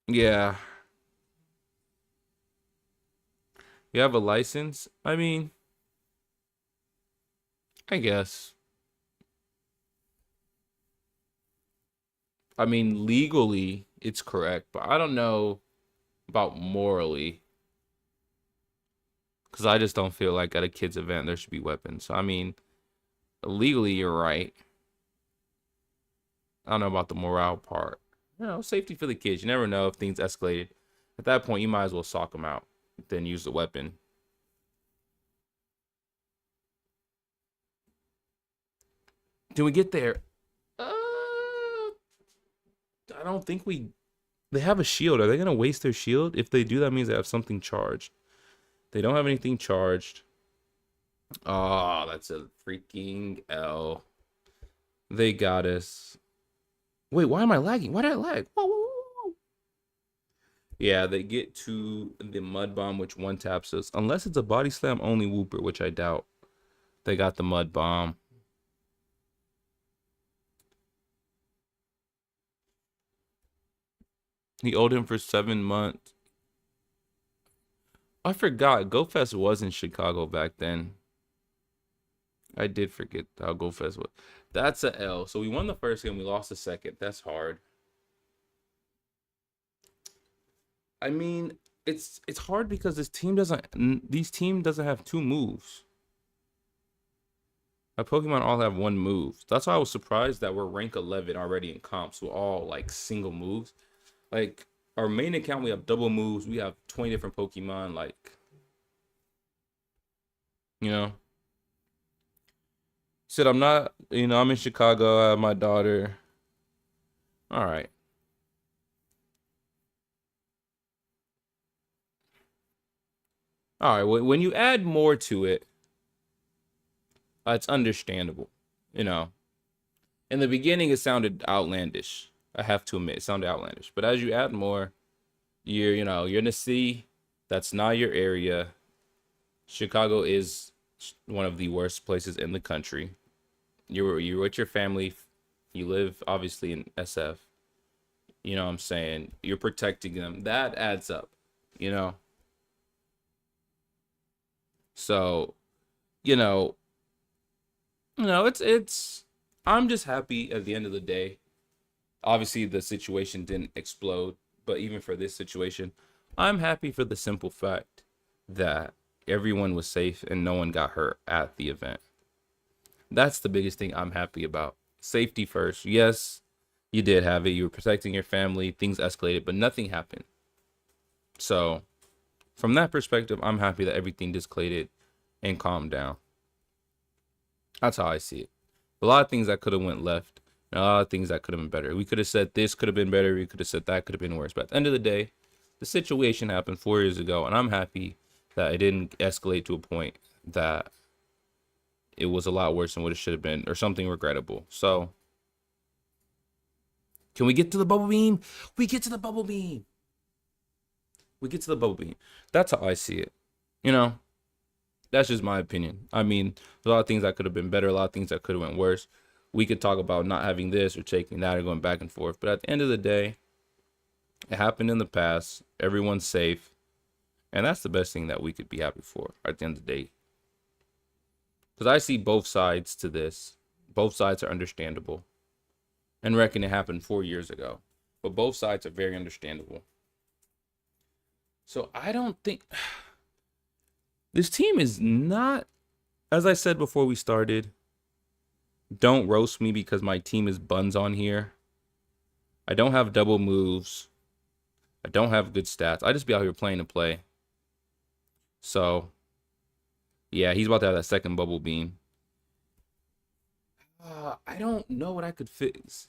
[SPEAKER 1] Yeah. You have a license? I mean, I guess. I mean, legally, it's correct, but I don't know about morally. Because I just don't feel like at a kid's event there should be weapons. So, I mean, legally, you're right. I don't know about the morale part. You know, safety for the kids. You never know if things escalated. At that point, you might as well sock them out, then use the weapon. Did we get there? I don't think we... They have a shield. Are they going to waste their shield? If they do, that means they have something charged. They don't have anything charged. Oh, that's a freaking L. They got us. Wait, why am I lagging? Why did I lag? Whoa, whoa, whoa. Yeah, they get to the mud bomb, which one taps us. Unless it's a body slam only Wooper, which I doubt. They got the mud bomb. He owed him for 7 months. I forgot. GoFest was in Chicago back then. I did forget how GoFest was. That's a L. So we won the first game. We lost the second. That's hard. I mean, it's hard because these team doesn't have 2 moves. My Pokemon all have 1 move. That's why I was surprised that we're rank 11 already in comps with all like single moves. Like our main account, we have double moves. We have 20 different Pokemon. Like You know, said I'm not. You know, I'm in Chicago. I have my daughter. All right. All right. When you add more to it, it's understandable. You know, in the beginning, it sounded outlandish. I have to admit, it sounded outlandish. But as you add more, you're in a city that's not your area. Chicago is one of the worst places in the country. You're with your family. You live obviously in SF. You know what I'm saying? You're protecting them. That adds up, you know? So, you know, it's I'm just happy at the end of the day. Obviously the situation didn't explode, but even for this situation, I'm happy for the simple fact that everyone was safe and no one got hurt at the event. That's the biggest thing I'm happy about. Safety first. Yes, you did have it. You were protecting your family. Things escalated, but nothing happened. So, from that perspective, I'm happy that everything escalated and calmed down. That's how I see it. A lot of things that could have went left, and a lot of things that could have been better. We could have said this could have been better. We could have said that could have been worse. But at the end of the day, the situation happened 4 years ago, and I'm happy that it didn't escalate to a point that it was a lot worse than what it should have been, or something regrettable. So, can we get to the bubble beam? We get to the bubble beam. We get to the bubble beam. That's how I see it. You know, that's just my opinion. I mean, there's a lot of things that could have been better, a lot of things that could have went worse. We could talk about not having this or taking that or going back and forth. But at the end of the day, it happened in the past. Everyone's safe. And that's the best thing that we could be happy for at the end of the day. Because I see both sides to this. Both sides are understandable. And reckon it happened 4 years ago. But both sides are very understandable. So I don't think this team is not, as I said before we started, don't roast me because my team is buns on here. I don't have double moves. I don't have good stats. I just be out here playing to play. So, yeah, he's about to have that second bubble beam. I don't know what I could fix.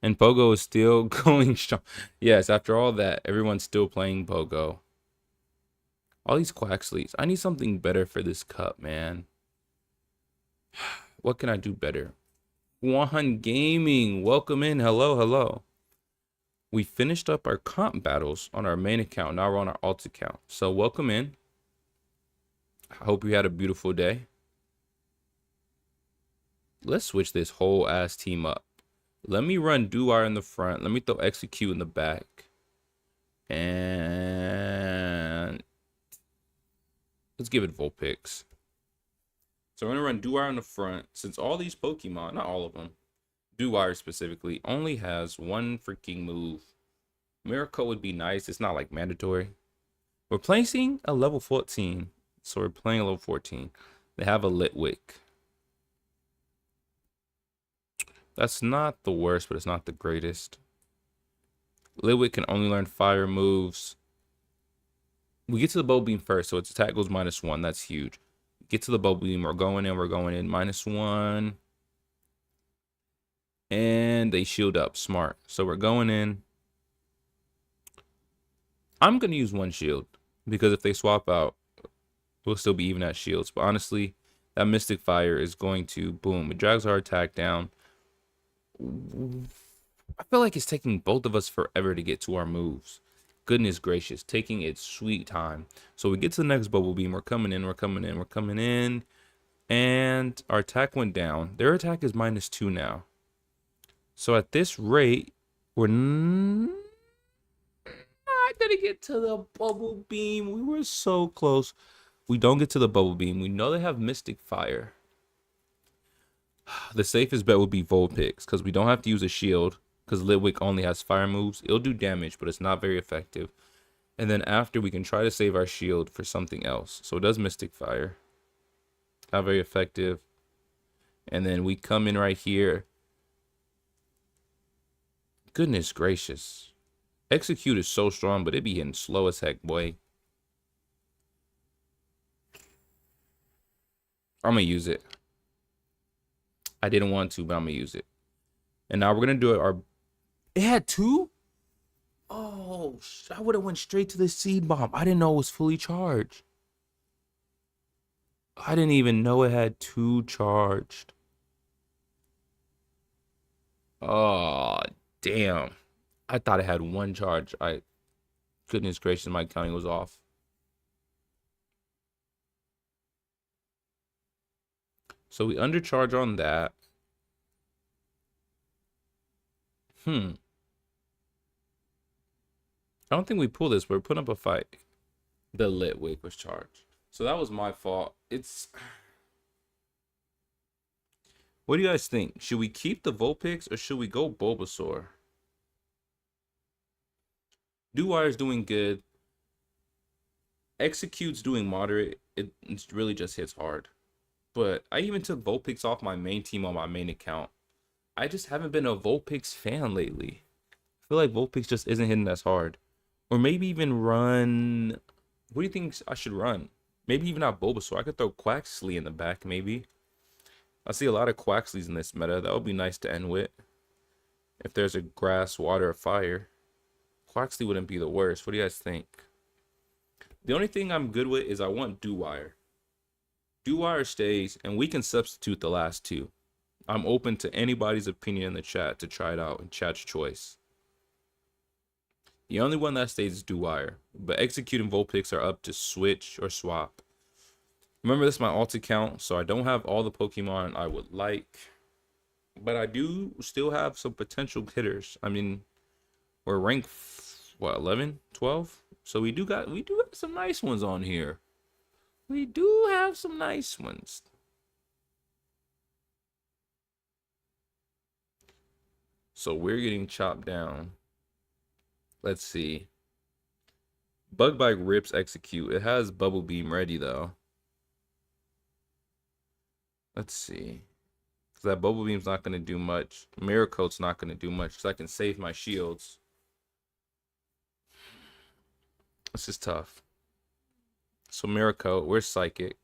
[SPEAKER 1] And Pogo is still going strong. Yes, after all that, everyone's still playing Pogo. All these quaxlys. I need something better for this cup, man. What can I do better? One Gaming, welcome in. Hello, hello. We finished up our comp battles on our main account. Now we're on our alt account. So welcome in. I hope you had a beautiful day. Let's switch this whole ass team up. Let me run Duar in the front. Let me throw Execute in the back. And let's give it Vulpix. So we're going to run Duar in the front. Since all these Pokemon, not all of them, Duar specifically, only has one freaking move. Miracle would be nice. It's not like mandatory. We're placing a level 14. So we're playing a level 14. They have a Litwick. That's not the worst, but it's not the greatest. Litwick can only learn fire moves. We get to the Bubble Beam first, so its attack goes -1. That's huge. Get to the Bubble Beam. We're going in. -1. And they shield up. Smart. So we're going in. I'm going to use one shield, because if they swap out, we'll still be even at shields. But honestly, that Mystic Fire is going to, boom, it drags our attack down. I feel like it's taking both of us forever to get to our moves. Goodness gracious, taking its sweet time. So we get to the next Bubble Beam. We're coming in. And our attack went down. Their attack is -2 now. So at this rate, we're not gonna get to the Bubble Beam. We were so close. We don't get to the Bubble Beam. We know they have Mystic Fire. The safest bet would be Vulpix, because we don't have to use a shield, because Litwick only has fire moves. It'll do damage, but it's not very effective. And then after, we can try to save our shield for something else. So it does Mystic Fire. Not very effective. And then we come in right here. Goodness gracious. Execute is so strong, but it be hitting slow as heck, boy. I'm gonna use it. I didn't want to, but I'm gonna use it. And now we're gonna do it. It had 2. Oh, I would have went straight to the seed bomb. I didn't know it was fully charged. I didn't even know it had 2 charged. Oh, damn. I thought it had 1 charge. Goodness gracious, my counting was off. So we undercharge on that. I don't think we pull this. We're putting up a fight. The lit wig was charged. So that was my fault. What do you guys think? Should we keep the Vulpix or should we go Bulbasaur? Dewire's doing good. Execute's doing moderate. It really just hits hard. But I even took Vulpix off my main team on my main account. I just haven't been a Vulpix fan lately. I feel like Vulpix just isn't hitting as hard. Or maybe even run... What do you think I should run? Maybe even not Bulbasaur. I could throw Quaxly in the back, maybe. I see a lot of Quaxlys in this meta. That would be nice to end with. If there's a grass, water, or fire. Quaxly wouldn't be the worst. What do you guys think? The only thing I'm good with is I want Dewire. Dewire stays, and we can substitute the last 2. I'm open to anybody's opinion in the chat to try it out in chat's choice. The only one that stays is Dewire, but Execute and Vulpix are up to switch or swap. Remember, this is my alt account, so I don't have all the Pokemon I would like, but I do still have some potential hitters. I mean, we're ranked, what, 11, 12? So we do have some nice ones on here. We do have some nice ones. So we're getting chopped down. Let's see. Bug Bite rips Execute. It has Bubble Beam ready though. Let's see. Because that Bubble Beam's not going to do much. Mirror Coat's not going to do much because I can save my shields. This is tough. So Mirror Coat, we're Psychic.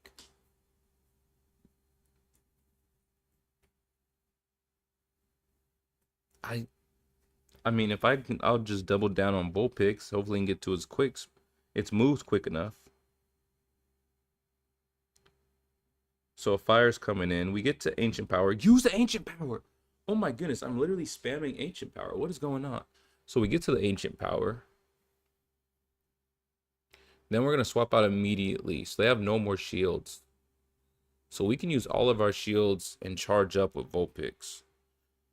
[SPEAKER 1] I mean, if I can, I'll just double down on Bullpix. Hopefully, and get to its quicks. Its moves quick enough. So if fire's coming in, we get to Ancient Power. Use the Ancient Power. Oh my goodness, I'm literally spamming Ancient Power. What is going on? So we get to the Ancient Power. Then we're gonna swap out immediately. So they have no more shields. So we can use all of our shields and charge up with Vulpix.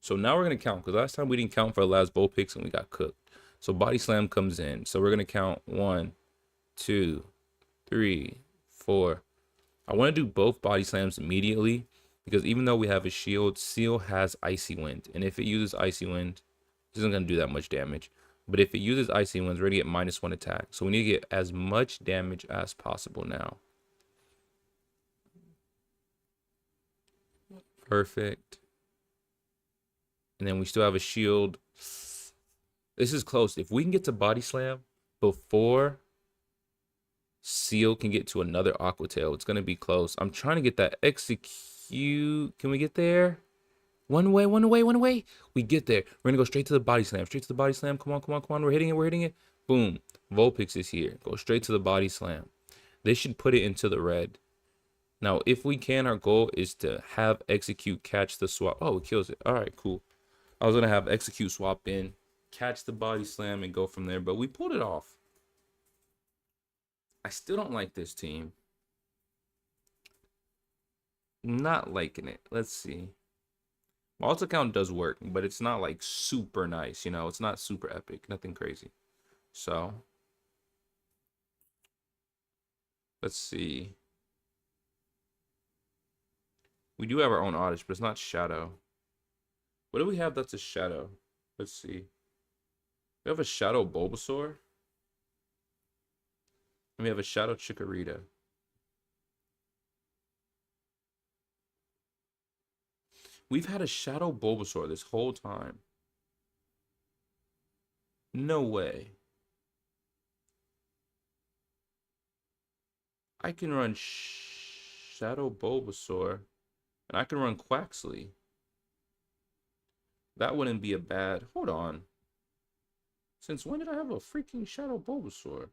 [SPEAKER 1] So now we're going to count, because last time we didn't count for the last Vulpix and we got cooked. So Body Slam comes in. So we're going to count 1, 2, 3, 4. I want to do both Body Slams immediately, because even though we have a shield, Seal has Icy Wind. And if it uses Icy Wind, it isn't going to do that much damage. But if it uses Icy Winds, we're going to get -1 attack. So we need to get as much damage as possible now. Perfect. And then we still have a shield. This is close. If we can get to Body Slam before Seal can get to another Aqua Tail, it's going to be close. I'm trying to get that Execute. Can we get there? One away, one away, one away. We get there. We're going to go straight to the Body Slam. Straight to the Body Slam. Come on, come on, come on. We're hitting it. We're hitting it. Boom. Vulpix is here. Go straight to the Body Slam. This should put it into the red. Now, if we can, our goal is to have Execute catch the swap. Oh, it kills it. All right, cool. I was going to have Execute swap in, catch the Body Slam, and go from there. But we pulled it off. I still don't like this team. Not liking it. Let's see. My alt account does work, but it's not like super nice. You know, it's not super epic. Nothing crazy. So, let's see. We do have our own Oddish, but it's not Shadow. What do we have that's a Shadow? Let's see. We have a Shadow Bulbasaur. And we have a Shadow Chikorita. We've had a Shadow Bulbasaur this whole time. No way. I can run Shadow Bulbasaur, and I can run Quaxly. That wouldn't be a bad. Hold on. Since when did I have a freaking Shadow Bulbasaur?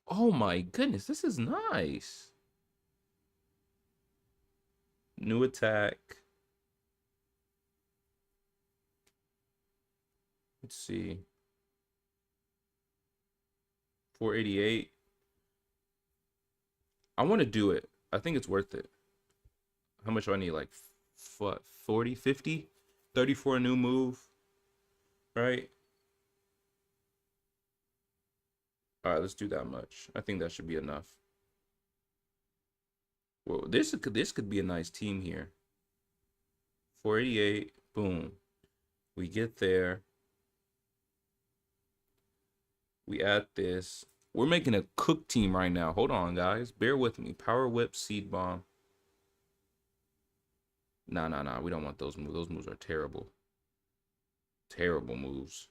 [SPEAKER 1] Oh my goodness, this is nice. New attack. Let's see. 488. I want to do it. I think it's worth it. How much do I need? Like, what, 40, 50? 30 for a new move, right? All right, let's do that much. I think that should be enough. Well, this could be a nice team here. 488, boom. We get there. We add this. We're making a cook team right now. Hold on, guys. Bear with me. Power Whip, Seed Bomb. Nah. We don't want those moves. Those moves are terrible. Terrible moves.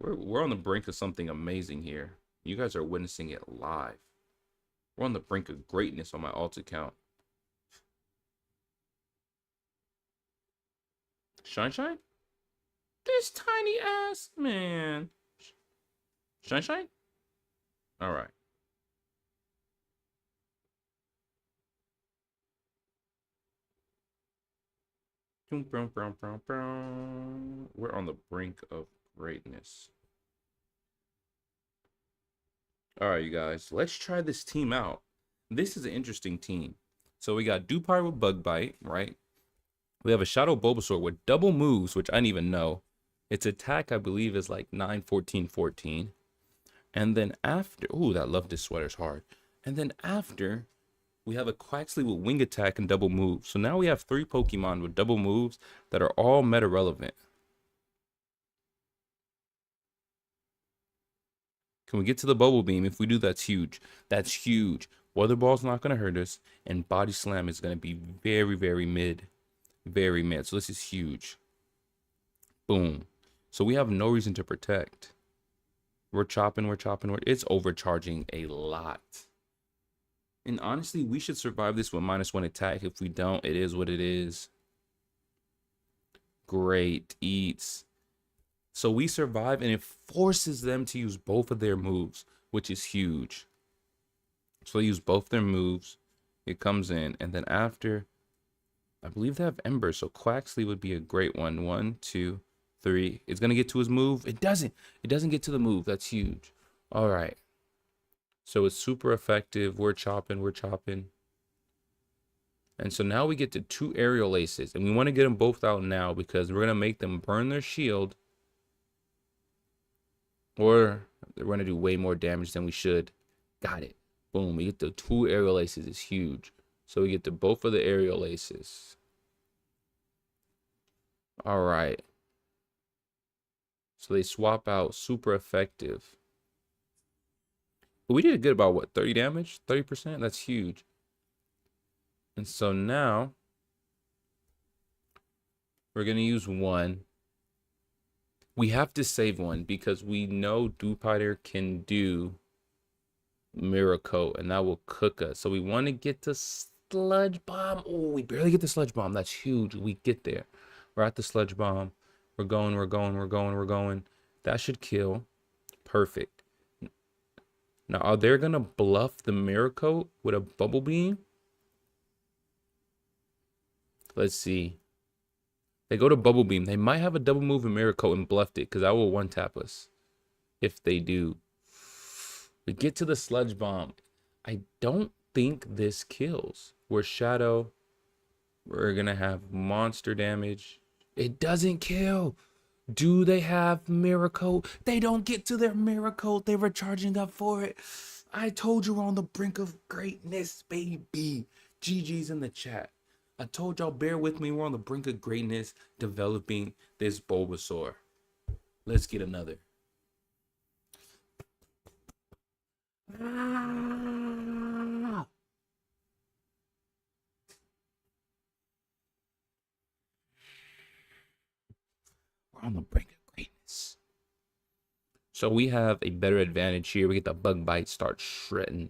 [SPEAKER 1] We're on the brink of something amazing here. You guys are witnessing it live. We're on the brink of greatness on my alt account. Shine? This tiny ass man. Shine? All right. We're on the brink of greatness. All right, you guys. Let's try this team out. This is an interesting team. So we got Dupire with Bug Bite, right? We have a Shadow Bulbasaur with double moves, which I didn't even know. Its attack, I believe, is like 9, 14, 14. And then after, ooh, that Love This Sweater's hard. And then after, we have a Quaxly with Wing Attack and double moves. So now we have 3 Pokemon with double moves that are all meta relevant. Can we get to the Bubble Beam? If we do, that's huge. That's huge. Weather Ball's not going to hurt us. And Body Slam is going to be very, very mid. Very mid. So this is huge. Boom. So we have no reason to protect. We're chopping. It's overcharging a lot. And honestly, we should survive this with -1 attack. If we don't, it is what it is. Great. Eats. So we survive, and it forces them to use both of their moves, which is huge. So they use both their moves. It comes in, and then after, I believe they have Ember. So Quaxly would be a great one. 1, 2, 3. It's going to get to his move. It doesn't. It doesn't get to the move. That's huge. All right. So it's super effective. We're chopping. And so now we get to 2 Aerial Aces. And we want to get them both out now because we're going to make them burn their shield. Or they're going to do way more damage than we should. Got it. Boom. We get the 2 Aerial Aces. It's huge. So we get to both of the Aerial Aces. All right. So they swap out. Super effective. But we did a good about, what, 30 damage? 30%? That's huge. And so now we're going to use 1. We have to save 1 because we know Dupiter can do Miracle, and that will cook us. So we want to get to Sludge Bomb. Oh, we barely get the Sludge Bomb. That's huge. We get there. We're at the Sludge Bomb. We're going. That should kill. Perfect. Now, are they going to bluff the Miracle with a Bubble Beam? Let's see. They go to Bubble Beam. They might have a double move in Miracle and bluffed it because I will one-tap us if they do. We get to the Sludge Bomb. I don't think this kills. We're Shadow. We're going to have monster damage. It doesn't kill. Do they have Miracle? They don't get to their Miracle. They were charging up for it. I told you we're on the brink of greatness, baby. GG's in the chat. I told y'all, bear with me. We're on the brink of greatness, developing this Bulbasaur. Let's get another. Ah! We're on the brink of greatness. So we have a better advantage here. We get the bug bite, start shredding.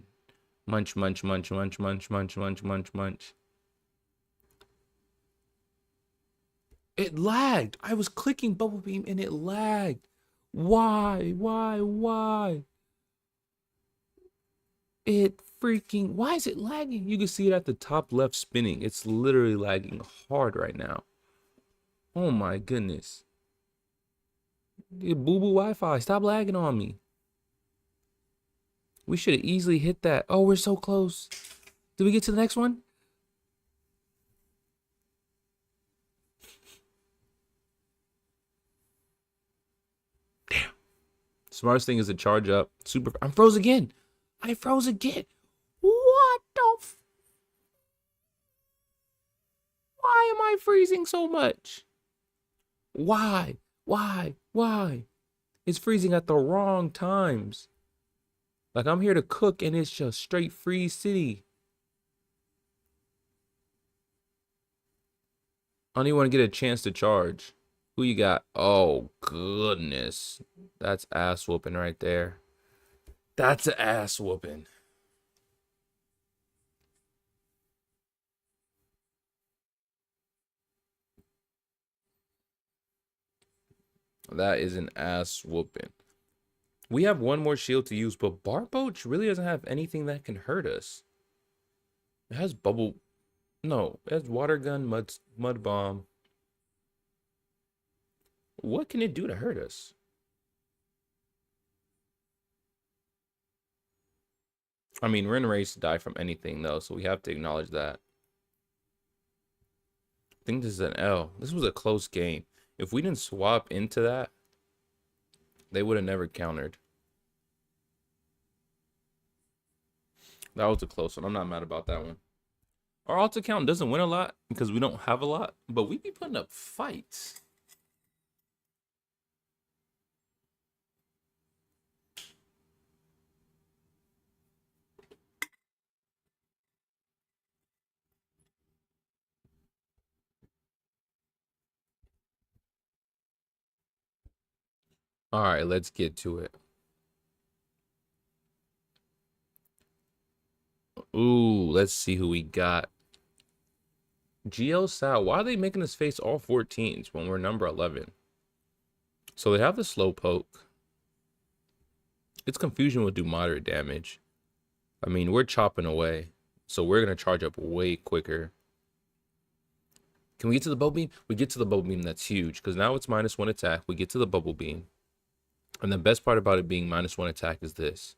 [SPEAKER 1] Munch, munch, munch, munch, munch, munch, munch, munch, munch. It lagged. I was clicking bubble beam and it lagged. Why? Why? It freaking, why is it lagging? You can see it at the top left spinning. It's literally lagging hard right now. Oh my goodness. Boo boo Wi-Fi, stop lagging on me. We should have easily hit that. Oh, we're so close. Did we get to the next one? Damn. Smartest thing is to charge up. Super. I'm froze again. I froze again. What the why am I freezing so much? Why? It's freezing at the wrong times. Like I'm here to cook and it's just straight freeze city. I don't even want to get a chance to charge. Who you got? Oh, goodness. That's ass whooping right there. That's an ass whooping. That is an ass whooping. We have one more shield to use, but Barboach really doesn't have anything that can hurt us. It has bubble... No, it has water gun, mud bomb. What can it do to hurt us? I mean, we're in a race to die from anything, though, so we have to acknowledge that. I think this is an L. This was a close game. If we didn't swap into that, they would have never countered. That was a close one. I'm not mad about that one. Our alt account doesn't win a lot because we don't have a lot, but we be putting up fights. All right, let's get to it. Ooh, let's see who we got. GL Sal, why are they making us face all 14s when we're number 11? So they have the Slowpoke. Its confusion will do moderate damage. I mean, we're chopping away, so we're going to charge up way quicker. Can we get to the Bubble Beam? We get to the Bubble Beam, that's huge, because now it's -1 attack. We get to the Bubble Beam. And the best part about it being -1 attack is this.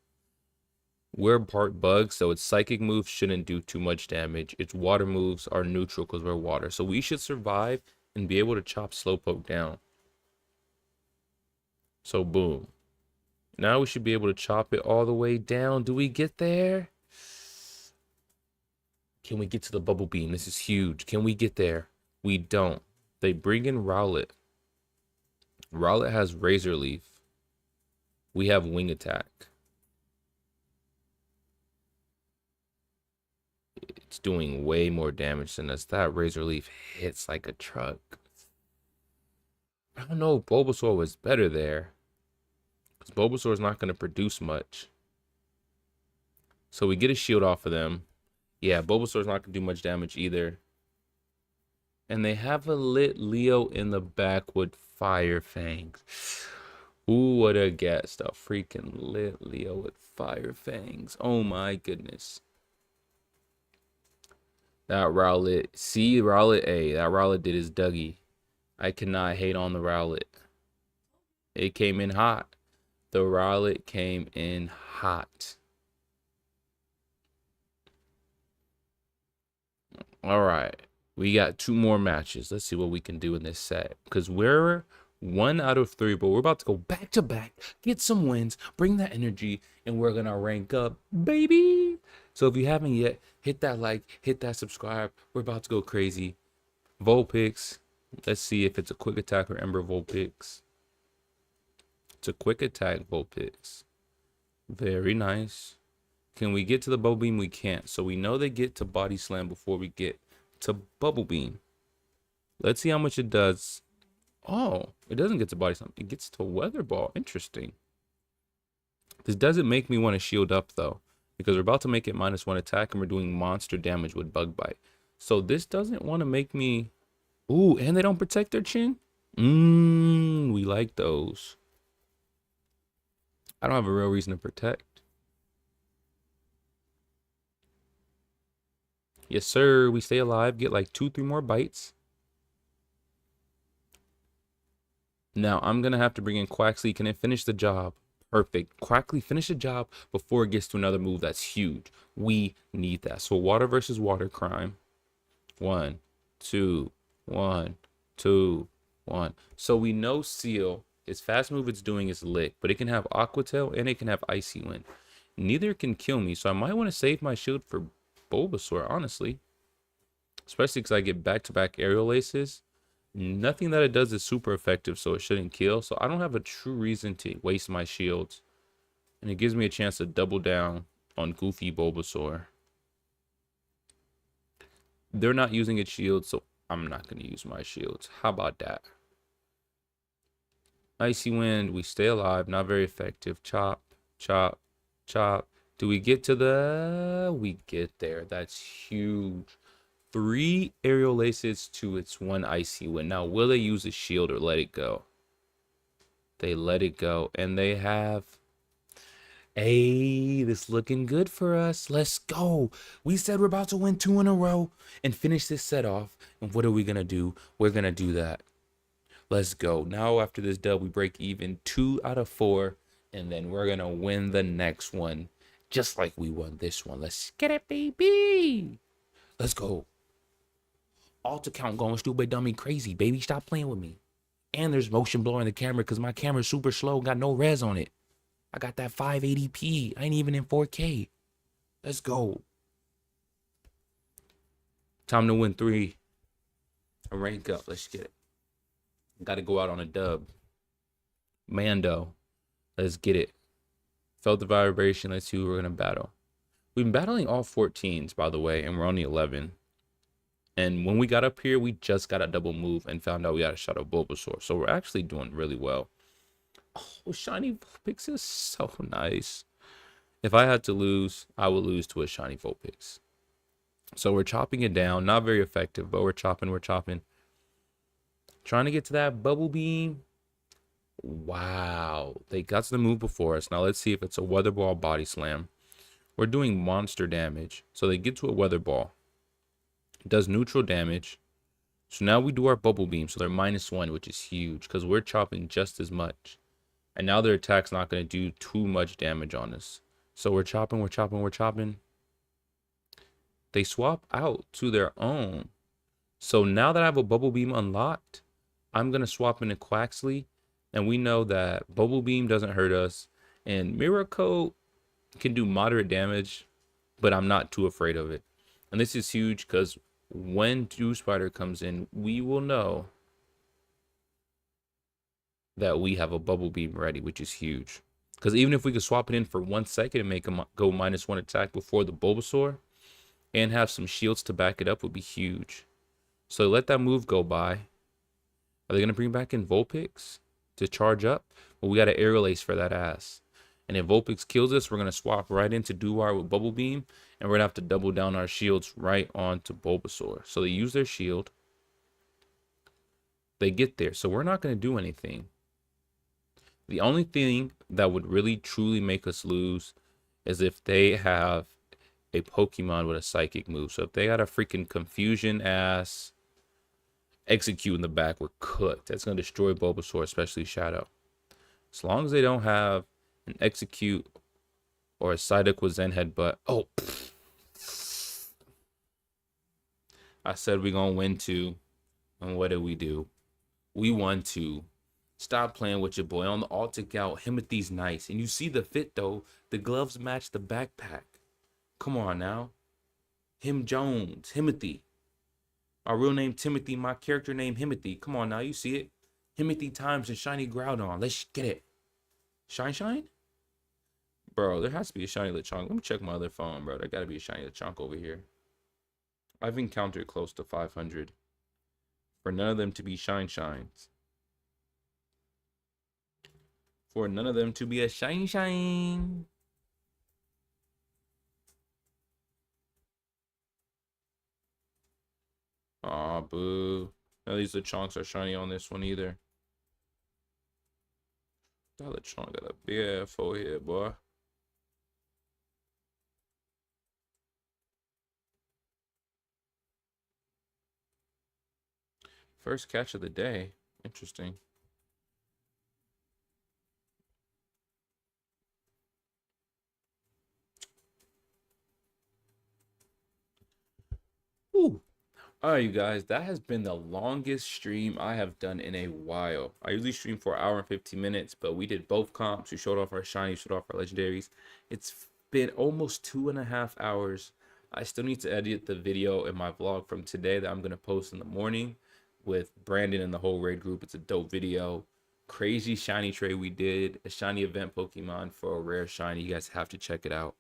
[SPEAKER 1] We're part bug, so its psychic moves shouldn't do too much damage. Its water moves are neutral because we're water. So we should survive and be able to chop Slowpoke down. So boom. Now we should be able to chop it all the way down. Do we get there? Can we get to the Bubble Beam? This is huge. Can we get there? We don't. They bring in Rowlet. Rowlet has Razor Leaf. We have Wing Attack. It's doing way more damage than us. That Razor Leaf hits like a truck. I don't know if Bulbasaur was better there. Because Bulbasaur is not going to produce much. So we get a shield off of them. Yeah, Bulbasaur's not going to do much damage either. And they have a lit Leo in the back with Fire Fangs. Ooh, what a guest. A freaking lit Leo with Fire Fangs. Oh my goodness. That Rowlet. See, Rowlet A. That Rowlet did his Dougie. I cannot hate on the Rowlet. It came in hot. The Rowlet came in hot. All right. We got 2 more matches. Let's see what we can do in this set. Because we're 1 out of 3, but we're about to go back to back, get some wins, bring that energy, and we're going to rank up, baby. So if you haven't yet, hit that like, hit that subscribe. We're about to go crazy. Vulpix. Let's see if it's a quick attack or Ember Vulpix. It's a quick attack Vulpix. Very nice. Can we get to the Bubble Beam? We can't. So we know they get to Body Slam before we get to Bubble Beam. Let's see how much it does. Oh, it doesn't get to Body Slam. It gets to Weather Ball. Interesting. This doesn't make me want to shield up though, because we're about to make it -1 attack and we're doing monster damage with bug bite. So this doesn't want to make me. Ooh, and they don't protect their chin. We like those. I don't have a real reason to protect. Yes, sir. We stay alive. Get like 2-3 more bites. Now I'm gonna have to bring in Quaxly. Can it finish the job? Perfect. Quaxly, finish the job before it gets to another move that's huge. We need that. So water versus water crime. 1, 2, 1, 2, 1. So we know Seal, its fast move it's doing is Lick, but it can have Aqua Tail and it can have Icy Wind. Neither can kill me, so I might want to save my shield for Bulbasaur, honestly. Especially because I get back-to-back aerial aces. Nothing that it does is super effective, so it shouldn't kill. So I don't have a true reason to waste my shields. And it gives me a chance to double down on Goofy Bulbasaur. They're not using its shield, so I'm not going to use my shields. How about that? Icy Wind, we stay alive. Not very effective. Chop, chop, chop. Do we get to the... We get there. That's huge. 3 aerial aces to its 1 Icy Wind. Now, will they use a shield or let it go? They let it go. And they have... Hey, this looking good for us. Let's go. We said we're about to win 2 in a row and finish this set off. And what are we going to do? We're going to do that. Let's go. Now, after this dub, we break even 2 out of 4. And then we're going to win the next one. Just like we won this one. Let's get it, baby. Let's go. Alt account going stupid, dummy, crazy, baby. Stop playing with me. And there's motion blur in the camera because my camera's super slow. Got no res on it. I got that 580p. I ain't even in 4K. Let's go. Time to win 3. A rank up. Let's get it. Got to go out on a dub. Mando. Let's get it. Felt the vibration. Let's see who we're going to battle. We've been battling all 14s, by the way, and we're only 11. And when we got up here, we just got a double move and found out we had a shot of Bulbasaur. So we're actually doing really well. Oh, shiny Vulpix is so nice. If I had to lose, I would lose to a shiny Vulpix. So we're chopping it down. Not very effective, but we're chopping. Trying to get to that bubble beam. Wow. They got to the move before us. Now let's see if it's a weather ball body slam. We're doing monster damage. So they get to a weather ball. It does neutral damage. So now we do our bubble beam. So they're -1, which is huge because we're chopping just as much. And now their attack's not going to do too much damage on us. So we're chopping. They swap out to their own. So now that I have a bubble beam unlocked, I'm going to swap into Quaxly. And we know that bubble beam doesn't hurt us. And mirror coat can do moderate damage, but I'm not too afraid of it. And this is huge because when Dew Spider comes in, we will know that we have a bubble beam ready, which is huge. Because even if we could swap it in for 1 second and make him go -1 attack before the Bulbasaur and have some shields to back it up would be huge. So let that move go by. Are they going to bring back in Vulpix to charge up? Well, we got an aerial ace for that ass. And if Vulpix kills us, we're going to swap right into Duar with Bubble Beam. And we're going to have to double down our shields right onto Bulbasaur. So they use their shield. They get there. So we're not going to do anything. The only thing that would really truly make us lose is if they have a Pokemon with a psychic move. So if they got a freaking confusion ass execute in the back, we're cooked. That's going to destroy Bulbasaur, especially Shadow. As long as they don't have an execute or a Psyduck with Zen Headbutt. Oh, I said we're going to win 2. And what did we do? We won 2. Stop playing with your boy. On the Altic out, Himothy's nice. And you see the fit, though. The gloves match the backpack. Come on now. Him Jones. Himothy. Our real name Timothy. My character name Himothy. Come on now. You see it. Himothy Thymes and Shiny Groudon. Let's get it. Shine? Bro, there has to be a Shiny Lechonk. Let me check my other phone, bro. There got to be a Shiny Lechonk over here. I've encountered close to 500. For none of them to be Shines. for none of them to be a shiny shine. Aw, boo. At least the chunks are shiny on this one either. That chunk got a big ass forehead, boy. First catch of the day. Interesting. Ooh. All right, you guys, that has been the longest stream I have done in a while. I usually stream for an hour and 15 minutes, but we did both comps. We showed off our shiny, showed off our legendaries. It's been almost 2.5 hours. I still need to edit the video in my vlog from today that I'm going to post in the morning with Brandon and the whole raid group. It's a dope video. Crazy shiny trade we did, a shiny event Pokemon for a rare shiny. You guys have to check it out.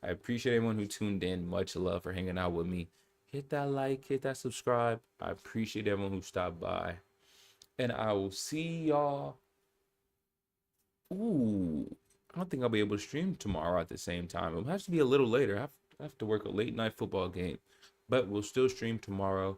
[SPEAKER 1] I appreciate everyone who tuned in. Much love for hanging out with me. Hit that like, hit that subscribe. I appreciate everyone who stopped by. And I will see y'all. Ooh, I don't think I'll be able to stream tomorrow at the same time. It has to be a little later. I have to work a late night football game. But we'll still stream tomorrow.